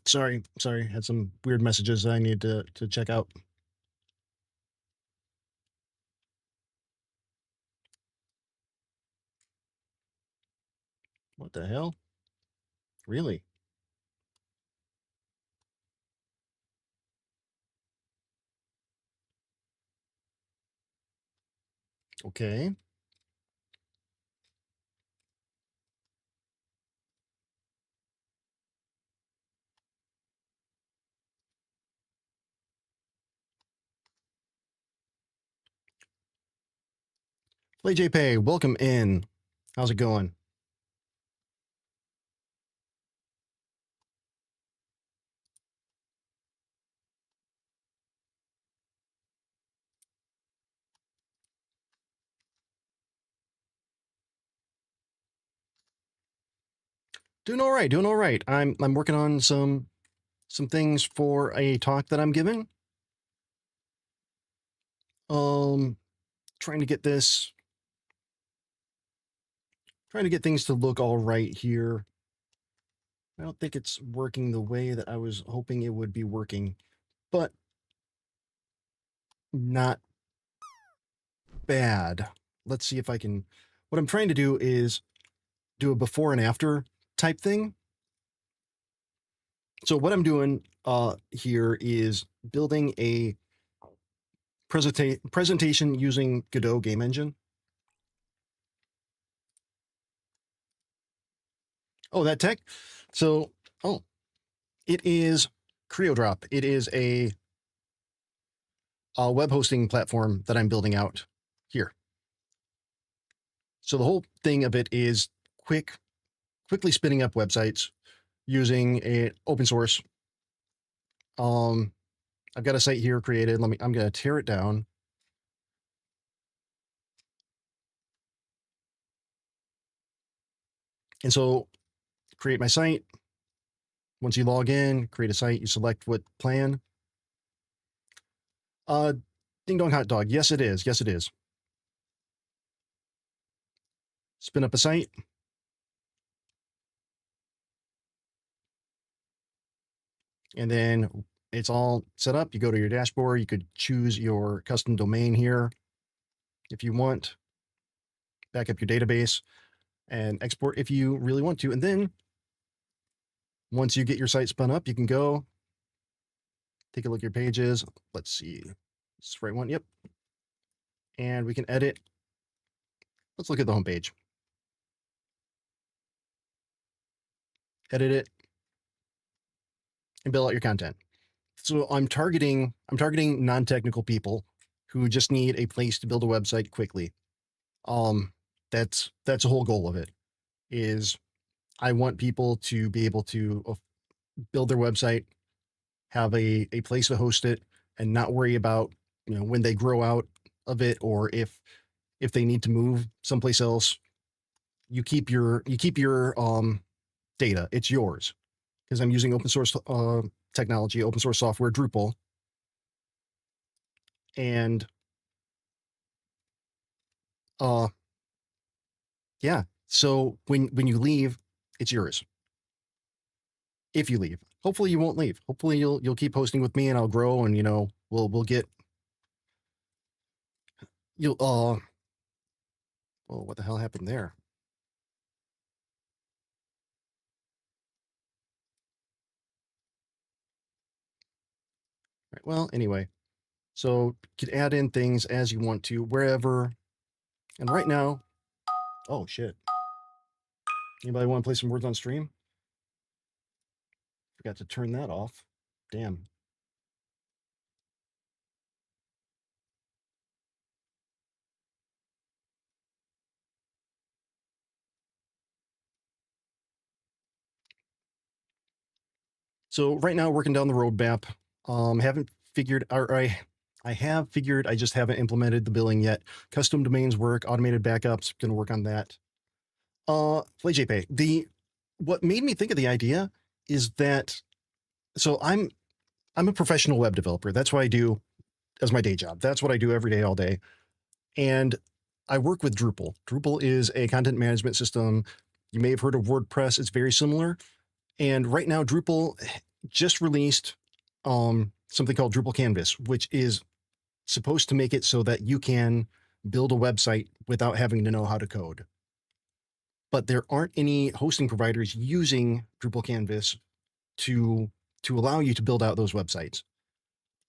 S5: Sorry, had some weird messages I need to check out. What the hell? Really? Okay. Play JPay, welcome in. How's it going? Doing all right, doing all right. I'm working on some things for a talk that I'm giving. Trying to get this, trying to get things to look all right here. I don't think it's working the way that I was hoping it would be working, but not bad. Let's see if I can. What I'm trying to do is do a before and after type thing. So what I'm doing here is building a presentation using Godot game engine. Oh, that tech. So, it is CreoDrop. It is a web hosting platform that I'm building out here. So the whole thing of it is quickly spinning up websites using a open source. I've got a site here created. I'm going to tear it down. And so create my site. Once you log in, create a site, you select what plan. Ding dong hot dog. Yes, it is. Yes, it is. Spin up a site. And then it's all set up. You go to your dashboard. You could choose your custom domain here if you want. Back up your database. and export if you really want to. And then once you get your site spun up, you can go take a look at your pages. Let's see. This is the right one. Yep. And we can edit. Let's look at the homepage. Edit it and build out your content. So I'm targeting non-technical people who just need a place to build a website quickly. That's the whole goal of it. Is I want people to be able to build their website, have a place to host it, and not worry about, when they grow out of it, or if they need to move someplace else. You keep your data. It's yours, because I'm using open source technology, open source software, Drupal. And yeah, so when you leave, it's yours. If you leave, hopefully you won't leave. Hopefully you'll keep hosting with me, and I'll grow, and we'll get you'll oh, what the hell happened there? Right, well, anyway, so you can add in things as you want to, wherever. And right now, oh shit. Anybody want to play some words on stream? Forgot to turn that off. Damn. So right now, working down the roadmap. Haven't figured, or I have figured, I just haven't implemented the billing yet. Custom domains work, automated backups, gonna work on that. FlayJPay. What made me think of the idea is that, so I'm a professional web developer. That's what I do as my day job. That's what I do every day, all day. And I work with Drupal. Drupal is a content management system. You may have heard of WordPress. It's very similar. And right now, Drupal just released something called Drupal Canvas, which is supposed to make it so that you can build a website without having to know how to code. But there aren't any hosting providers using Drupal Canvas to allow you to build out those websites.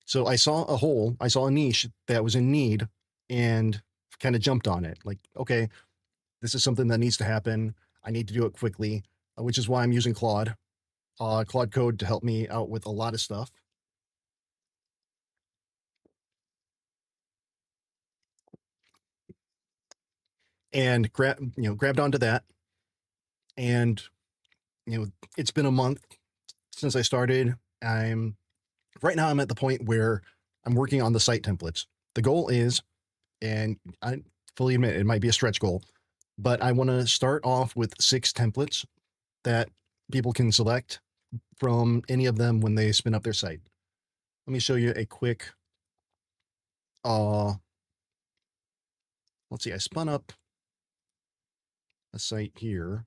S5: So I saw a niche that was in need, and kind of jumped on it. Like, okay, this is something that needs to happen. I need to do it quickly, which is why I'm using Claude Code to help me out with a lot of stuff. And grabbed onto that. And, it's been a month since I started. Right now I'm at the point where I'm working on the site templates. The goal is, and I fully admit it might be a stretch goal, but I want to start off with 6 templates that people can select from any of them when they spin up their site. Let me show you a quick, let's see, I spun up a site here.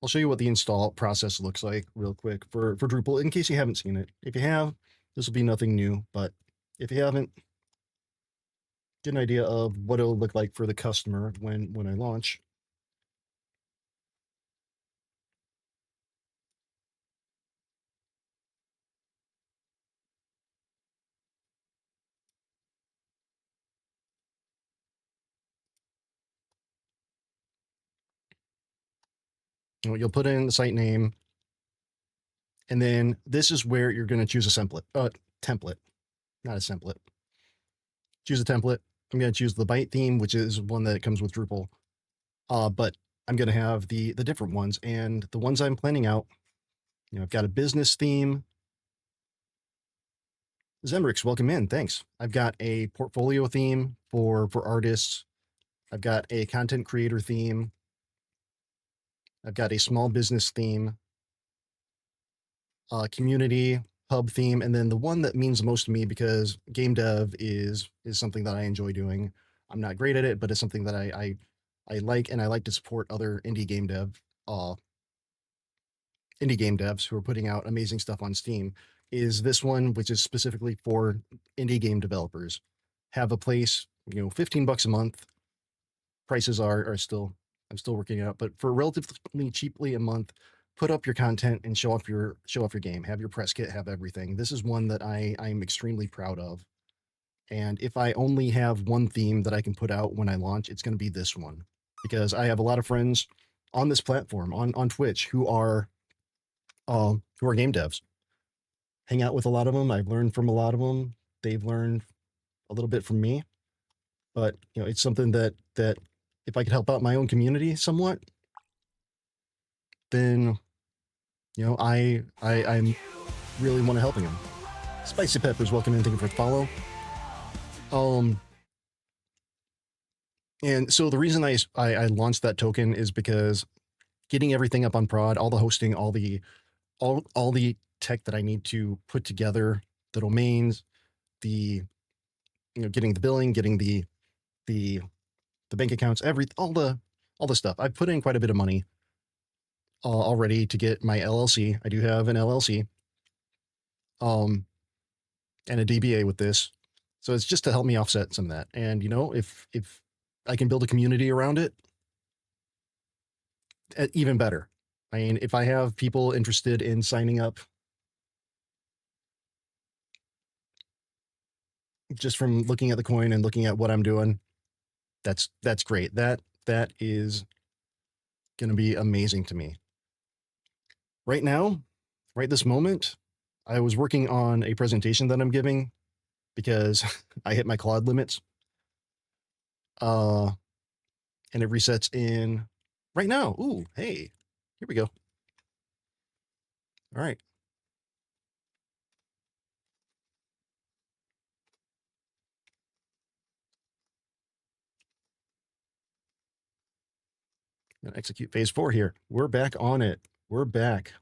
S5: I'll show you what the install process looks like real quick for Drupal, in case you haven't seen it. If you have, this will be nothing new, but if you haven't, get an idea of what it'll look like for the customer when I launch. You'll put in the site name, and then this is where you're going to choose a template, not a template. Choose a template. I'm going to choose the Byte theme, which is one that comes with Drupal. But I'm going to have the different ones, and the ones I'm planning out, I've got a business theme. Zemrix, welcome in. Thanks. I've got a portfolio theme for artists. I've got a content creator theme. I've got a small business theme, community hub theme, and then the one that means most to me, because game dev is something that I enjoy doing. I'm not great at it, but it's something that I like, and I like to support other indie game devs who are putting out amazing stuff on Steam. Is this one, which is specifically for indie game developers. Have a place, $15 a month. Prices are still I'm still working it out, but for relatively cheaply a month, put up your content and show off your game. Have your press kit, have everything. This is one that I'm extremely proud of. And if I only have one theme that I can put out when I launch, it's going to be this one, because I have a lot of friends on this platform on Twitch who are game devs. Hang out with a lot of them. I've learned from a lot of them. They've learned a little bit from me, but it's something that if I could help out my own community somewhat, then I'm really want to helping them. Spicy Peppers, welcome in. Thank you for the follow. And so the reason I launched that token is because getting everything up on prod, all the hosting, all the tech that I need to put together, the domains, the getting the billing, getting the bank accounts, all the stuff. I've put in quite a bit of money already to get my LLC. I do have an LLC, and a DBA with this, so it's just to help me offset some of that. And if I can build a community around it, even better. I mean, if I have people interested in signing up just from looking at the coin and looking at what I'm doing, that's great. That is going to be amazing to me. Right now, right this moment, I was working on a presentation that I'm giving because I hit my Claude limits. And it resets in right now. Ooh, hey, here we go. All right. Gonna execute phase 4 here. We're back on it. We're back.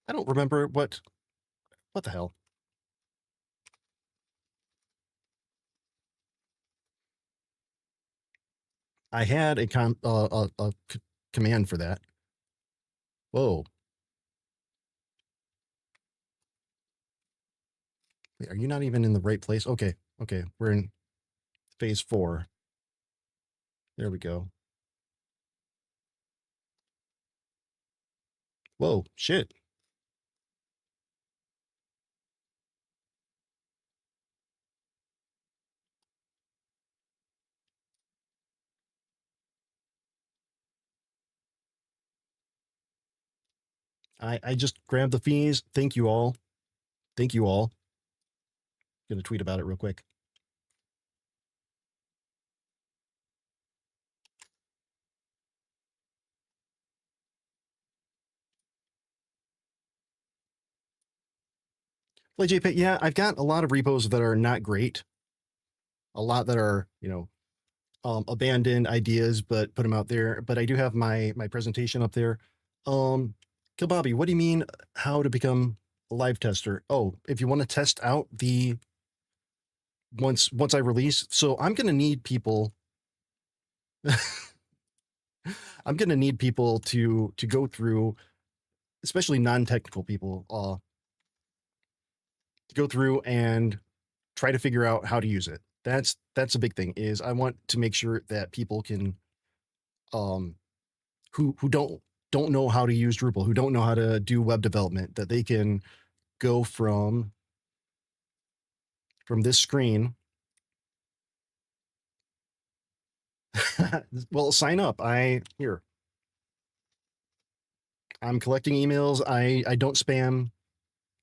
S5: I don't remember what the hell. I had a command for that. Whoa. Wait, are you not even in the right place? Okay. Okay. We're in phase 4. There we go. Whoa, shit. I just grabbed the fees. Thank you all. Thank you all. Gonna tweet about it real quick. Play JPEG, yeah, I've got a lot of repos that are not great. A lot that are, abandoned ideas, but put them out there. But I do have my presentation up there. Kilbobby, what do you mean how to become a live tester? Oh, if you want to test out the once I release, so I'm gonna need people. I'm gonna need people to go through, especially non-technical people, to go through and try to figure out how to use it. That's a big thing. Is I want to make sure that people can, who don't know how to use Drupal, who don't know how to do web development, that they can go from this screen. Well, sign up. I'm collecting emails. I don't spam.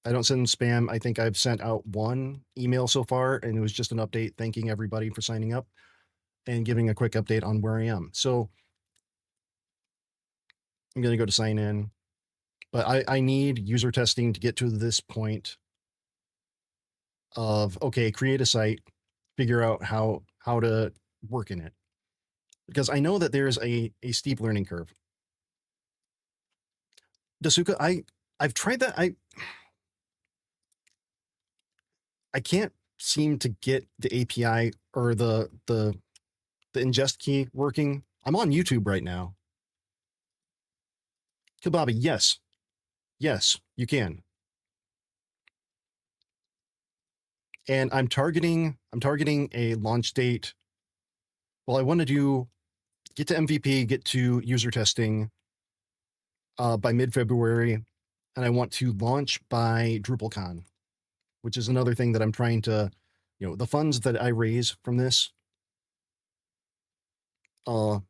S5: I don't send spam. I think I've sent out one email so far, and it was just an update thanking everybody for signing up and giving a quick update on where I am. So I'm going to go to sign in, but I need user testing to get to this point of, okay, create a site, figure out how to work in it. Because I know that there's a steep learning curve. Dasuka, I've tried that. I can't seem to get the API or the the ingest key working? I'm on YouTube right now. Kibabi, yes. Yes, you can. And I'm targeting a launch date. Well, I want to get to MVP, get to user testing by mid-February, and I want to launch by DrupalCon, which is another thing that I'm trying to, the funds that I raise from this are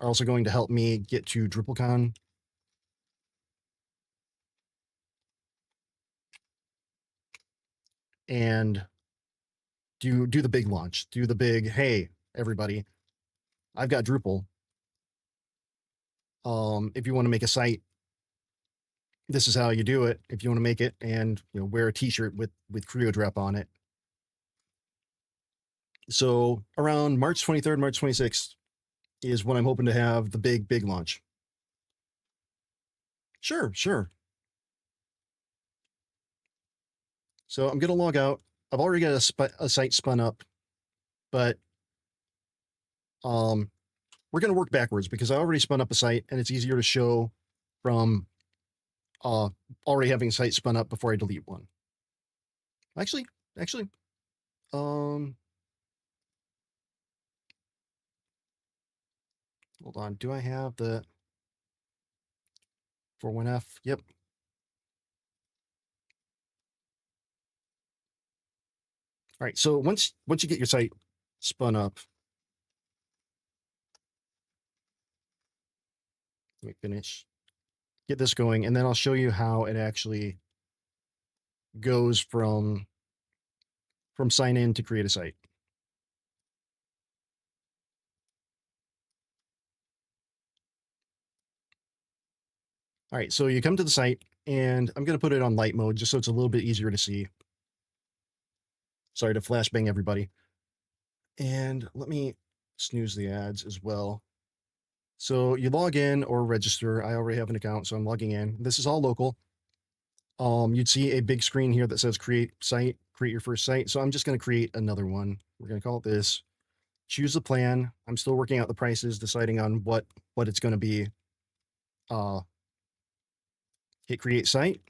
S5: also going to help me get to DrupalCon. And do the big launch, do the big, hey, everybody, I've got Drupal. If you want to make a site, this is how you do it. If you want to make it, and wear a t-shirt with CreoDrep on it. So around March 23rd, March 26th is when I'm hoping to have the big launch. Sure. So I'm going to log out. I've already got a site spun up, but we're going to work backwards because I already spun up a site and it's easier to show from already having a site spun up before I delete one. Actually, hold on. Do I have the 41F? Yep. All right. So once you get your site spun up, let me finish. Get this going, and then I'll show you how it actually goes from sign in to create a site. All right, so you come to the site, and I'm going to put it on light mode just so it's a little bit easier to see. Sorry to flashbang everybody. And let me snooze the ads as well. So you log in or register. I already have an account, so I'm logging in. This is all local. You'd see a big screen here that says create site, create your first site. So I'm just going to create another one. We're going to call it this. Choose the plan. I'm still working out the prices, deciding on what it's going to be. Hit create site.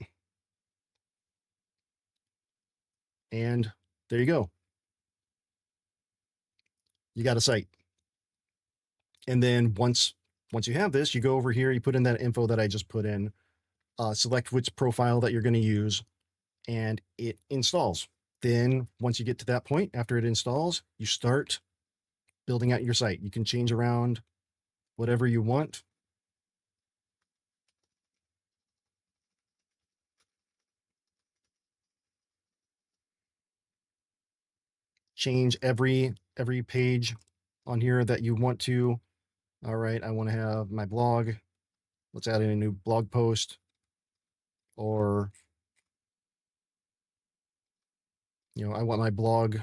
S5: And there you go. You got a site. And then once you have this, you go over here, you put in that info that I just put in, select which profile that you're going to use, and it installs. Then once you get to that point, after it installs, you start building out your site. You can change around whatever you want. Change every page on here that you want to. All right, I want to have my blog. Let's add in a new blog post. Or, I want my blog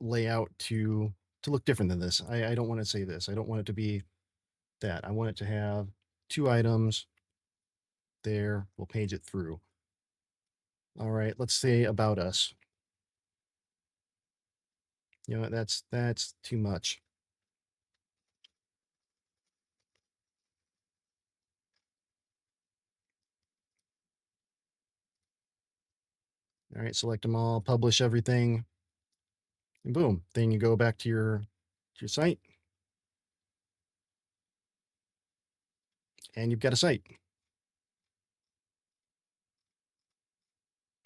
S5: layout to look different than this. I don't want to say this. I don't want it to be that. I want it to have 2 items there. We'll page it through. All right, let's say about us. That's too much. All right, select them all, publish everything, and boom. Then you go back to your site, and you've got a site.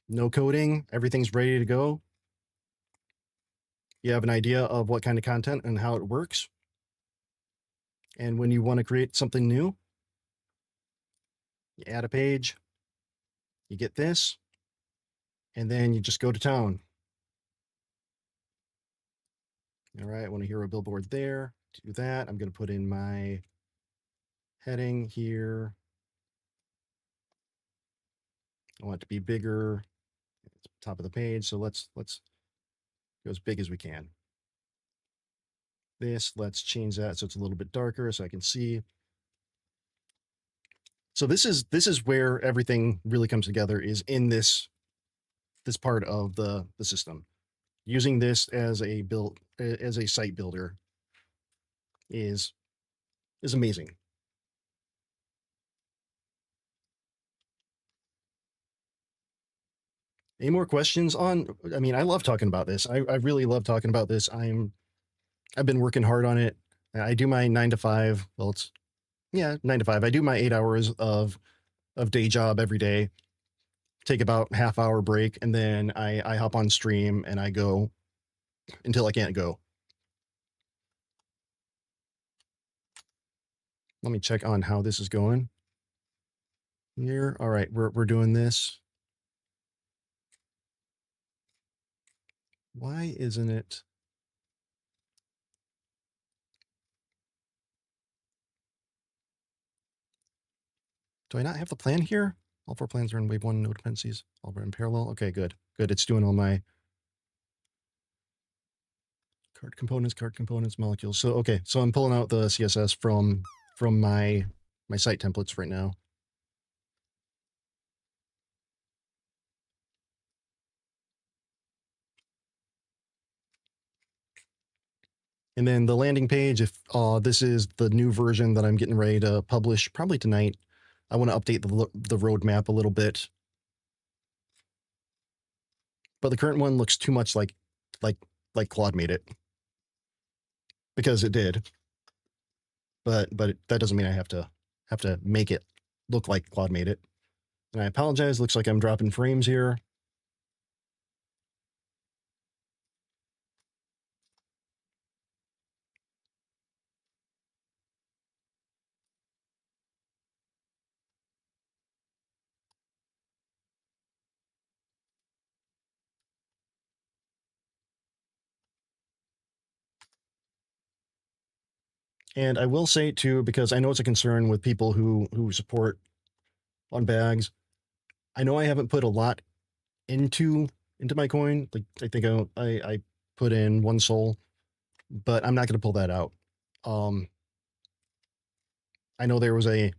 S5: No coding, everything's ready to go. You have an idea of what kind of content and how it works. And when you want to create something new, you add a page, you get this, and then you just go to town. All right, I want a hero billboard there. To do that, I'm going to put in my heading here. I want it to be bigger. It's top of the page, so let's go as big as we can. Let's change that so it's a little bit darker so I can see. So this is where everything really comes together, is in this part of the system. Using this as a site builder is amazing. Any more questions on? I mean, I love talking about this. I really love talking about this. I've been working hard on it. I do my 9 to 5. Well, it's 9 to 5. I do my 8 hours of day job every day. Take about half-hour break, and then I hop on stream and I go until I can't go. Let me check on how this is going here. All right, we're doing this. Why isn't it? Do I not have the plan here? All 4 plans are in wave 1, no dependencies. All are in parallel. Okay, good. Good. It's doing all my card components, molecules. So okay, so I'm pulling out the CSS from my site templates right now. And then the landing page, if this is the new version that I'm getting ready to publish probably tonight, I want to update the roadmap a little bit. But the current one looks too much like Claude made it, because it did. But that doesn't mean I have to make it look like Claude made it. And I apologize. Looks like I'm dropping frames here. And I will say too, because I know it's a concern with people who support on bags. I know I haven't put a lot into my coin. Like I think I put in 1 soul, but I'm not going to pull that out. I know there was a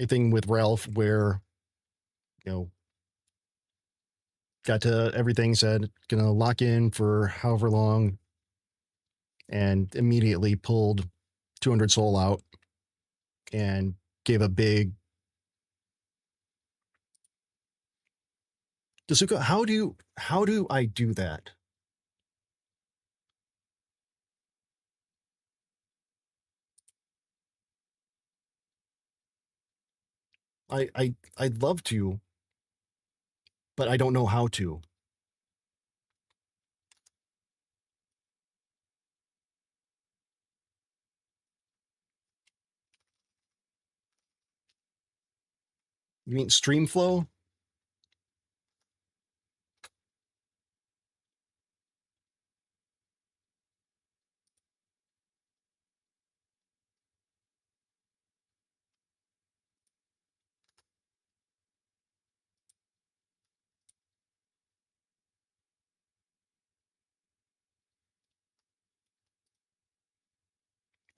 S5: thing with Ralph where, got to everything, said gonna lock in for however long, and immediately pulled 200 soul out and gave a big Dasuka. How do I do that? I'd love to, but I don't know how to. You mean Streamflow?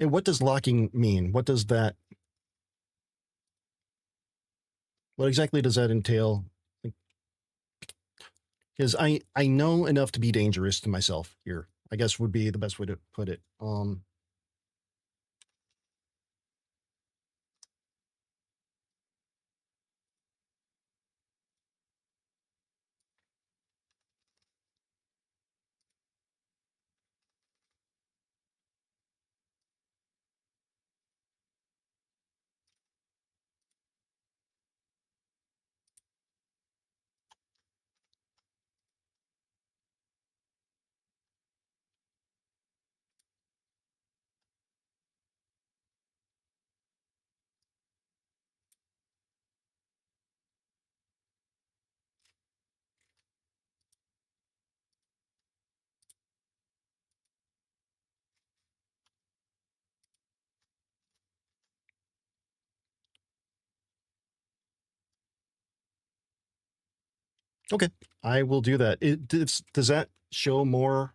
S5: And what does locking mean? What does that? What exactly does that entail? Because I know enough to be dangerous to myself here, I guess would be the best way to put it. Okay, I will do that. Does that show more?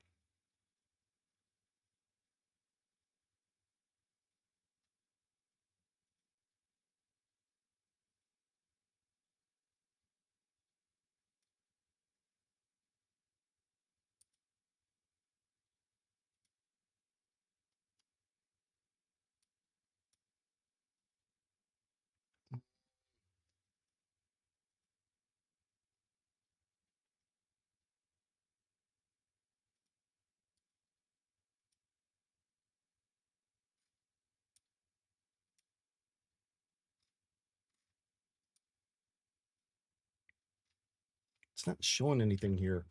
S5: It's not showing anything here.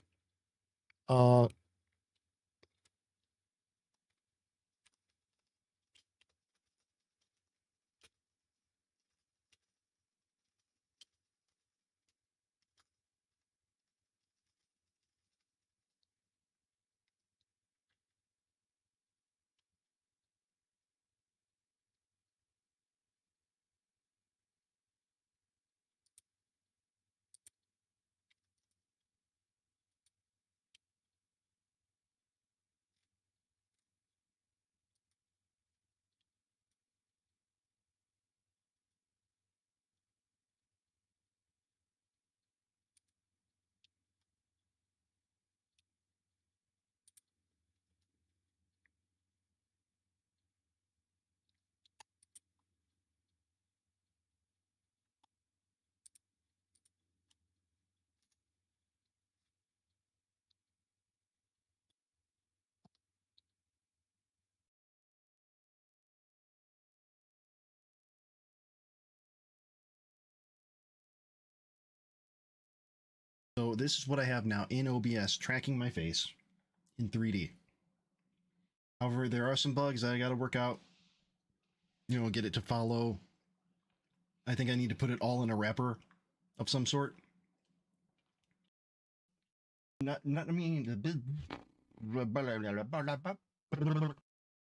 S5: So this is what I have now in OBS, tracking my face in 3D. However, there are some bugs that I got to work out. You know, get it to follow. I think I need to put it all in a wrapper of some sort. Not I mean,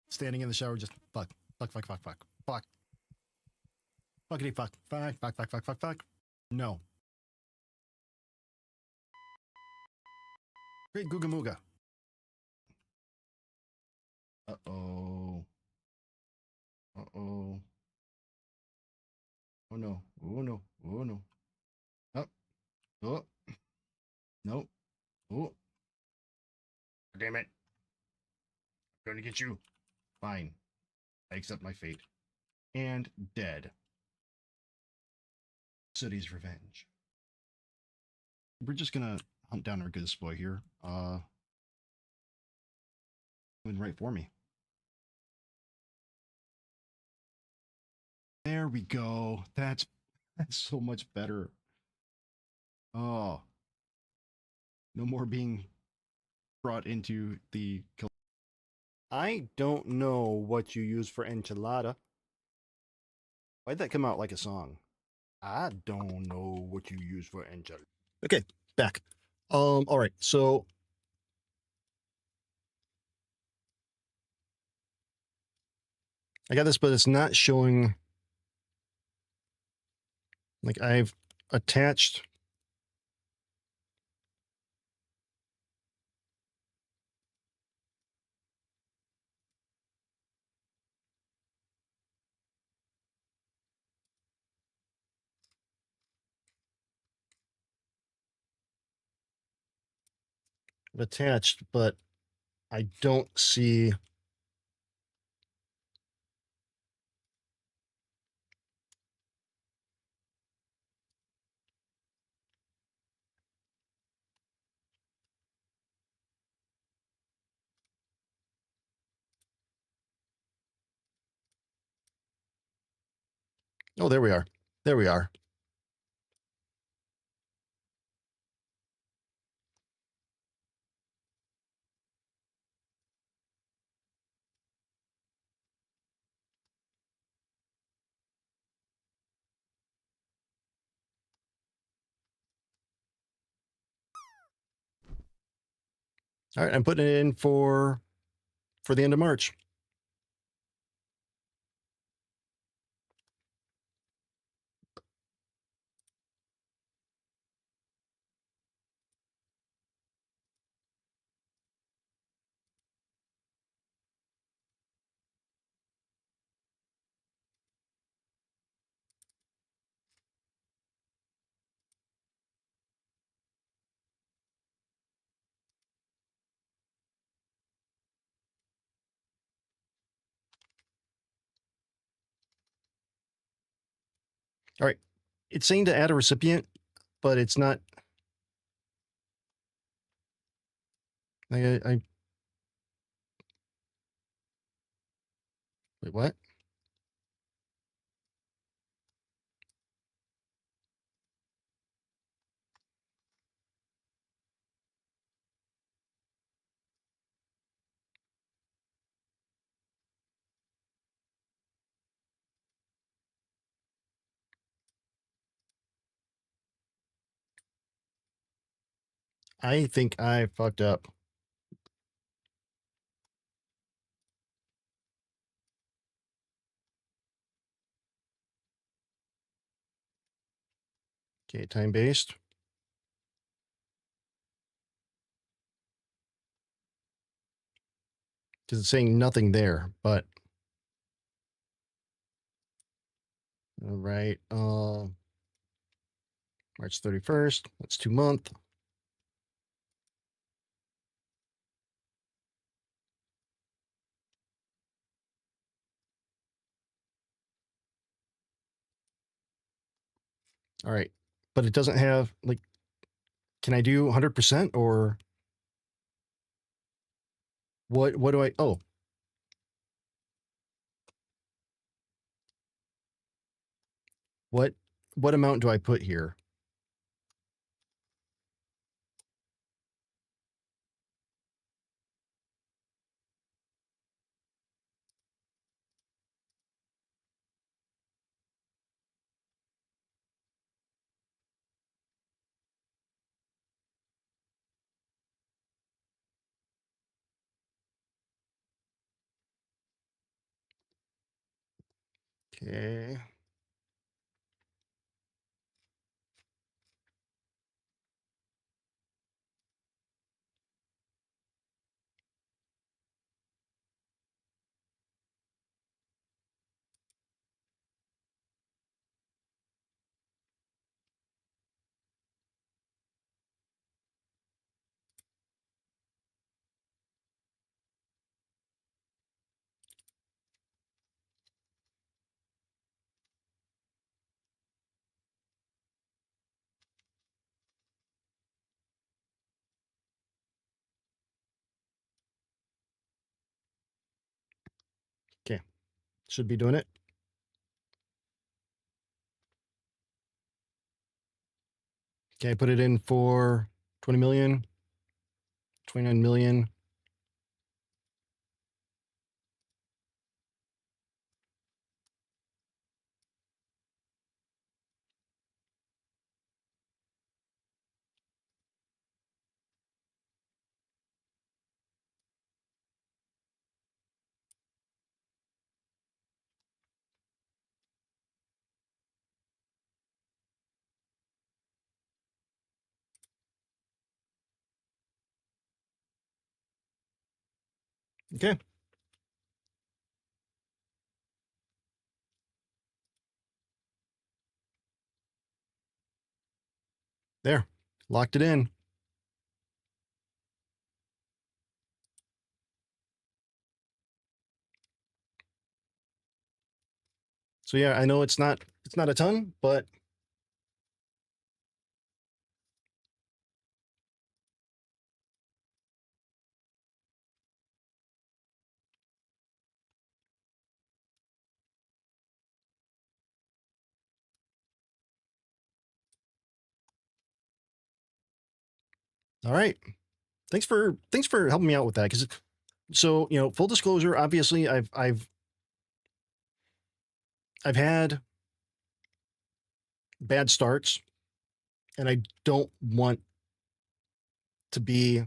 S5: standing in the shower, just fuck. Fuckity fuck. No. Great Googa Mooga. Uh-oh. Uh-oh. Oh no. Oh no. Oh no. Oh. Oh. No. Oh. Damn it. I'm going to get you. Fine. I accept my fate. And dead. City's revenge. We're just gonna hunt down our good boy here. Doing right for me. There we go. That's so much better. Oh. No more being brought into the kill.
S1: I don't know what you use for enchilada. Why'd that come out like a song? I don't know what you use for enchilada.
S5: Okay, back. All right, so I got this, but it's not showing. Like I've attached. Attached, but I don't see. Oh, there we are. There we are. All right, I'm putting it in for the end of March. All right, it's saying to add a recipient, but it's not. I wait, what? I think I fucked up. Okay, time-based. Because it's saying nothing there, but all right. March 31st. That's 2 month. All right. But it doesn't have like, can I do 100% or what do I, oh, what amount do I put here? Okay. Okay. Should be doing it. Okay, I put it in for 20 million, 29 million. Okay. There. Locked it in. So yeah, I know it's not a ton, but all right. Thanks for helping me out with that. Because so full disclosure, obviously, I've had bad starts, and I don't want to be.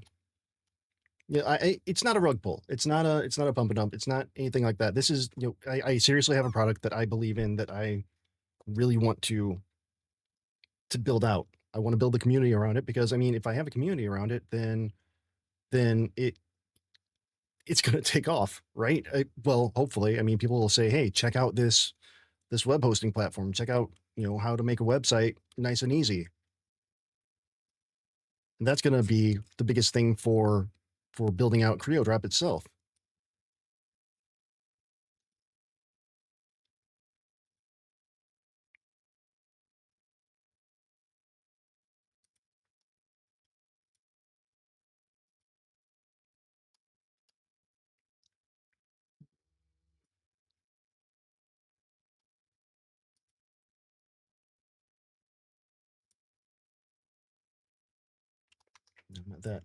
S5: Yeah, it's not a rug pull. It's not a pump and dump. It's not anything like that. This is I seriously have a product that I believe in that I really want to build out. I want to build the community around it because I mean, if I have a community around it, then it's going to take off, right? Well, hopefully. I mean, people will say, "Hey, check out this web hosting platform. Check out how to make a website nice and easy." And that's going to be the biggest thing for building out CreoDrop itself. Not that.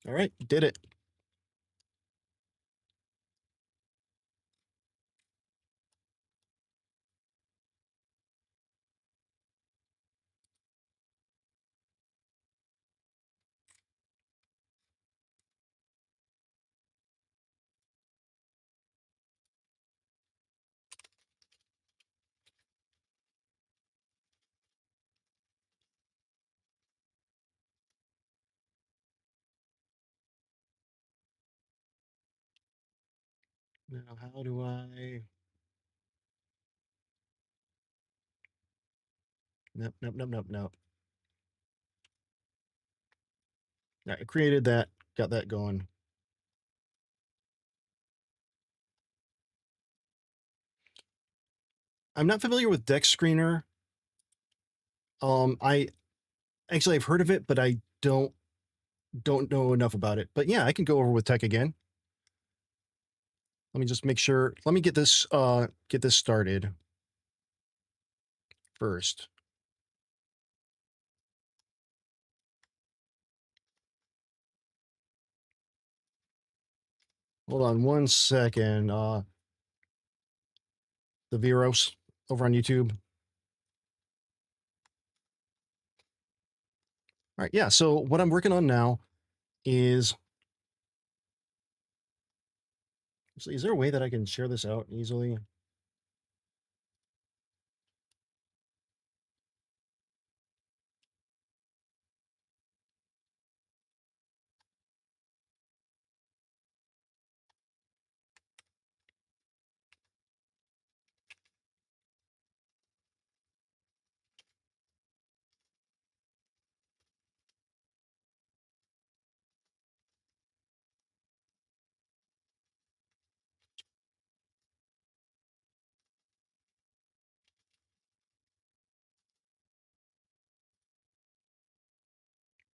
S5: All right, did it. Now, how do I? Nope, nope, nope, nope, nope. All right, I created that, got that going. I'm not familiar with Deck Screener. I actually I've heard of it, but I don't know enough about it. But yeah, I can go over with tech again. Let me just make sure. Let me get this started first. Hold on one second. The Viros over on YouTube. All right, yeah. So what I'm working on now is. Actually, is there a way that I can share this out easily?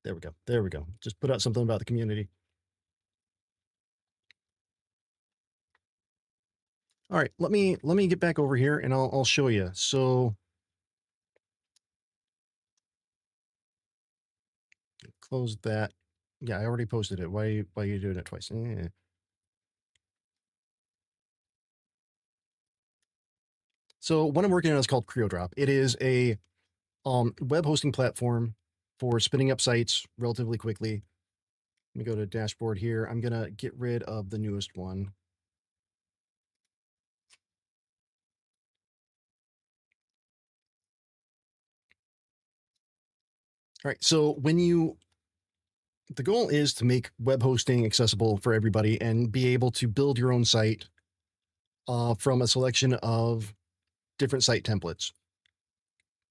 S5: There we go. There we go. Just put out something about the community. All right, let me get back over here and I'll show you. So close that. Yeah, I already posted it. Why are you doing it twice? So what I'm working on is called CreoDrop. It is a web hosting platform for spinning up sites relatively quickly. Let me go to dashboard here. I'm gonna get rid of the newest one. All right, so the goal is to make web hosting accessible for everybody and be able to build your own site from a selection of different site templates.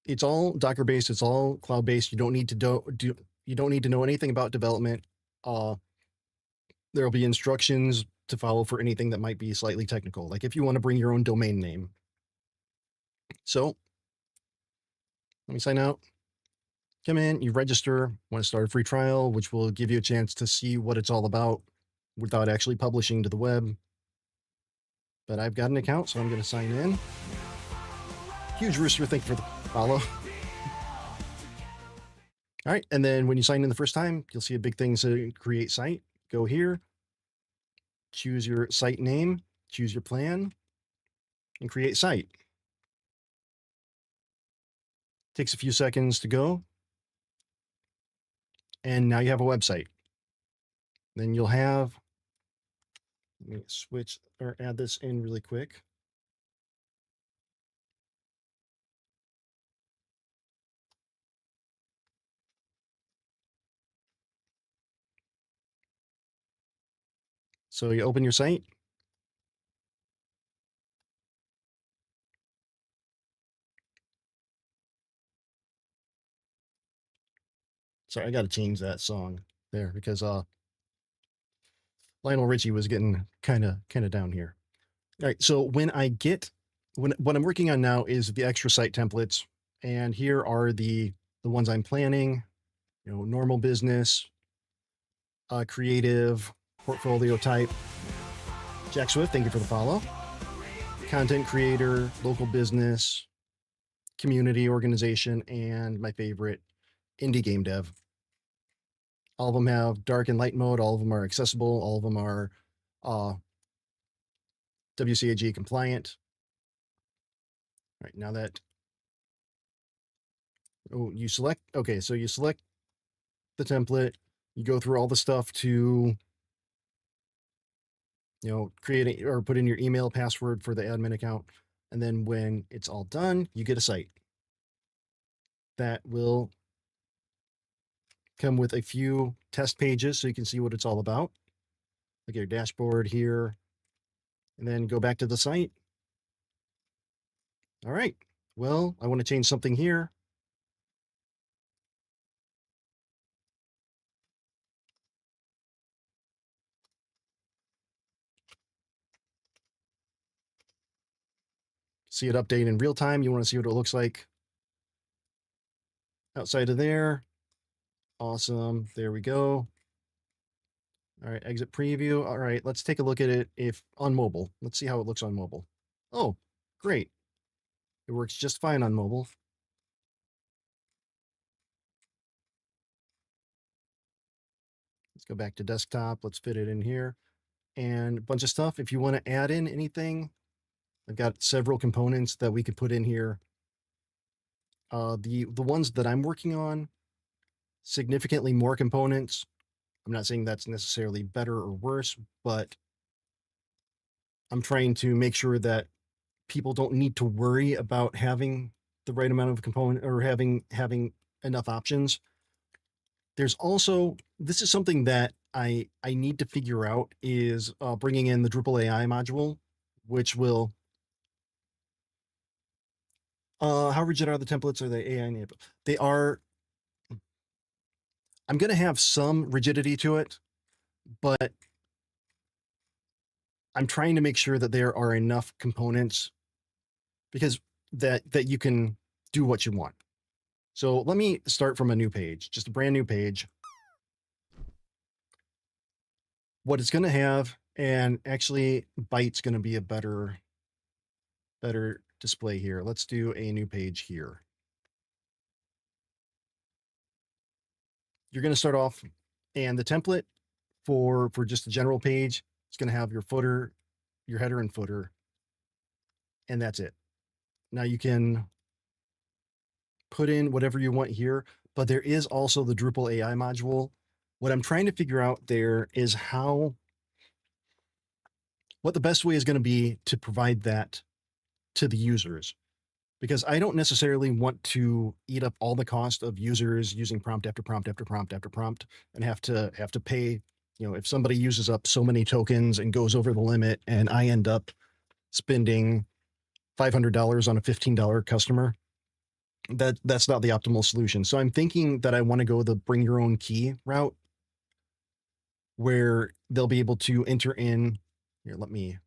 S5: It's all Docker based. It's all cloud based. You don't need to you don't need to know anything about development. There will be instructions to follow for anything that might be slightly technical, like if you want to bring your own domain name. So let me sign out. Come in, you register, want to start a free trial, which will give you a chance to see what it's all about without actually publishing to the web. But I've got an account, so I'm going to sign in. Huge Rooster, thank you for the follow. All right, and then when you sign in the first time, you'll see a big thing to create site. Go here, choose your site name, choose your plan, and create site. Takes a few seconds to go. And now you have a website. Then you'll have, let me switch or add this in really quick. So you open your site. Sorry, I got to change that song there because Lionel Richie was getting kind of down here. All right, so what I'm working on now is the extra site templates, and here are the ones I'm planning. You know, normal business, creative, portfolio type. Jack Swift, thank you for the follow. Content creator, local business, community organization, and my favorite, indie game dev. All of them have dark and light mode. All of them are accessible. All of them are WCAG compliant. All right, now that you select, okay, so you select the template, you go through all the stuff to, create it or put in your email password for the admin account. And then when it's all done, you get a site that will come with a few test pages so you can see what it's all about. Look at your dashboard here, and then go back to the site. All right, well, I want to change something here. See it update in real time. You want to see what it looks like outside of there. Awesome. There we go. All right, exit preview. All right, let's take a look at it if on mobile. Let's see how it looks on mobile. Oh, great. It works just fine on mobile. Let's go back to desktop. Let's fit it in here. And a bunch of stuff. If you want to add in anything, I've got several components that we could put in here. The ones that I'm working on, significantly more components. I'm not saying that's necessarily better or worse, but I'm trying to make sure that people don't need to worry about having the right amount of component or having enough options. There's also, this is something that I need to figure out is bringing in the Drupal AI module, which will, how rigid are the templates? Are they AI enabled? They are. I'm going to have some rigidity to it, but I'm trying to make sure that there are enough components because that you can do what you want. So let me start from a new page, just a brand new page. What it's going to have, and actually Byte's going to be a better display here. Let's do a new page here. You're going to start off, and the template for just a general page, it's going to have your footer, your header and footer, and that's it. Now you can put in whatever you want here, but there is also the Drupal AI module. What I'm trying to figure out there is what the best way is going to be to provide that to the users, because I don't necessarily want to eat up all the cost of users using prompt after prompt after prompt after prompt and have to pay, if somebody uses up so many tokens and goes over the limit and I end up spending $500 on a $15 customer, that's not the optimal solution. So I'm thinking that I want to go the bring your own key route where they'll be able to enter in here. Let me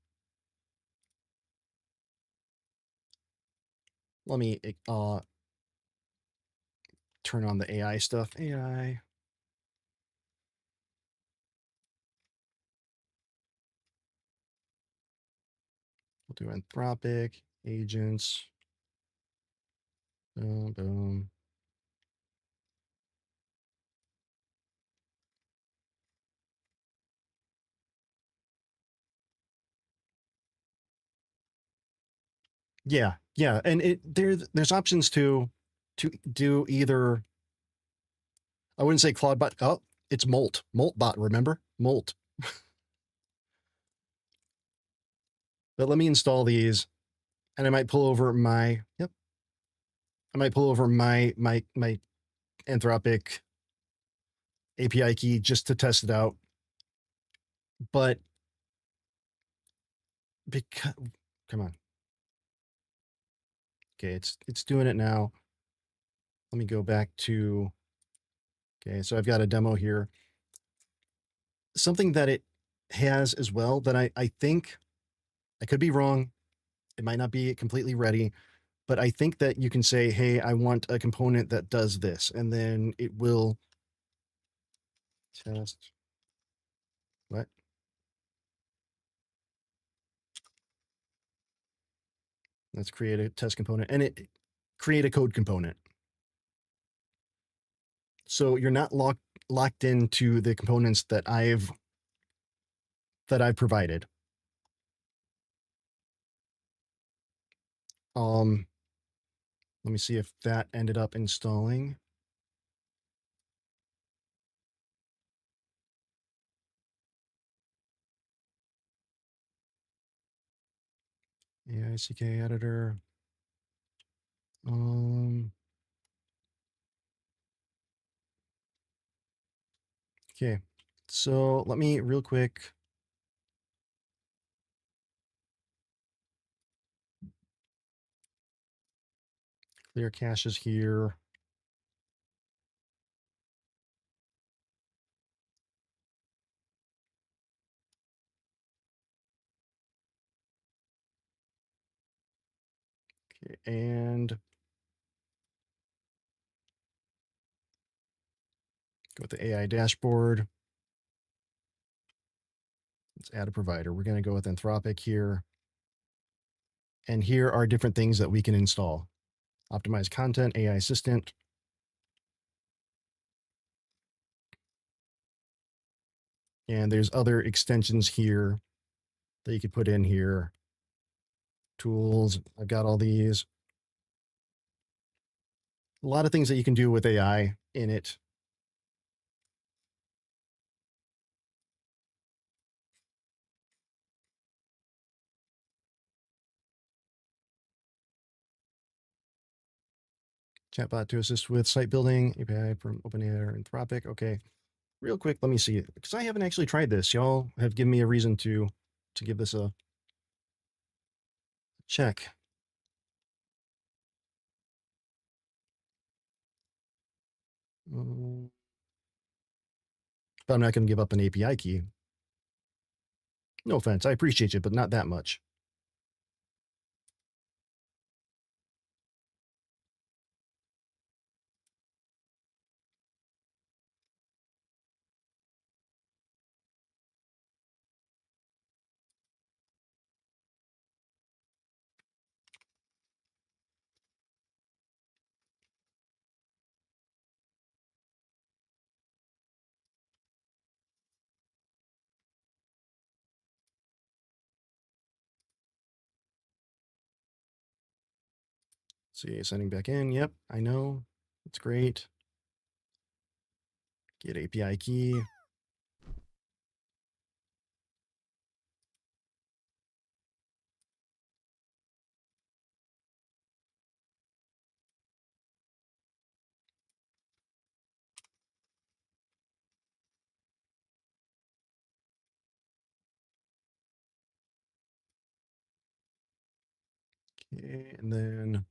S5: turn on the AI stuff. AI. We'll do Anthropic agents. Boom, boom. Yeah, yeah, and there's options to do either. I wouldn't say Claude bot. Oh, it's Molt bot. Remember Molt. But let me install these, and I might pull over my. Yep. I might pull over my Anthropic API key just to test it out. But because, come on. Okay, it's doing it now. Let me go back to, okay, so I've got a demo here. Something that it has as well that I think, I could be wrong, it might not be completely ready, but I think that you can say, hey, I want a component that does this, and then it will test. What? Let's create a test component, and it create a code component. So you're not locked into the components that I've provided. Let me see if that ended up installing. AICK editor. Okay, so let me real quick. Clear caches here. Okay, and go with the AI dashboard. Let's add a provider. We're going to go with Anthropic here. And here are different things that we can install. Optimize content, AI assistant. And there's other extensions here that you could put in here. Tools, I've got all these. A lot of things that you can do with AI in it. Chatbot to assist with site building, API from OpenAI or Anthropic. Okay, real quick, let me see it because I haven't actually tried this. Y'all have given me a reason to give this a check. But I'm not going to give up an API key. No offense, I appreciate you, but not that much. See, sending back in. Yep, I know. It's great. Get API key. Okay, and then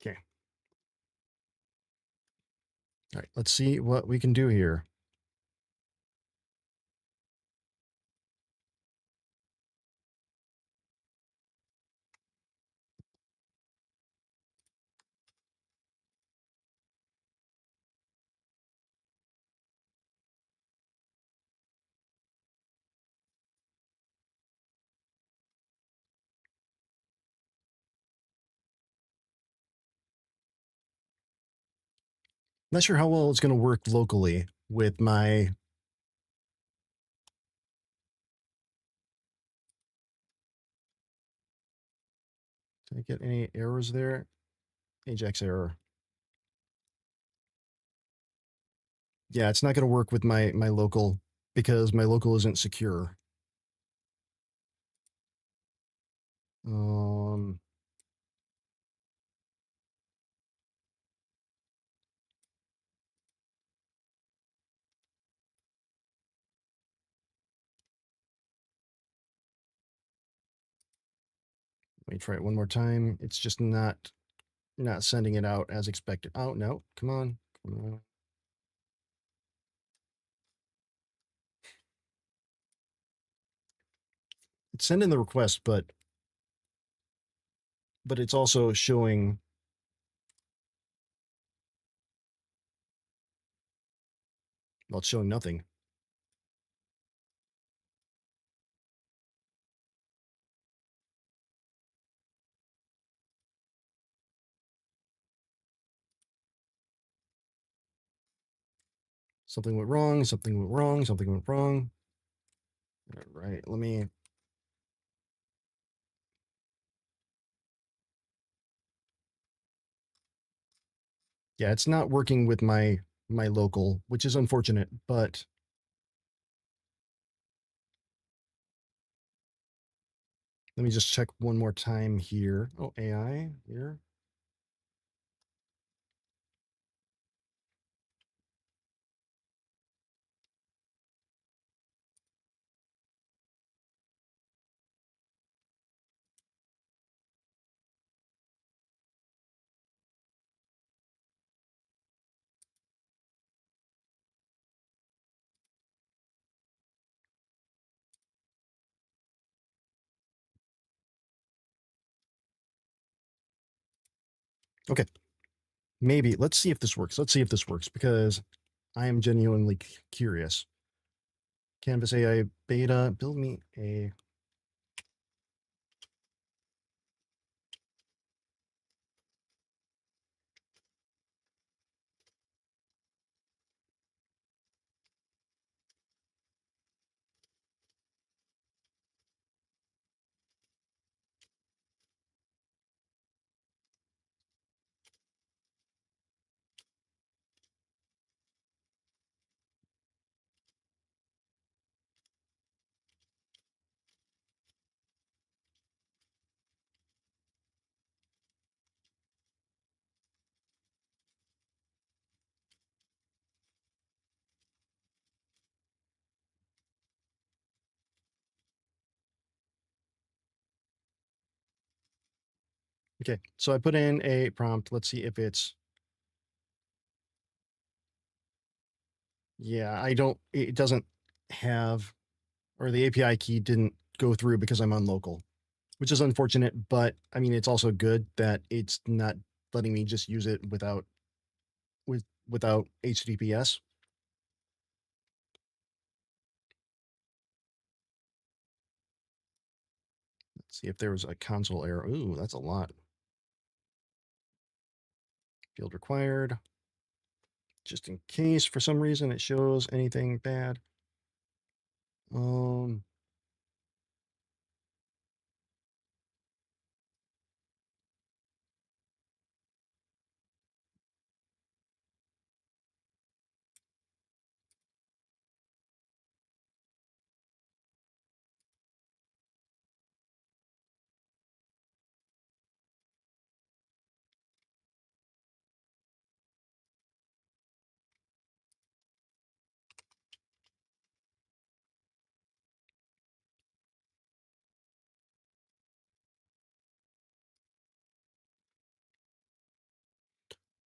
S5: okay. All right, let's see what we can do here. Not sure how well it's going to work locally with my. Did I get any errors there? Ajax error. Yeah, it's not going to work with my local because my local isn't secure. Let me try it one more time. It's just not sending it out as expected. Oh no, come on. Come on. It's sending the request, but but it's also showing. Well, it's showing nothing. Something went wrong. Something went wrong. Something went wrong. All right, let me. Yeah, it's not working with my local, which is unfortunate, but let me just check one more time here. Oh, AI here. Okay, maybe let's see if this works. Let's see if this works because I am genuinely curious. Canvas AI beta, build me a. Okay, so I put in a prompt. Let's see if it's. Yeah, I don't. It doesn't have, or the API key didn't go through because I'm on local, which is unfortunate. But I mean, it's also good that it's not letting me just use it without HTTPS. Let's see if there was a console error. Ooh, that's a lot. Field required. Just in case for some reason it shows anything bad. Um.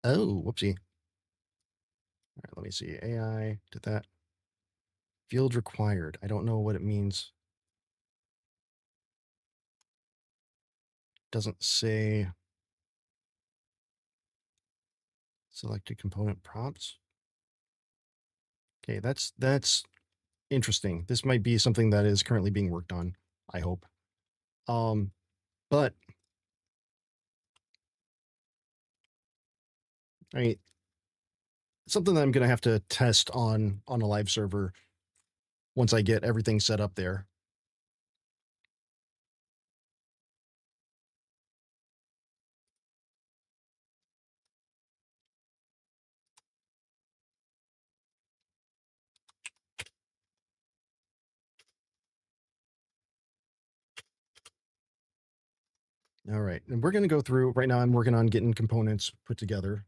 S5: Oh, whoopsie. All right, let me see. AI did that. Field required. I don't know what it means. Doesn't say selected component prompts. Okay, that's interesting. This might be something that is currently being worked on, I hope. But I mean, something that I'm gonna have to test on a live server once I get everything set up there. All right, and we're gonna go through right now. I'm working on getting components put together.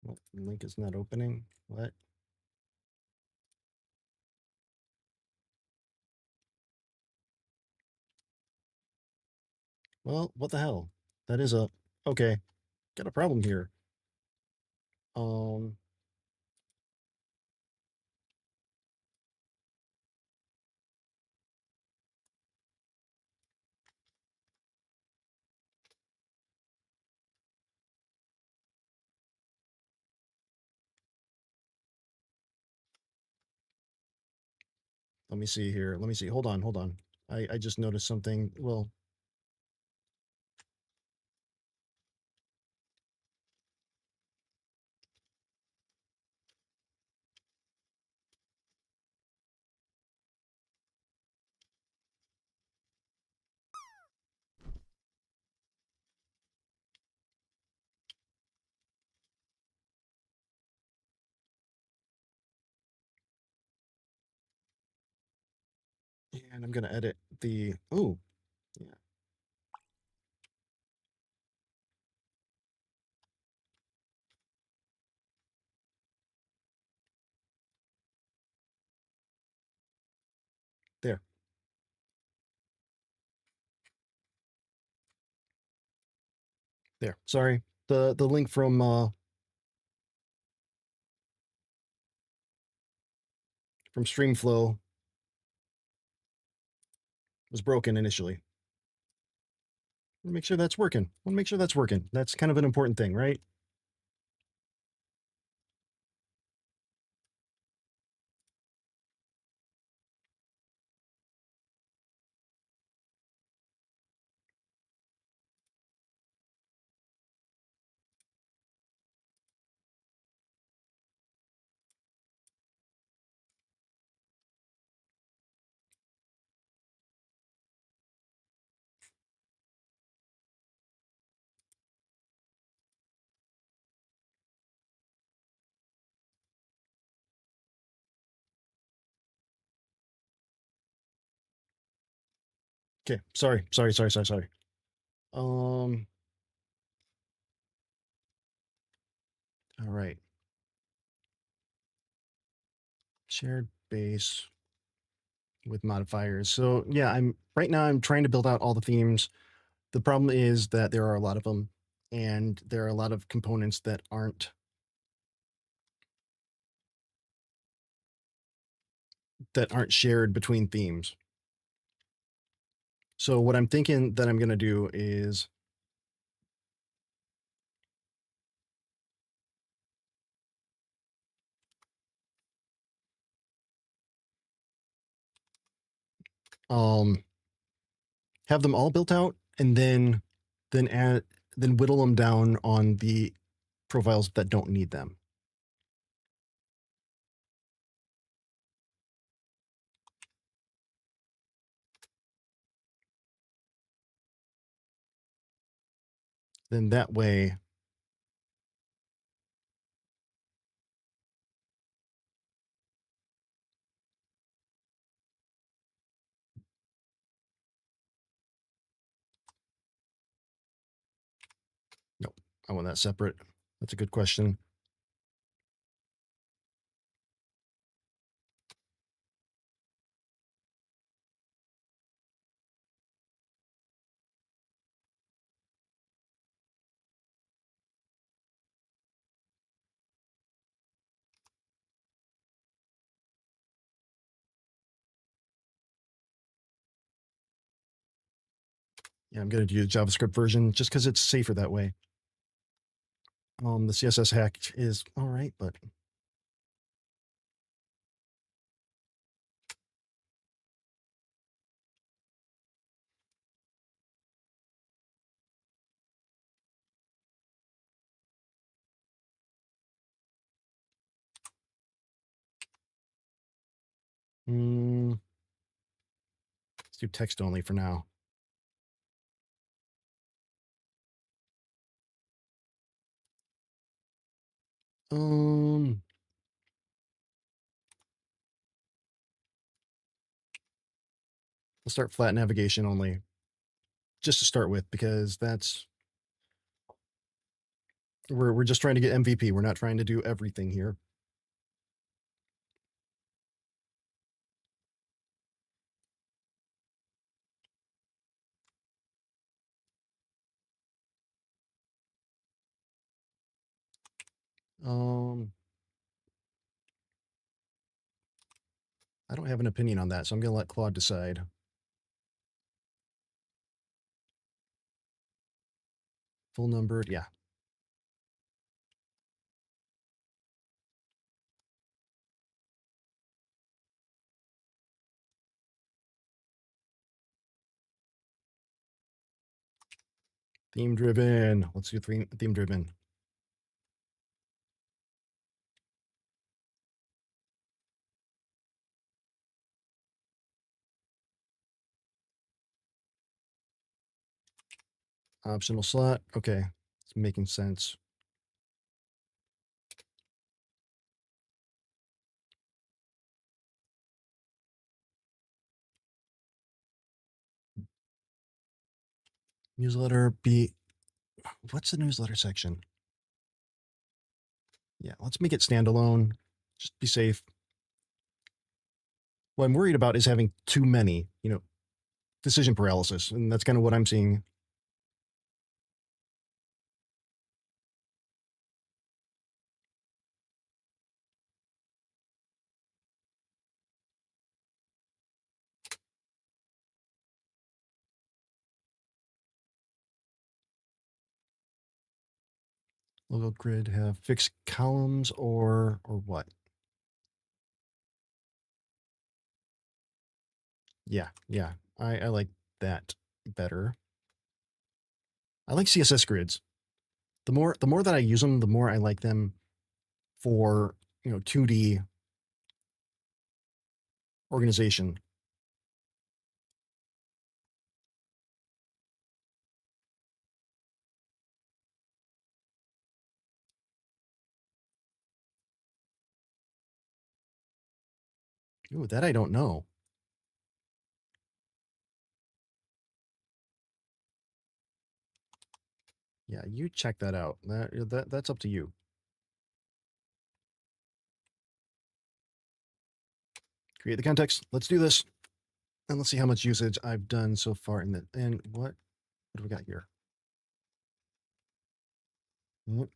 S5: What, link is not opening. What? Well, what the hell? That is a okay. Got a problem here. Um. Let me see here. Let me see. Hold on. Hold on. I just noticed something. Well, and I'm gonna edit the. Oh, yeah. There. There. Sorry. The link from Streamflow was broken initially. Make sure that's working. Want to make sure that's working. That's kind of an important thing, right? Okay. Sorry. Um. All right. Shared base with modifiers. So yeah, I'm trying to build out all the themes. The problem is that there are a lot of them, and there are a lot of components that aren't shared between themes. So what I'm thinking that I'm going to do is have them all built out and then add then whittle them down on the profiles that don't need them. Then that way no, I want that separate. That's a good question. Yeah, I'm going to use JavaScript version just because it's safer that way. The CSS hack is all right, but let's do text only for now. Let's start flat navigation only, just to start with, because that's We're just trying to get MVP. We're not trying to do everything here. I don't have an opinion on that, so I'm going to let Claude decide. Full numbered, yeah. Theme driven. Let's do theme driven. Optional slot. Okay, it's making sense. Newsletter be. What's the newsletter section? Yeah, let's make it standalone. Just be safe. What I'm worried about is having too many, decision paralysis. And that's kind of what I'm seeing. Logo grid have fixed columns or what? Yeah. I like that better. I like CSS grids. The more that I use them, the more I like them for 2D organization. Ooh, that I don't know. Yeah, you check that out. That's up to you. Create the context. Let's do this. And let's see how much usage I've done so far in the and what do we got here? Yep.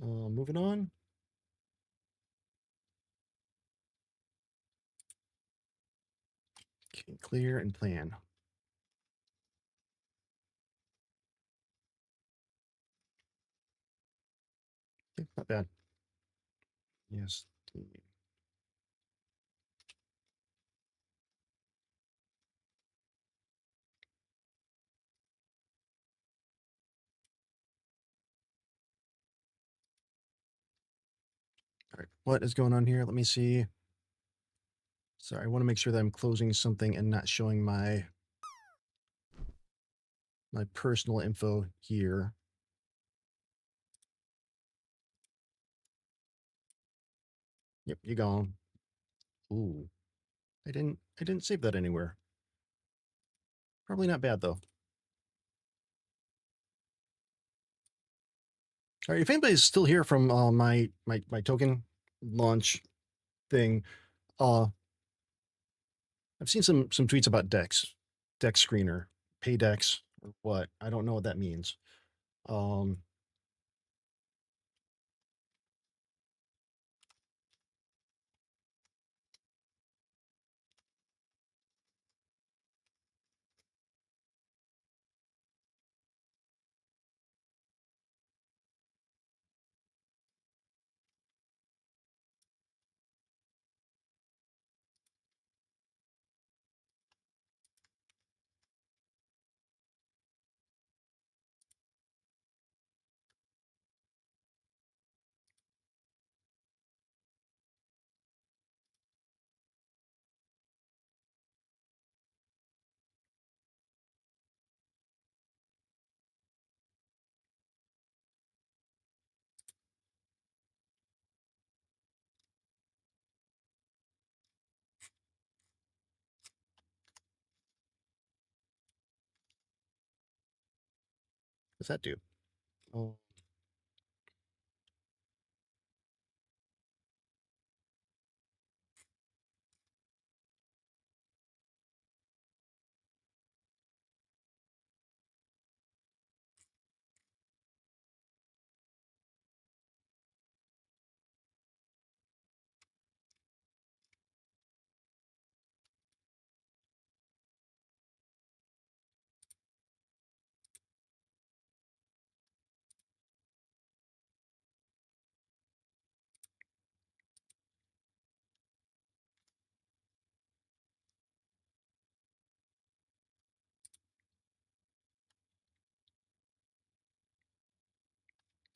S5: Moving on. Okay, clear and plan. Okay, not bad. Yes. All right, what is going on here? Let me see. Sorry, I want to make sure that I'm closing something and not showing my personal info here. Yep, you gone. Ooh. I didn't save that anywhere. Probably not bad though. All right, if anybody's still here from my token launch thing, I've seen some tweets about Dex screener, pay Dex or what. I don't know what that means. What's that do? Oh.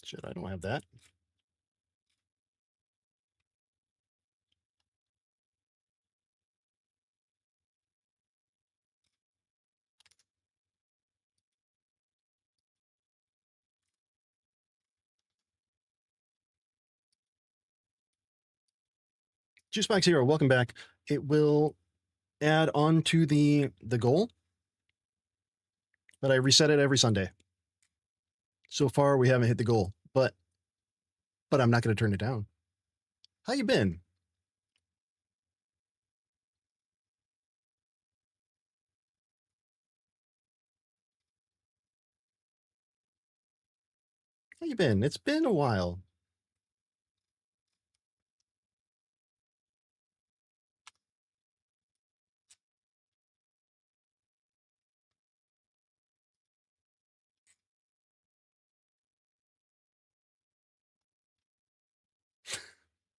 S5: Shit, I don't have that. Juicebox Hero, welcome back. It will add on to the goal, but I reset it every Sunday. So far, we haven't hit the goal, but I'm not going to turn it down. How you been? How you been? It's been a while.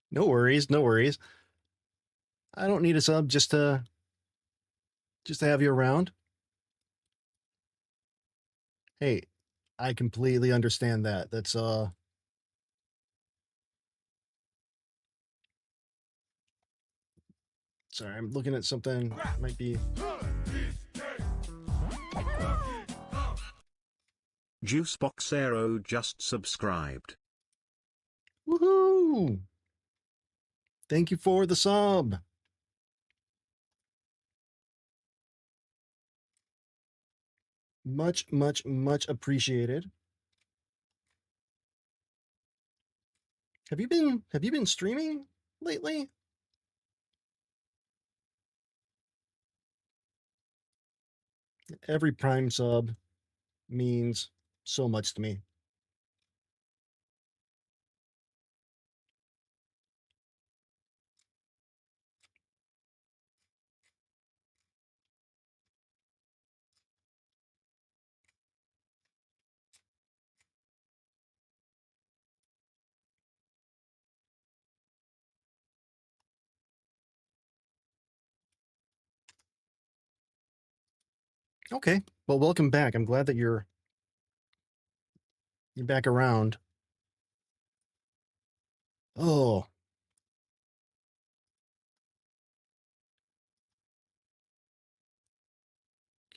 S5: No worries, no worries. I don't need a sub just to have you around. Hey, I completely understand that. That's sorry, I'm looking at something. Might be
S10: Juiceboxero just subscribed.
S5: woohoo! Thank you for the sub. Much, much, much appreciated. Have you been streaming lately? Every Prime sub means so much to me. Okay. Well, welcome back. I'm glad that you're back around. Oh.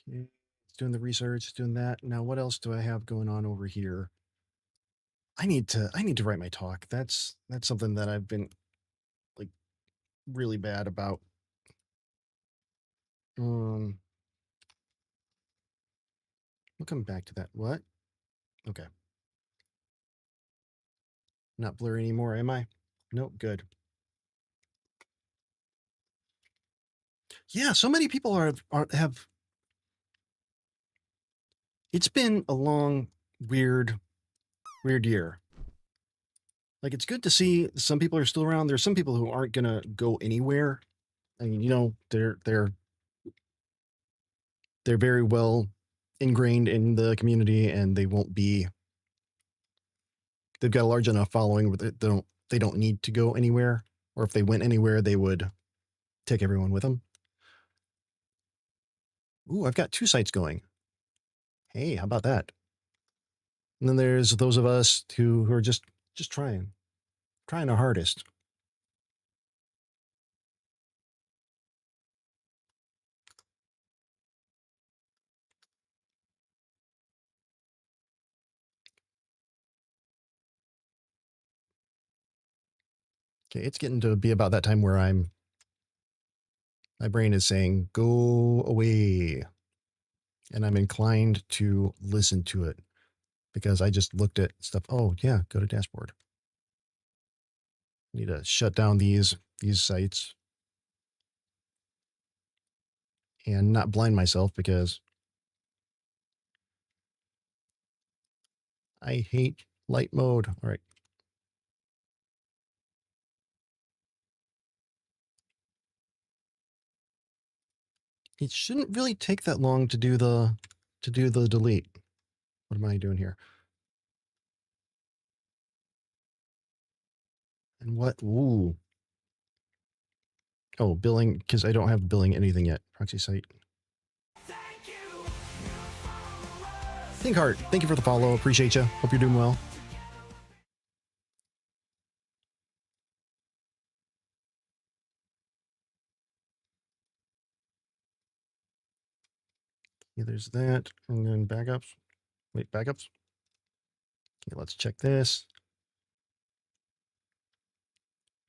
S5: Okay. It's doing the research, it's doing that. Now, what else do I have going on over here? I need to write my talk. That's something that I've been like really bad about. We'll come back to that. What? Okay. Not blurry anymore, am I? Nope, good. Yeah, so many people have. It's been a long, weird year. Like, it's good to see some people are still around. There's some people who aren't gonna go anywhere. I mean, they're very well ingrained in the community, and they won't be. They've got a large enough following where they don't need to go anywhere. Or if they went anywhere, they would take everyone with them. Ooh, I've got 2 sites going. Hey, how about that? And then there's those of us who are just trying our hardest. Okay, it's getting to be about that time where my brain is saying, go away. And I'm inclined to listen to it. because I just looked at stuff. Oh yeah, go to dashboard. Need to shut down these sites and not blind myself because I hate light mode. All right. It shouldn't really take that long to do the delete. What am I doing here? And what? Ooh. Oh, billing, because I don't have billing anything yet. Proxy site. Think Heart, thank you for the follow. Appreciate you. Hope you're doing well. Yeah, there's that. And then backups. Wait, backups. Okay, let's check this.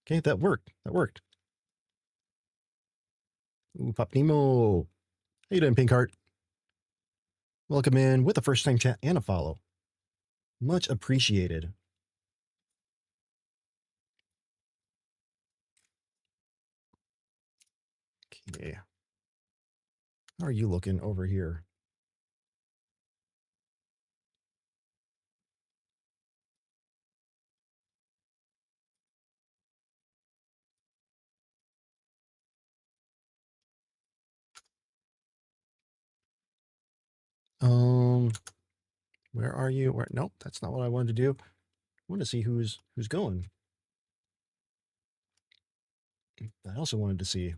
S5: Okay, that worked. That worked. Ooh, Pop Nemo. How you doing, Pink Heart? Welcome in with a first time chat and a follow. Much appreciated. Okay. How are you looking over here? Where are you? Where? Nope, that's not what I wanted to do. I want to see who's going. I also wanted to see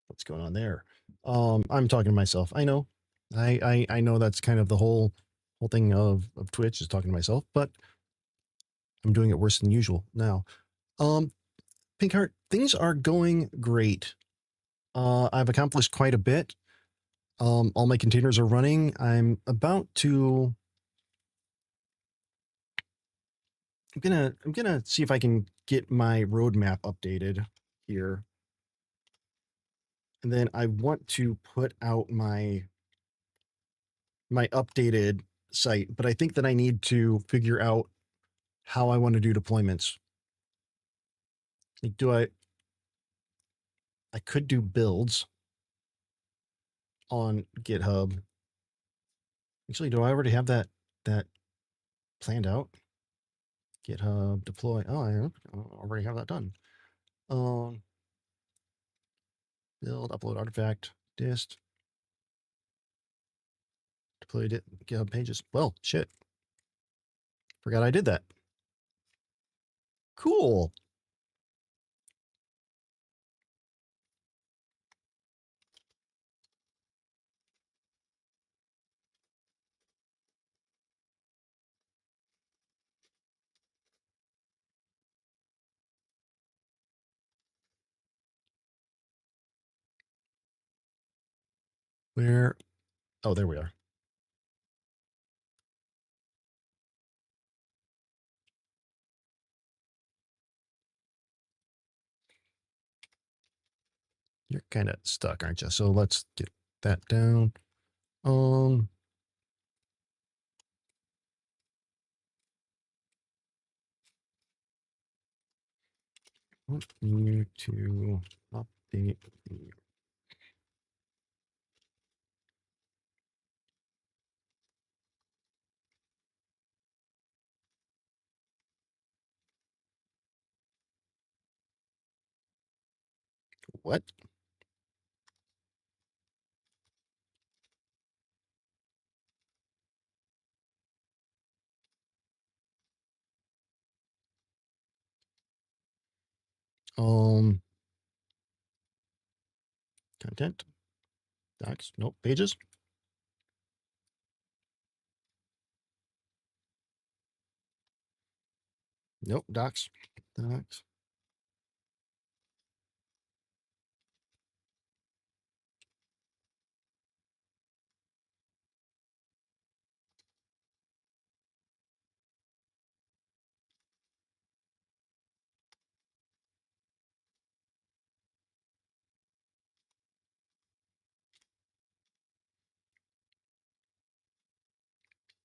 S5: what's going on there. I'm talking to myself. I know. I know that's kind of the whole thing of Twitch is talking to myself, but I'm doing it worse than usual now. Pink Heart, things are going great. I've accomplished quite a bit. All my containers are running. I'm gonna see if I can get my roadmap updated here. And then I want to put out my updated site, but I think that I need to figure out how I want to do deployments. Like, I could do builds on GitHub. Actually, do I already have that planned out? GitHub deploy. Oh, I already have that done. Build, upload artifact, dist, deployed it, GitHub pages. Well, shit. Forgot I did that. Cool. Where? Oh, there we are. You're kind of stuck, aren't you? So let's get that down. Want you to update the what? Content, docs, nope, pages. Nope, docs.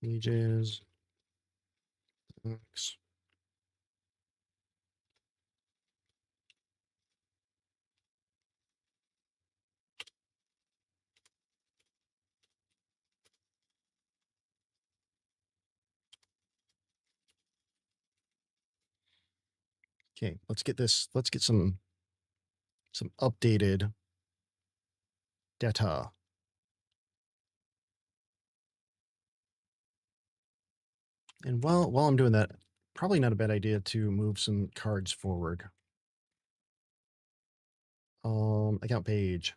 S5: Pages. X. Okay, let's get this. Let's get some updated data. And while I'm doing that, probably not a bad idea to move some cards forward. Account page.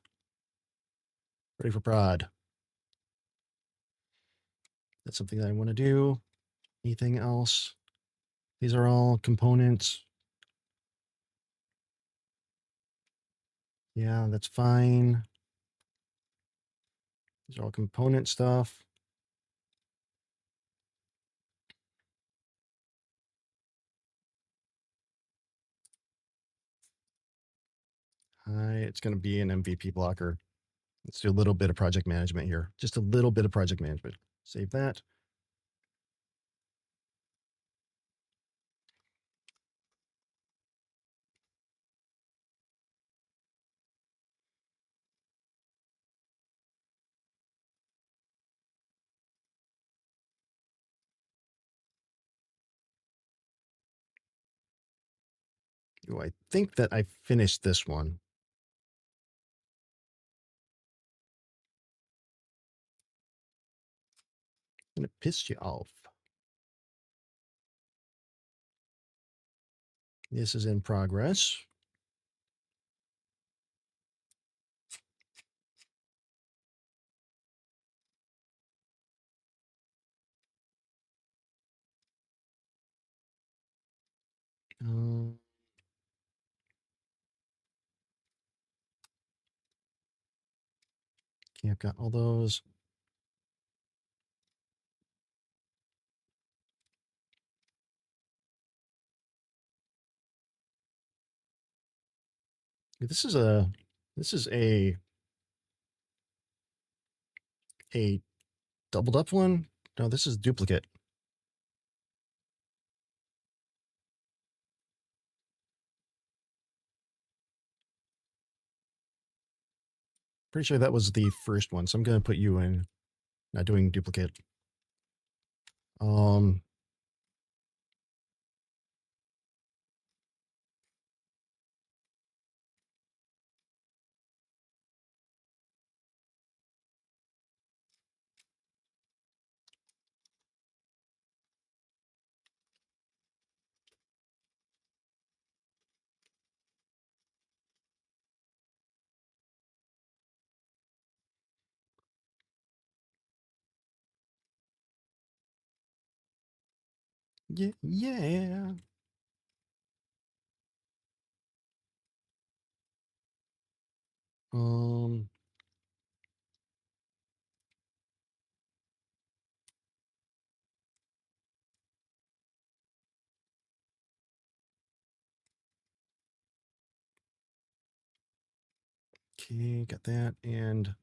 S5: Ready for prod. That's something that I want to do. Anything else? These are all components. Yeah, that's fine. These are all component stuff. Hi, it's going to be an MVP blocker. Let's do a little bit of project management here. Just a little bit of project management. Save that. Oh, I think that I finished this one. I'm gonna piss you off. This is in progress. Okay, I've got all those. This is a doubled up one. No, this is duplicate. Pretty sure that was the first one, so I'm gonna put you in. Not doing duplicate. Yeah, yeah. Um, okay, got that. And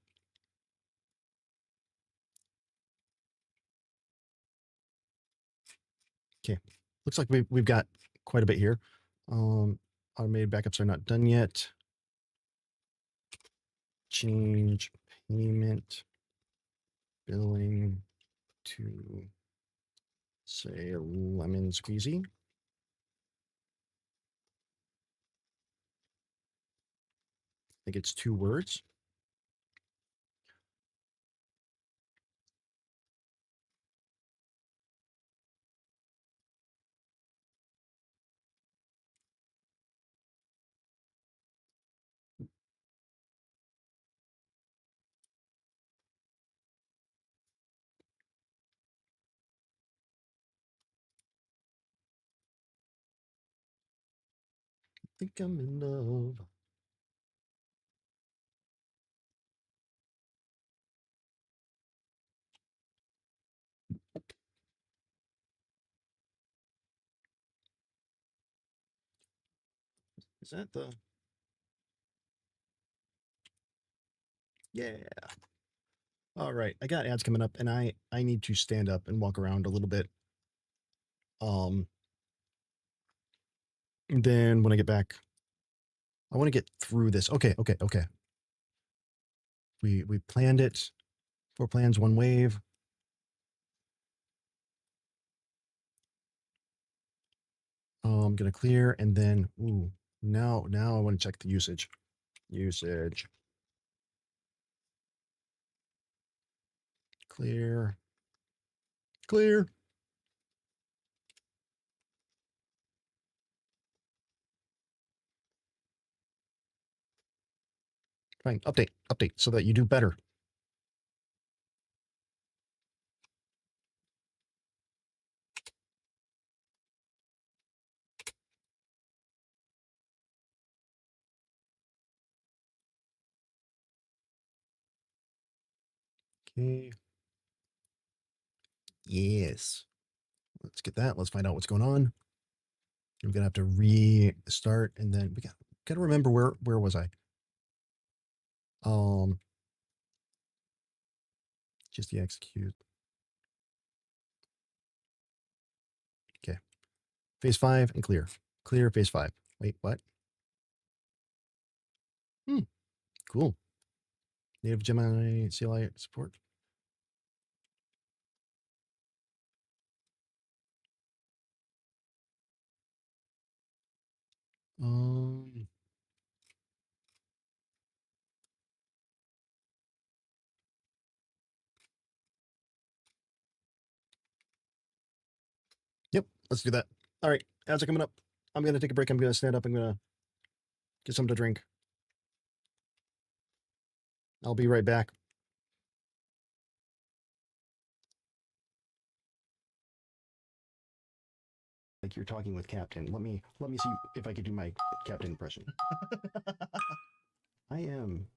S5: okay, looks like we've got quite a bit here. Automated backups are not done yet. Change payment billing to say lemon squeezy. I think it's 2 words. I think I'm in love. Is that the? Yeah. All right, I got ads coming up, and I need to stand up and walk around a little bit. Then when I get back, I want to get through this. Okay. We planned it. 4 plans, 1 wave. I'm gonna clear, and then now I want to check the usage. Clear. Fine. Update so that you do better. Okay. Yes. Let's get that. Let's find out what's going on. I'm gonna have to restart, and then we got to remember where was I? Just the execute. Okay. Phase 5 and clear. Clear phase 5. Wait, what? Cool. Native Gemini CLI support. Yep, let's do that. All right, ads are coming up. I'm gonna take a break. I'm gonna stand up. I'm gonna get something to drink. I'll be right back. Like you're talking with Captain. Let me see if I could do my Captain impression. I am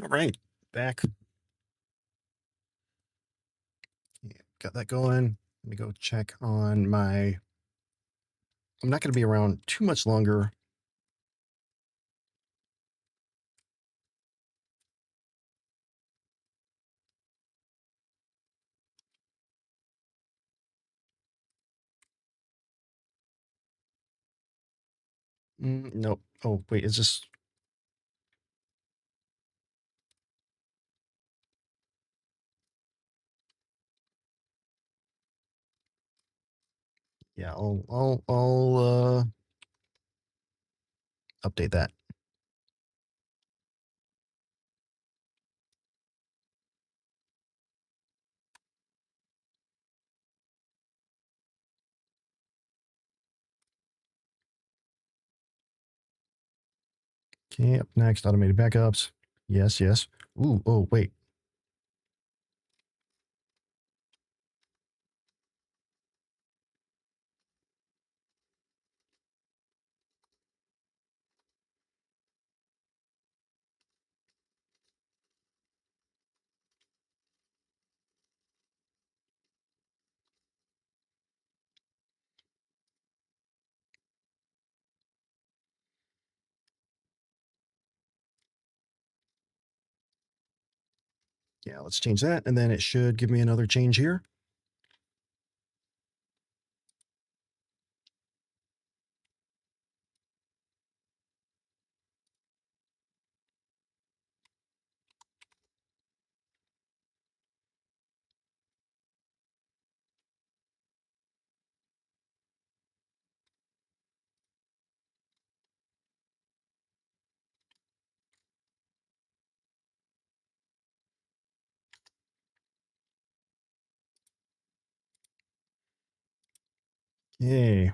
S5: All right, back. Yeah, got that going. Let me go check on my. I'm not going to be around too much longer. Nope. Oh, wait, is this. Yeah, I'll update that. Okay, up next, automated backups. Yes, yes. Ooh, oh, wait. Yeah, let's change that. And then it should give me another change here. Yay.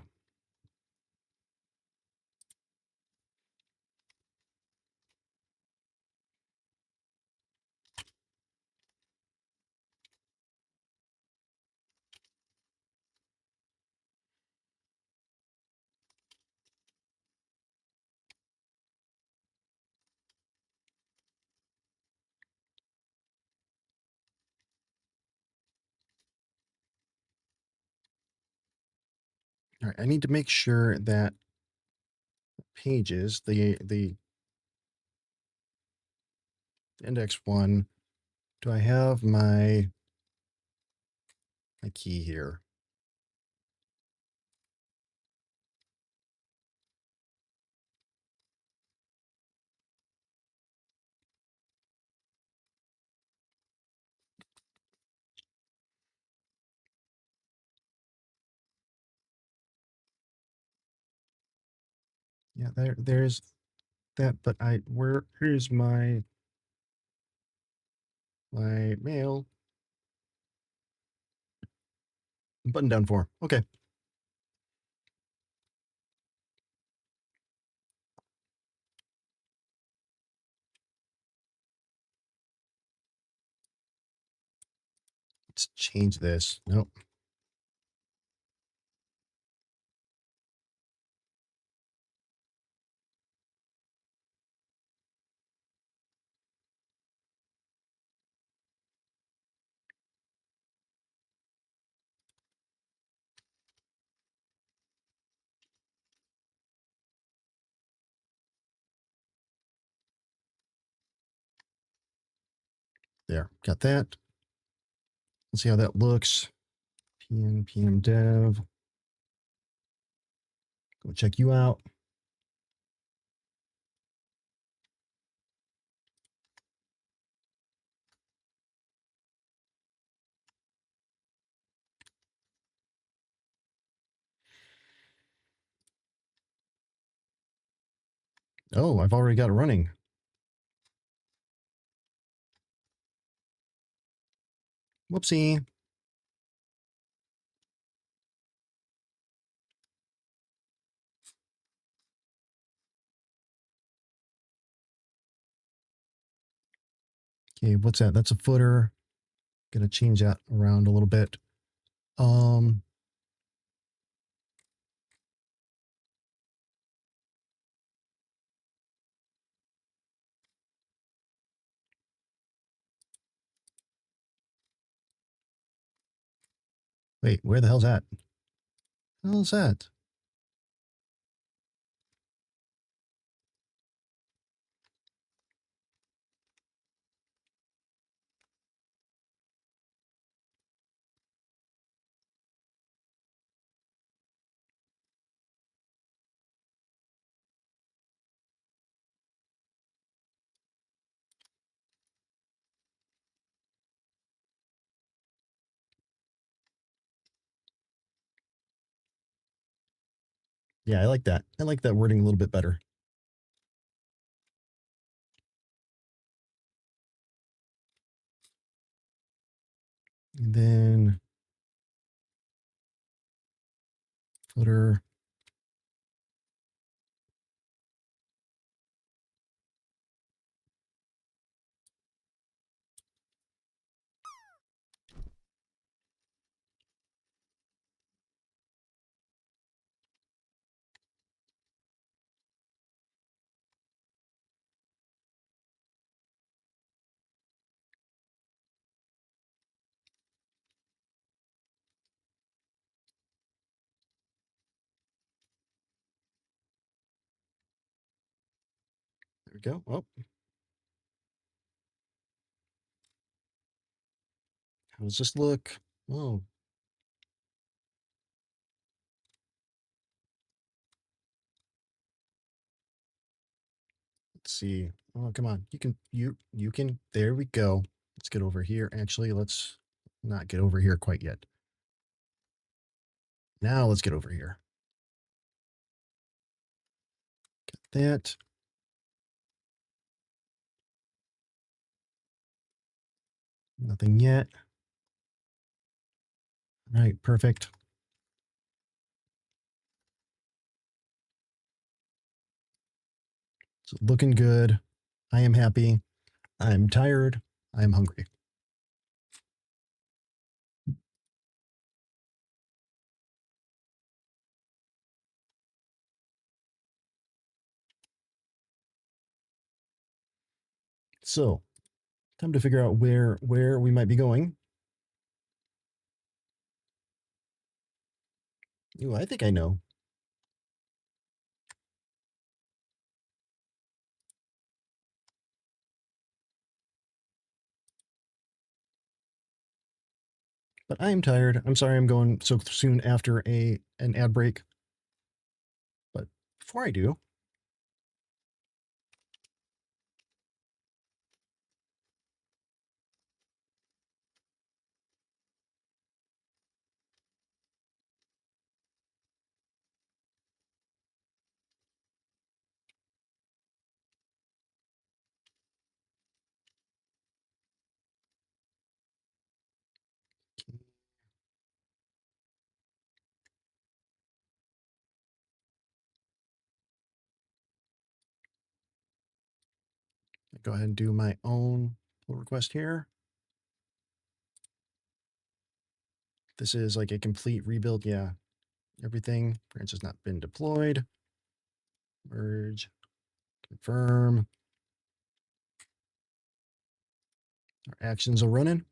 S5: All right, I need to make sure that pages, the index one, do I have my key here? Yeah, there's that, but here's my mail button down form. Okay. Let's change this. Nope. There, got that. Let's see how that looks. PM dev. Go check you out. Oh, I've already got it running. Whoopsie. Okay, what's that? That's a footer. Gonna change that around a little bit. Wait, where the hell's that? How's that? Yeah, I like that. I like that wording a little bit better. And then footer. There we go. Oh. How does this look? Oh. Let's see. Oh, come on. You can. There we go. Let's get over here. Actually, let's not get over here quite yet. Now let's get over here. Got that. Nothing yet. All right, perfect. So looking good. I am happy. I'm tired. I'm hungry. So, time to figure out where we might be going. Ooh, I think I know. But I am tired. I'm sorry I'm going so soon after an ad break. But before I do, go ahead and do my own pull request here. This is like a complete rebuild. Yeah, everything. Branch has not been deployed. Merge, confirm. Our actions are running.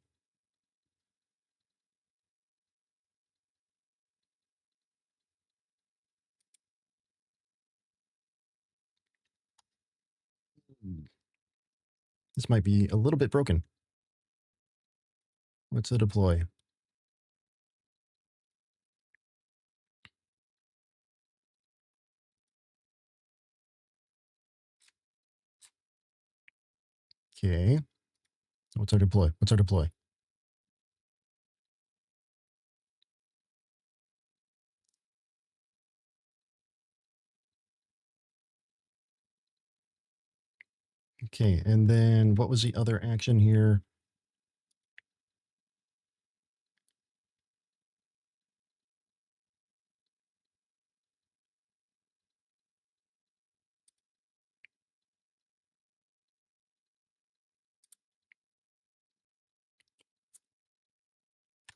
S5: This might be a little bit broken. What's a deploy? Okay. What's our deploy? What's our deploy? Okay, and then what was the other action here?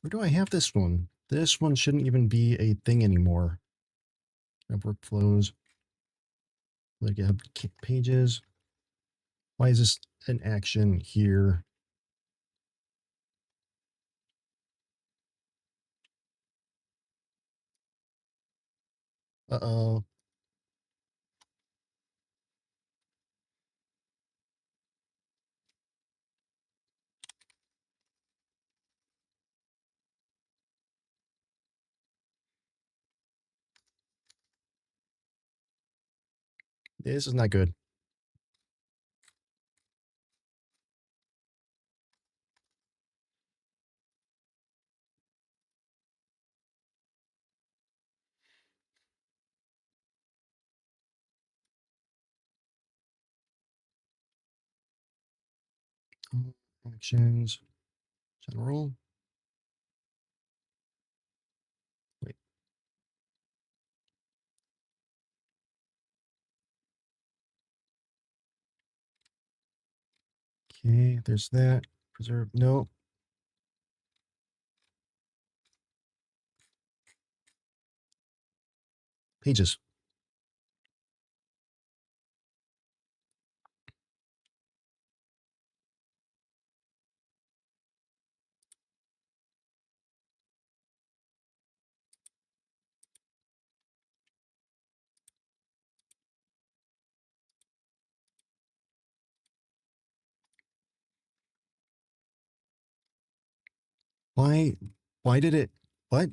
S5: Where do I have this one? This one shouldn't even be a thing anymore. Have workflows. Like have pages. Why is this an action here? Uh-oh. This is not good. Actions. General. Wait. Okay, there's that. Preserve. No. Pages. Why? Why did it? What?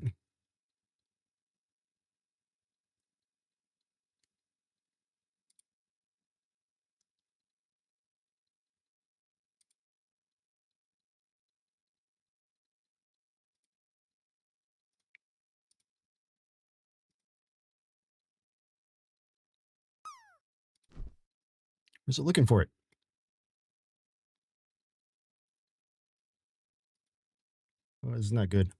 S5: Was it looking for it? Oh, this is not good.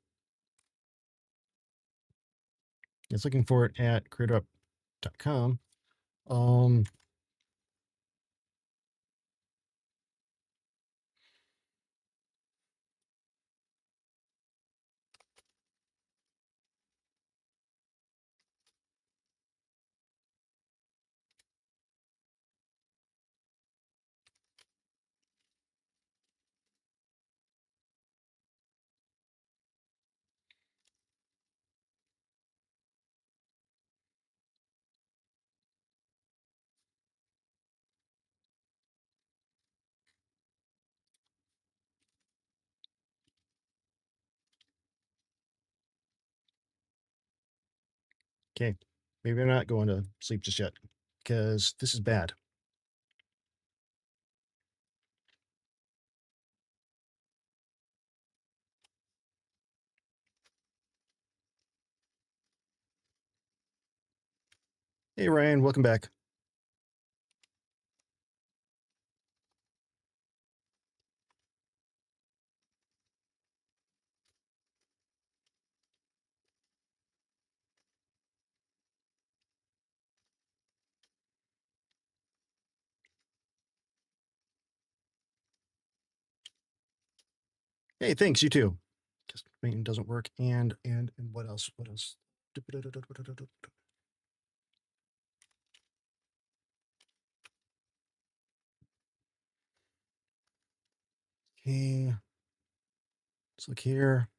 S5: It's looking for it at createup.com. Okay, maybe I'm not going to sleep just yet because this is bad. Hey, Ryan, welcome back. Hey, thanks, you too. Just main doesn't work. And what else? What else? Okay. Let's look here.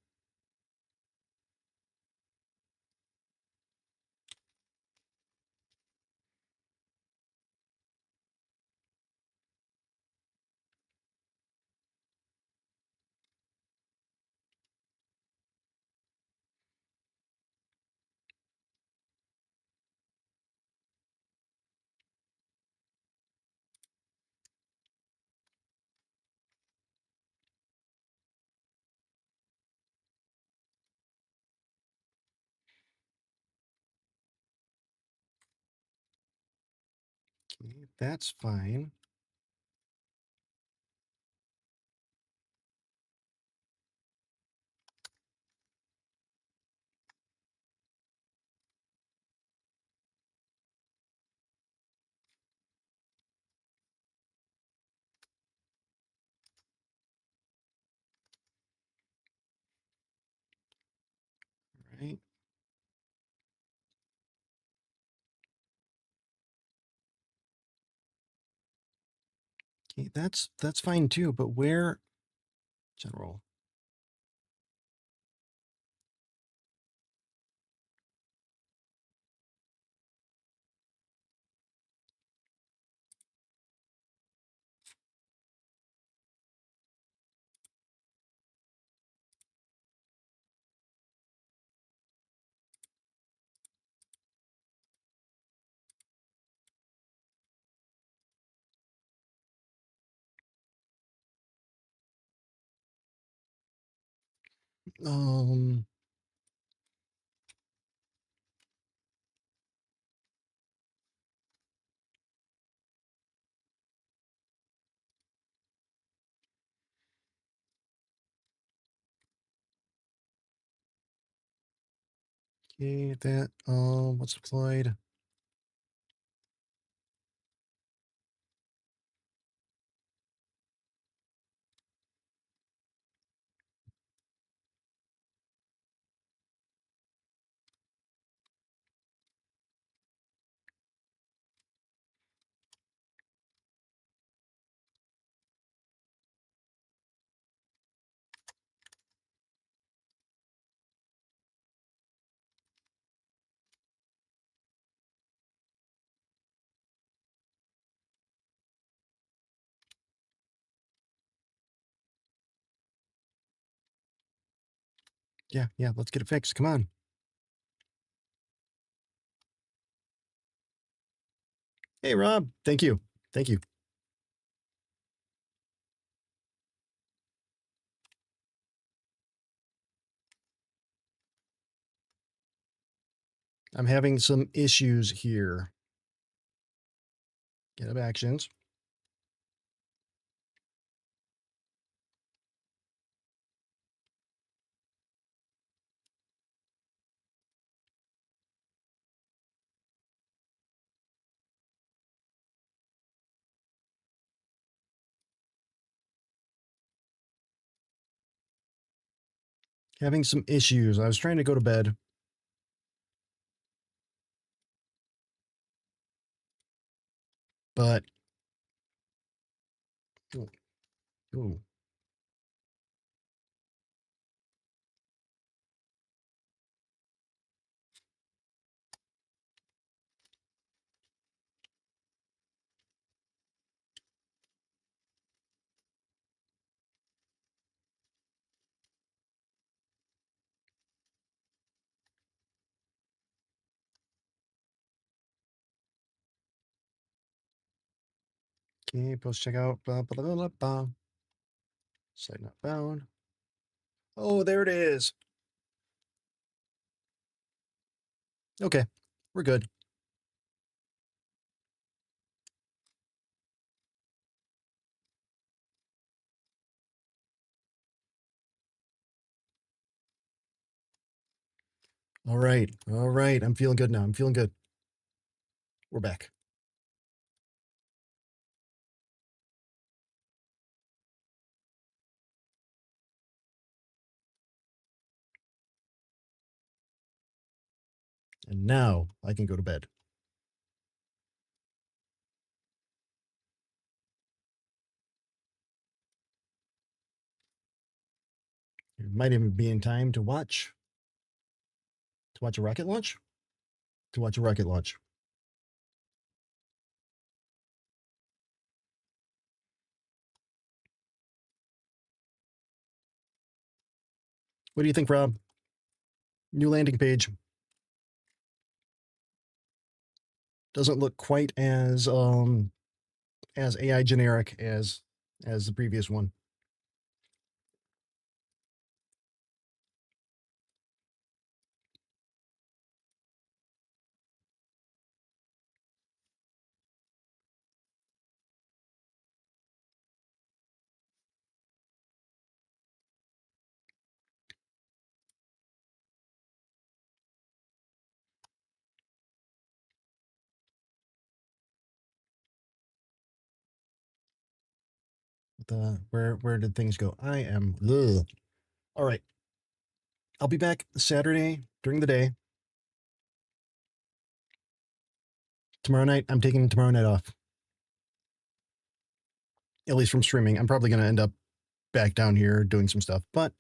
S5: Okay, that's fine. Right. Okay, that's fine too, but where general? Um okay, that what's deployed? Yeah, let's get it fixed. Come on. Hey Rob, thank you. Thank you. I'm having some issues here. Get up actions. Having some issues. I was trying to go to bed. But ooh. Okay, post checkout. Blah, blah, blah, blah, blah. Site not bound. Oh, there it is. Okay, we're good. All right. All right. I'm feeling good now. I'm feeling good. We're back. And now I can go to bed. It might even be in time to watch a rocket launch. To watch a rocket launch. What do you think, Rob? New landing page. Doesn't look quite as AI generic as the previous one. the where did things go? I am. Ugh. All right. I'll be back Saturday during the day. Tomorrow night, I'm taking tomorrow night off. At least from streaming. I'm probably going to end up back down here doing some stuff, but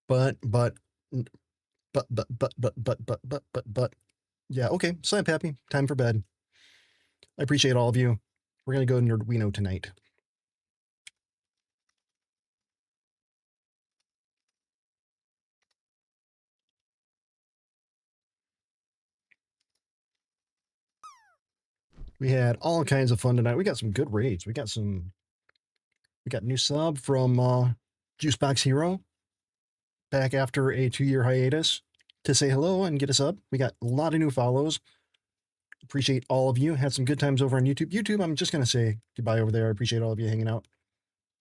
S5: but yeah, okay. Slap happy. Time for bed. I appreciate all of you. We're going to go Nerdwino tonight. We had all kinds of fun tonight. We got some good raids. We got new sub from Juicebox Hero back after a 2-year hiatus to say hello and get a sub. We got a lot of new follows. Appreciate all of you. Had some good times over on YouTube. YouTube, I'm just going to say goodbye over there. I appreciate all of you hanging out.